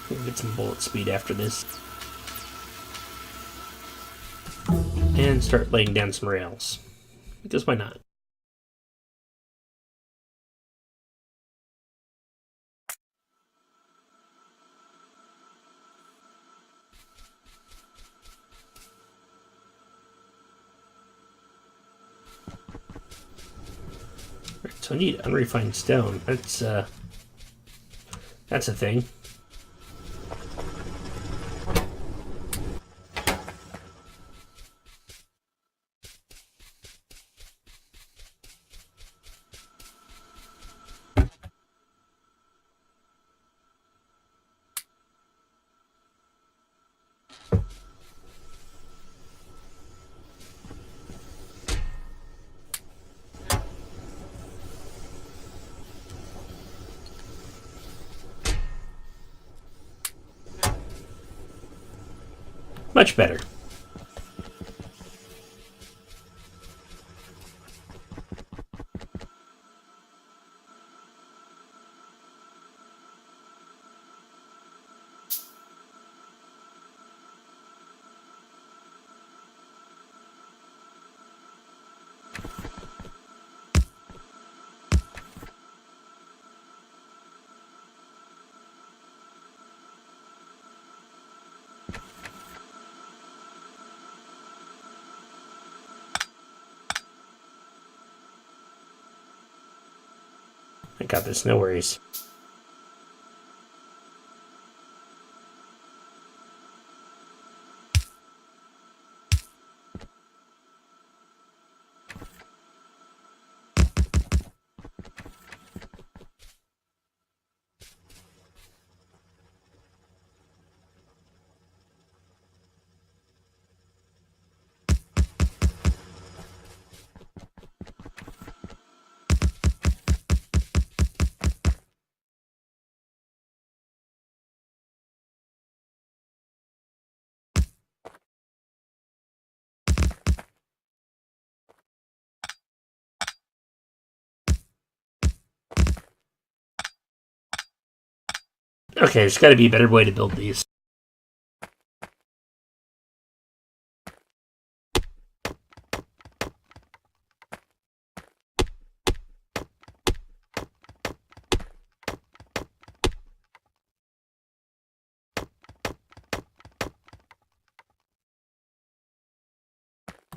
We'll get some bullet speed after this. And start laying down some rails. Because why not? Right, so I need unrefined stone. That's a thing. Much better. I got this, no worries. Okay, there's got to be a better way to build these.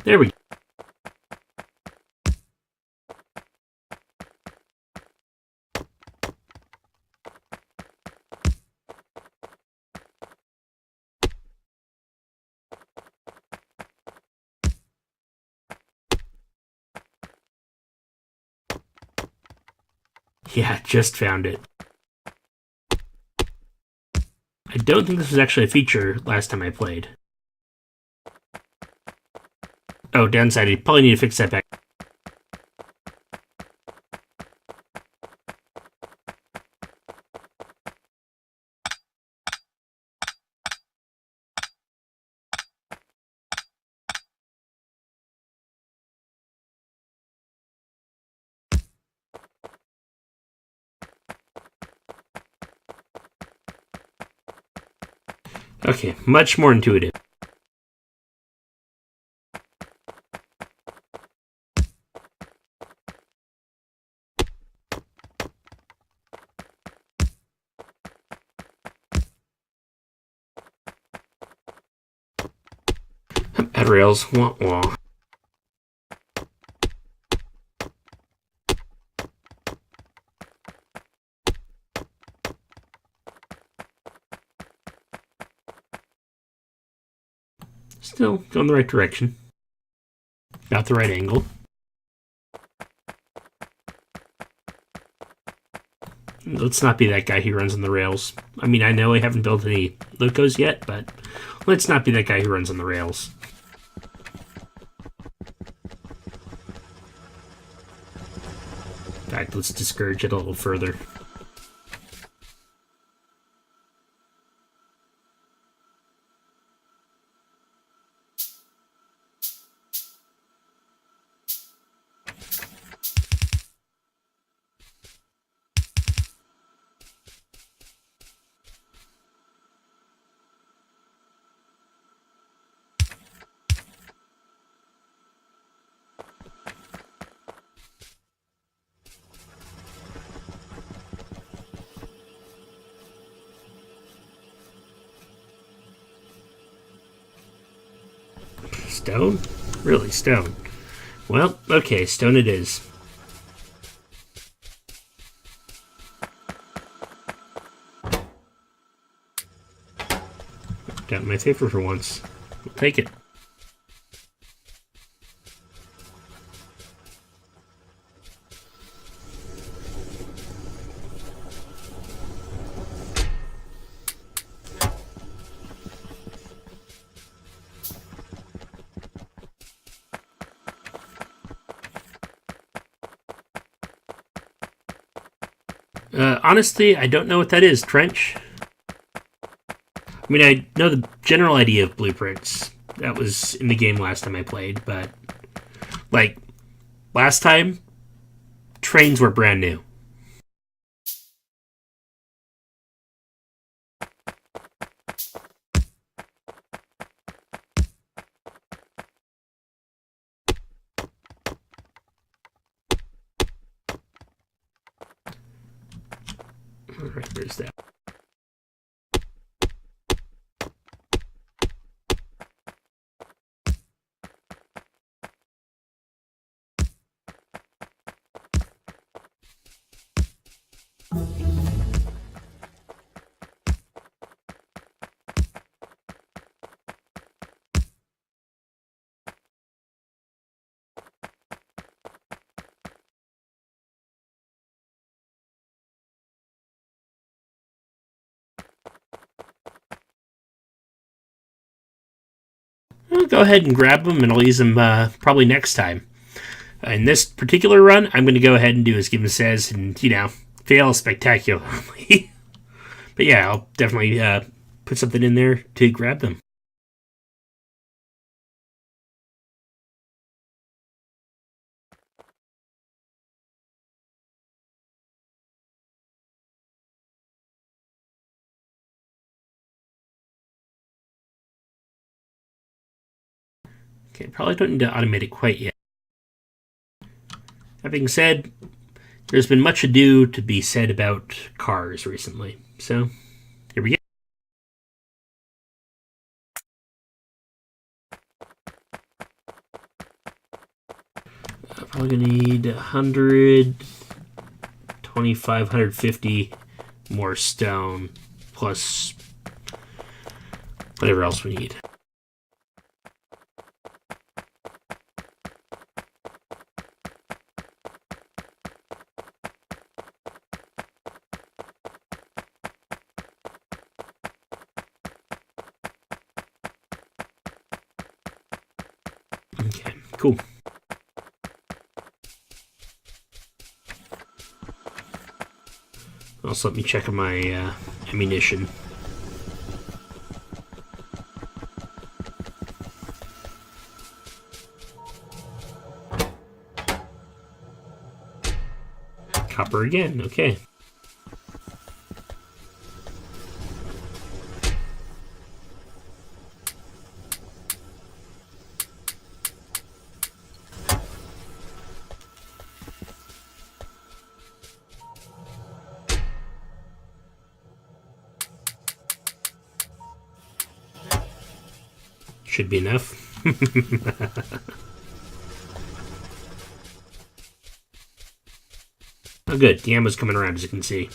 There we go. Yeah, just found it. I don't think this was actually a feature last time I played. Oh, downside, you probably need to fix that back. Okay, much more intuitive. At rails, wah wah. Still going the right direction. Got the right angle. Let's not be that guy who runs on the rails. I mean, I know I haven't built any locos yet, but let's not be that guy who runs on the rails. In fact, let's discourage it a little further. Stone? Really, stone. Well, okay, stone it is. Got in my favor for once. I'll take it. Honestly, I don't know what that is, Trench. I mean, I know the general idea of blueprints. That was in the game last time I played, but like last time, trains were brand new. All right, where's that? I'll go ahead and grab them, and I'll use them probably next time. In this particular run, I'm going to go ahead and do as Gibbon says, and fail spectacularly. But yeah, I'll definitely put something in there to grab them. Okay, probably don't need to automate it quite yet. That being said, there's been much ado to be said about cars recently. So, here we go. We're gonna need 125, 150 more stone, plus whatever else we need. Okay, cool. Also, let me check on my ammunition. Copper again, okay. Should be enough. Oh good, the ammo's coming around as you can see.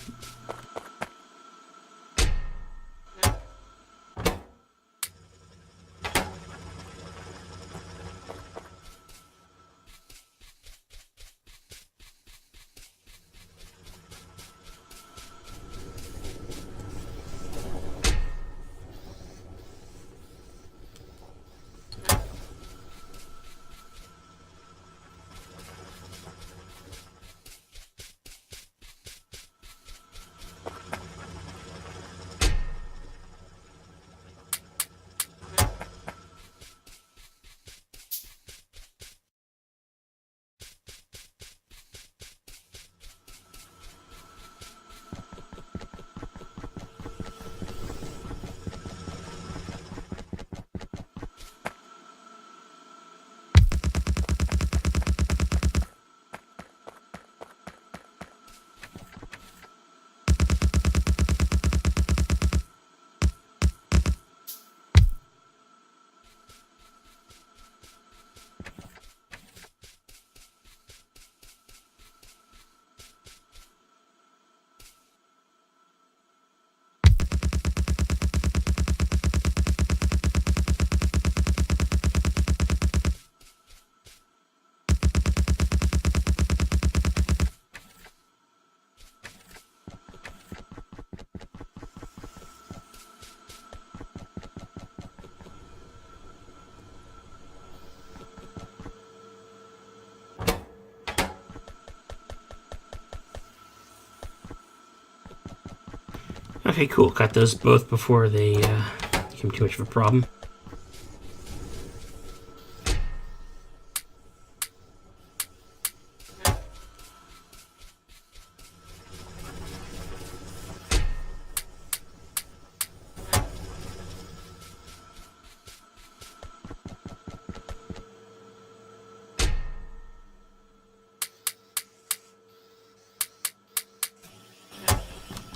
Okay, cool. Got those both before they became too much of a problem.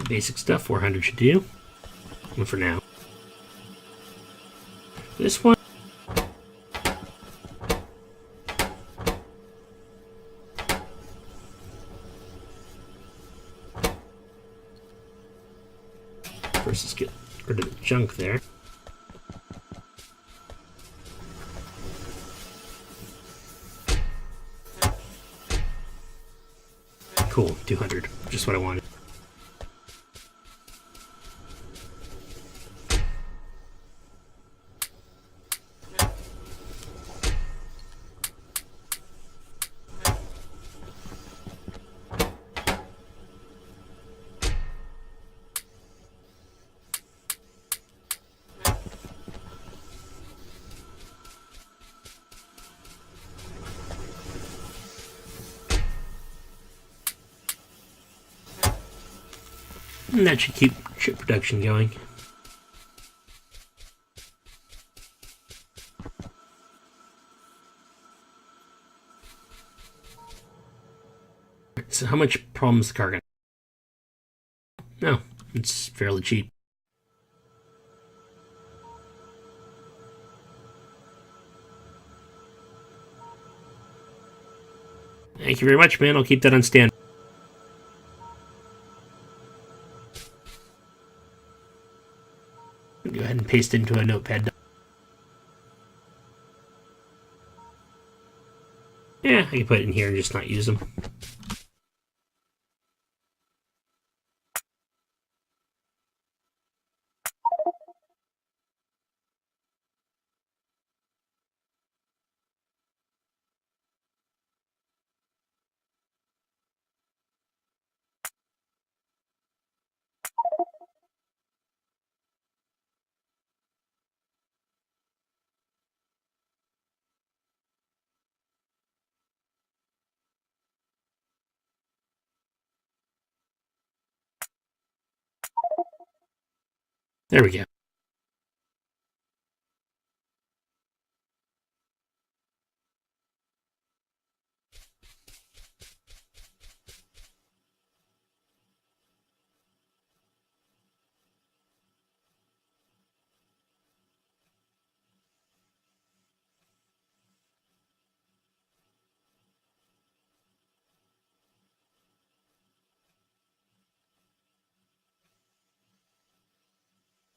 Basic stuff, 400 should do. And for now. This one. First, let's get rid of the junk there. Cool, 200. Just what I wanted. And that should keep chip production going. So how much problems the car gonna? No, it's fairly cheap. Thank you very much, man. I'll keep that on stand. Go ahead and paste into a notepad. Yeah, I can put it in here and just not use them. There we go.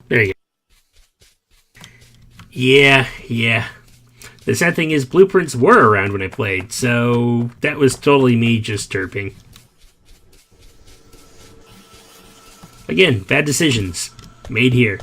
There you go. Yeah. The sad thing is, blueprints were around when I played, so that was totally me just derping. Again, bad decisions made here.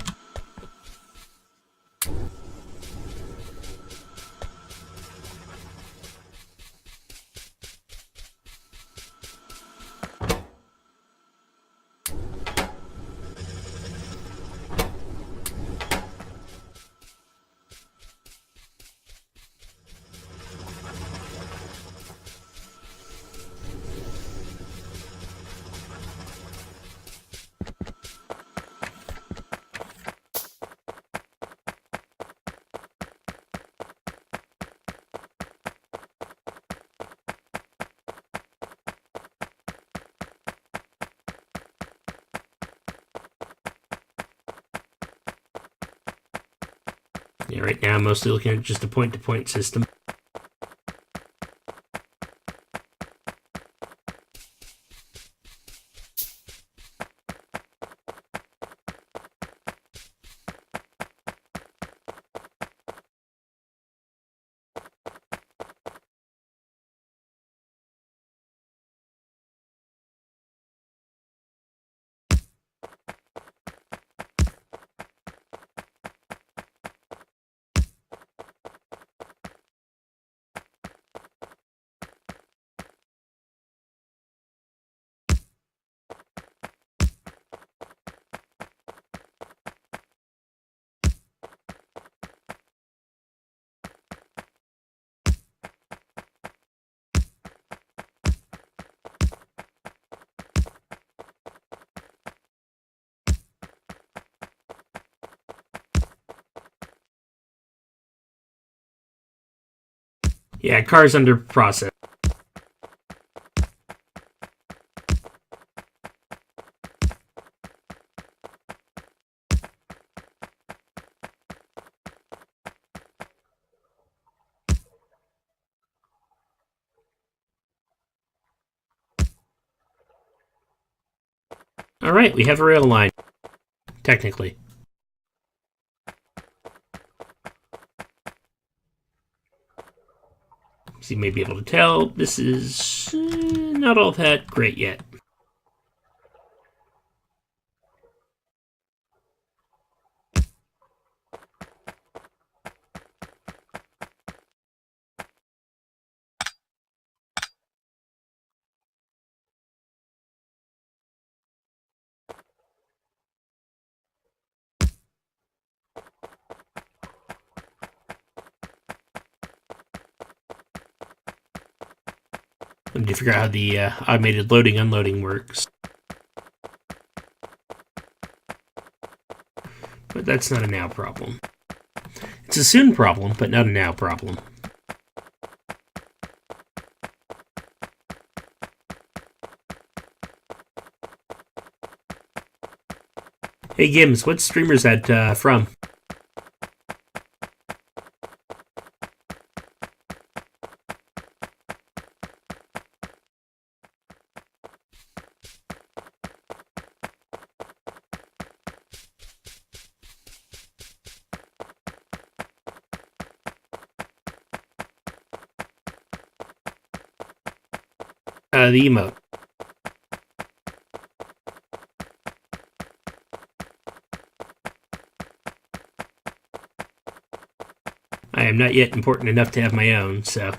Yeah, right now I'm mostly looking at just a point-to-point system. Yeah, car's under process. Alright, we have a rail line. Technically. As you may be able to tell, this is not all that great yet. I need to figure out how the automated loading unloading works. But that's not a now problem. It's a soon problem, but not a now problem. Hey Gims, what streamer is that from? The emote. I am not yet important enough to have my own, so...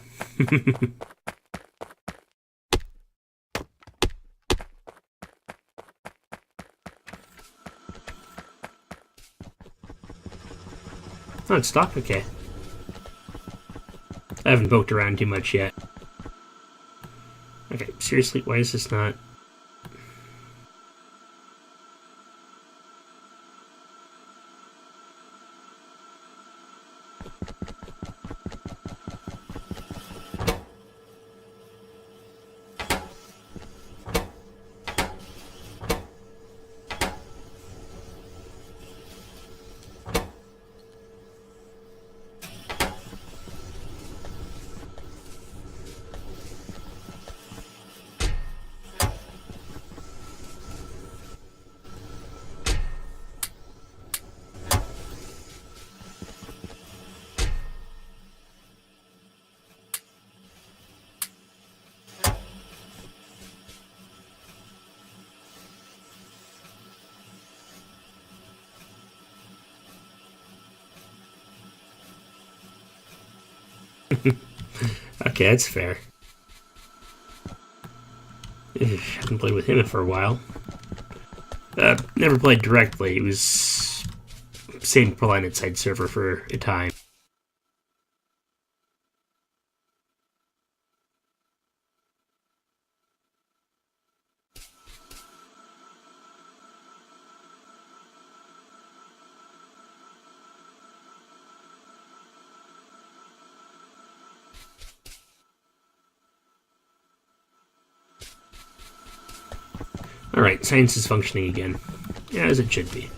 Oh, it's stock? Okay. I haven't poked around too much yet. Okay, seriously, why is this not... Okay, that's fair. I haven't played with him for a while. Never played directly. It was same planet side server for a time. Alright, science is functioning again. Yeah, as it should be.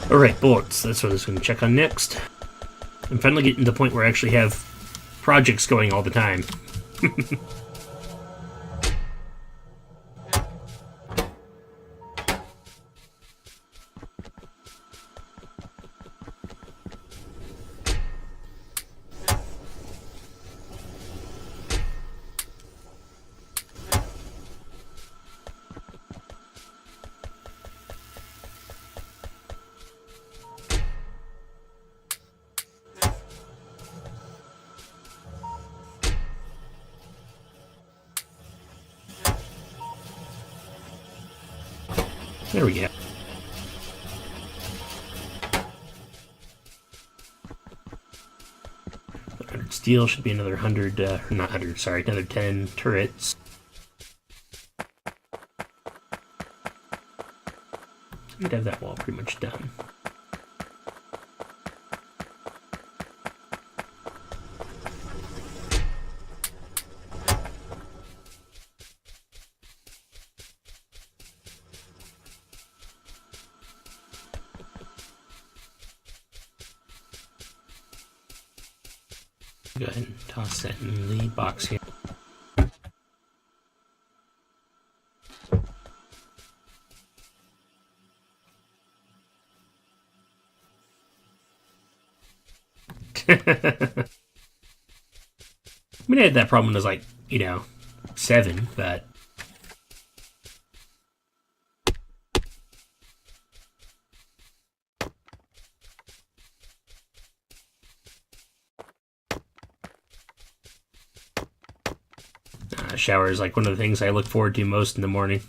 Alright, bullets. That's what I was going to check on next. I'm finally getting to the point where I actually have projects going all the time. There we go. Steel should be another 100, not 100, sorry, another 10 turrets. We'd have that wall pretty much done. Go ahead and toss that in the box here. I mean, I had that problem when I was like, 7, but... shower is like one of the things I look forward to most in the morning.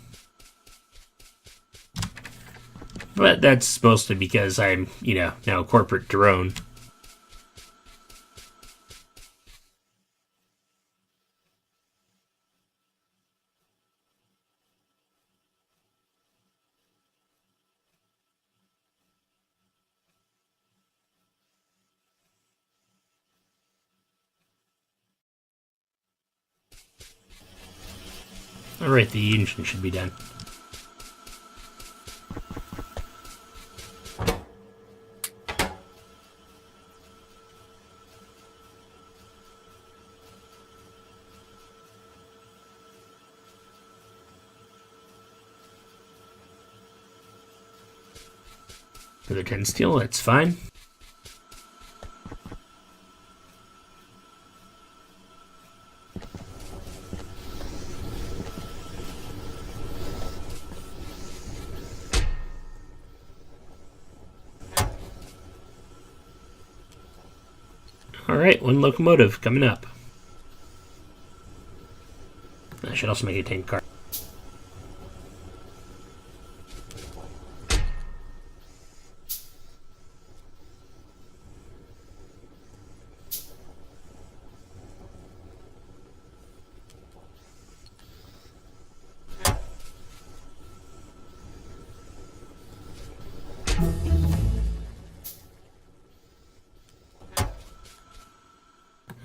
But that's mostly because I'm, now a corporate drone. Alright, the engine should be done. Another 10 steel, that's fine. Alright, 1 locomotive coming up. I should also make a tank car.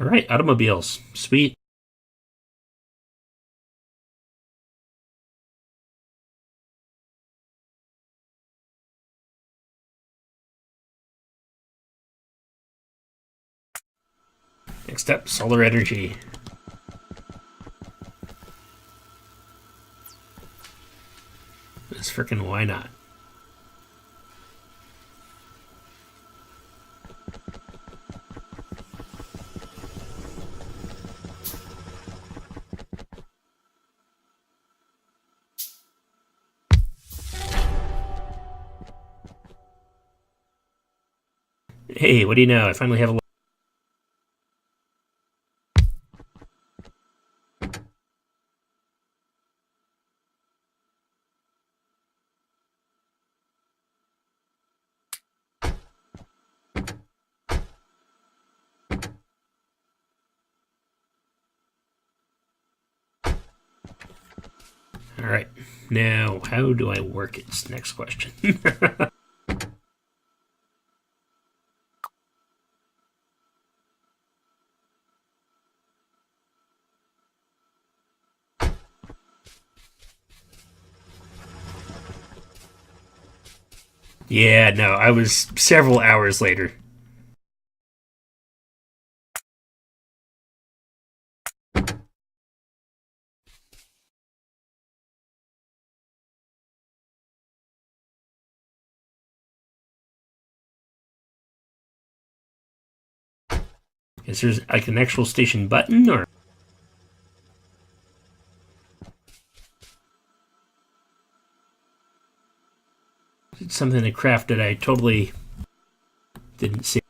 Alright, automobiles. Sweet. Next up, solar energy. It's frickin' why not? Hey, what do you know? I finally have a... Alright, now how do I work it? Next question. Yeah, no, I was several hours later. Is there like an actual station button, or is it something to craft that I totally didn't see?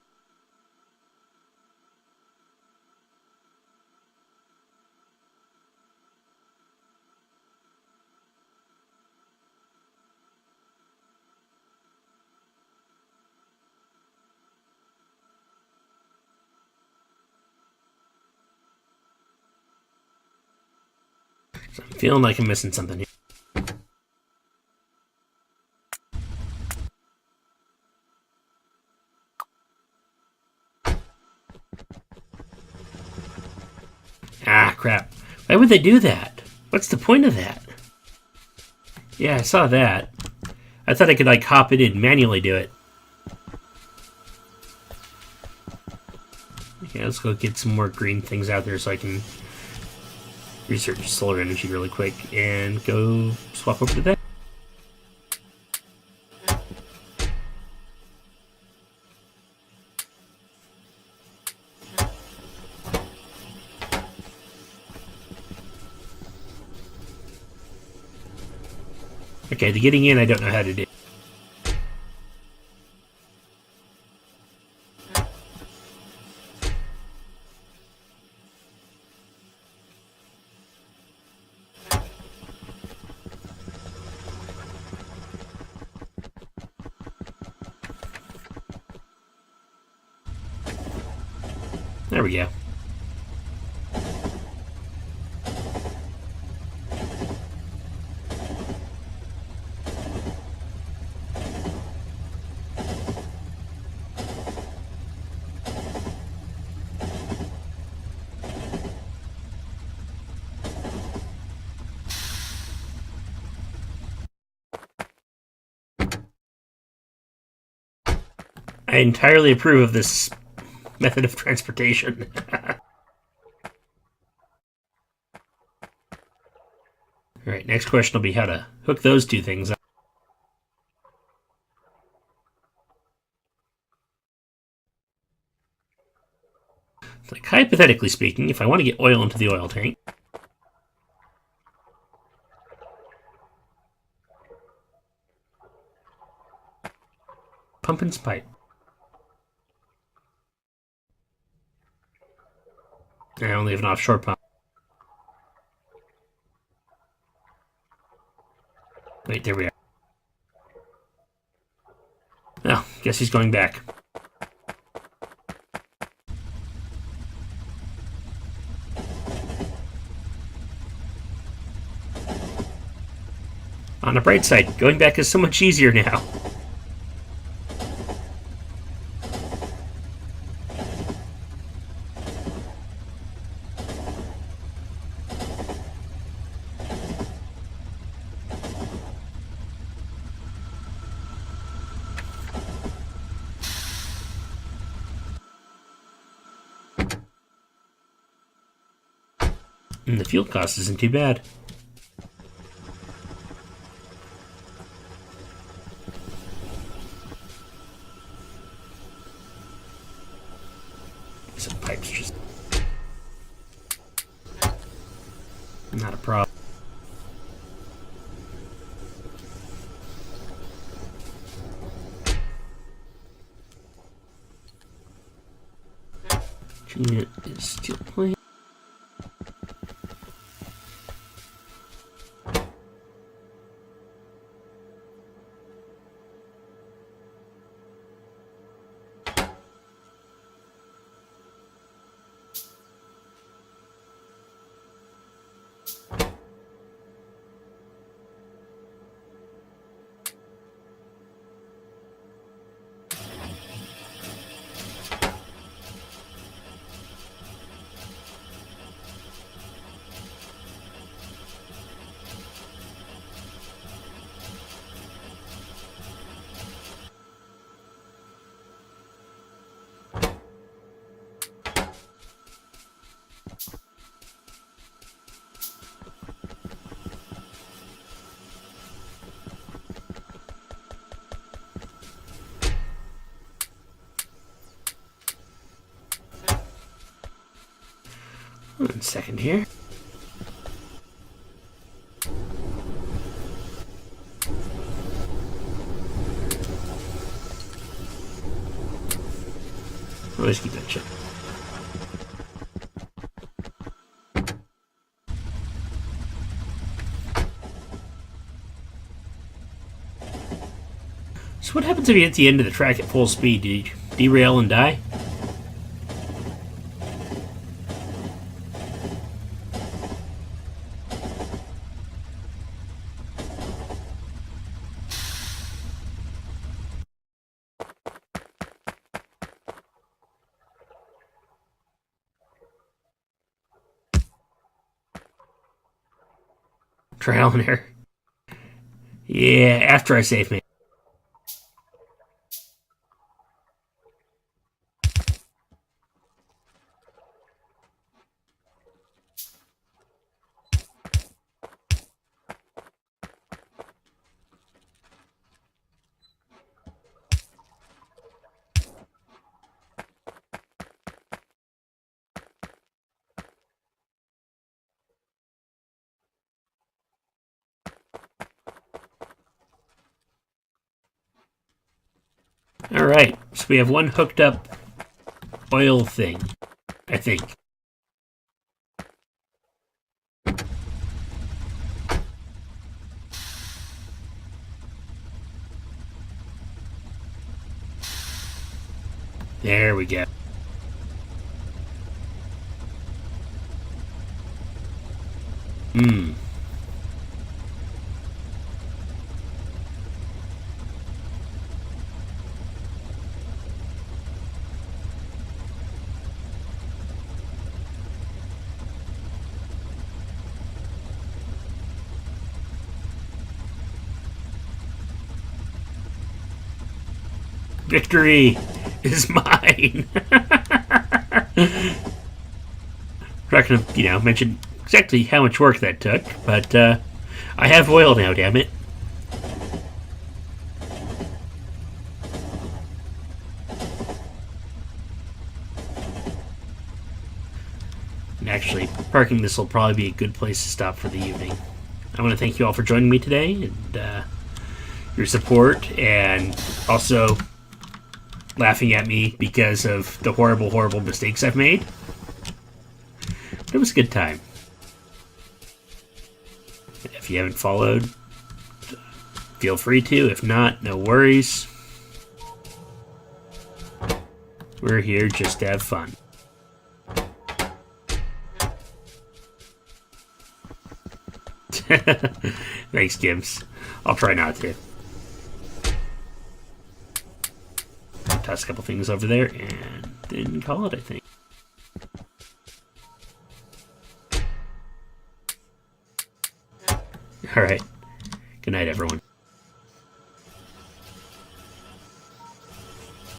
So I'm feeling like I'm missing something here. Ah, crap. Why would they do that? What's the point of that? Yeah, I saw that. I thought I could, like, hop in and manually do it. Okay, let's go get some more green things out there so I can research solar energy really quick and go swap over to that. Okay, the getting in I don't know how to do. There we go. I entirely approve of this method of transportation. Alright, next question will be how to hook those two things up. hypothetically speaking, if I want to get oil into the oil tank, pump and pipe. I only have an offshore pump. Wait, there we are. Oh, guess he's going back. On the bright side, going back is so much easier now. And the fuel cost isn't too bad. Some pipes just not a problem. Unit is still playing. One second here. Always keep that check. So what happens if you hit the end of the track at full speed? Do you derail and die? Trial and error. Yeah, after I save me. Alright, so we have one hooked up oil thing, I think. There we go. Victory is mine. Not gonna, mention exactly how much work that took, but I have oil now, damn it. parking, this will probably be a good place to stop for the evening. I want to thank you all for joining me today and your support, and also laughing at me because of the horrible, horrible mistakes I've made. But it was a good time. If you haven't followed, feel free to. If not, no worries. We're here just to have fun. Thanks, Gibbs. I'll try not to. Toss a couple things over there and then call it, I think. Alright. Good night, everyone.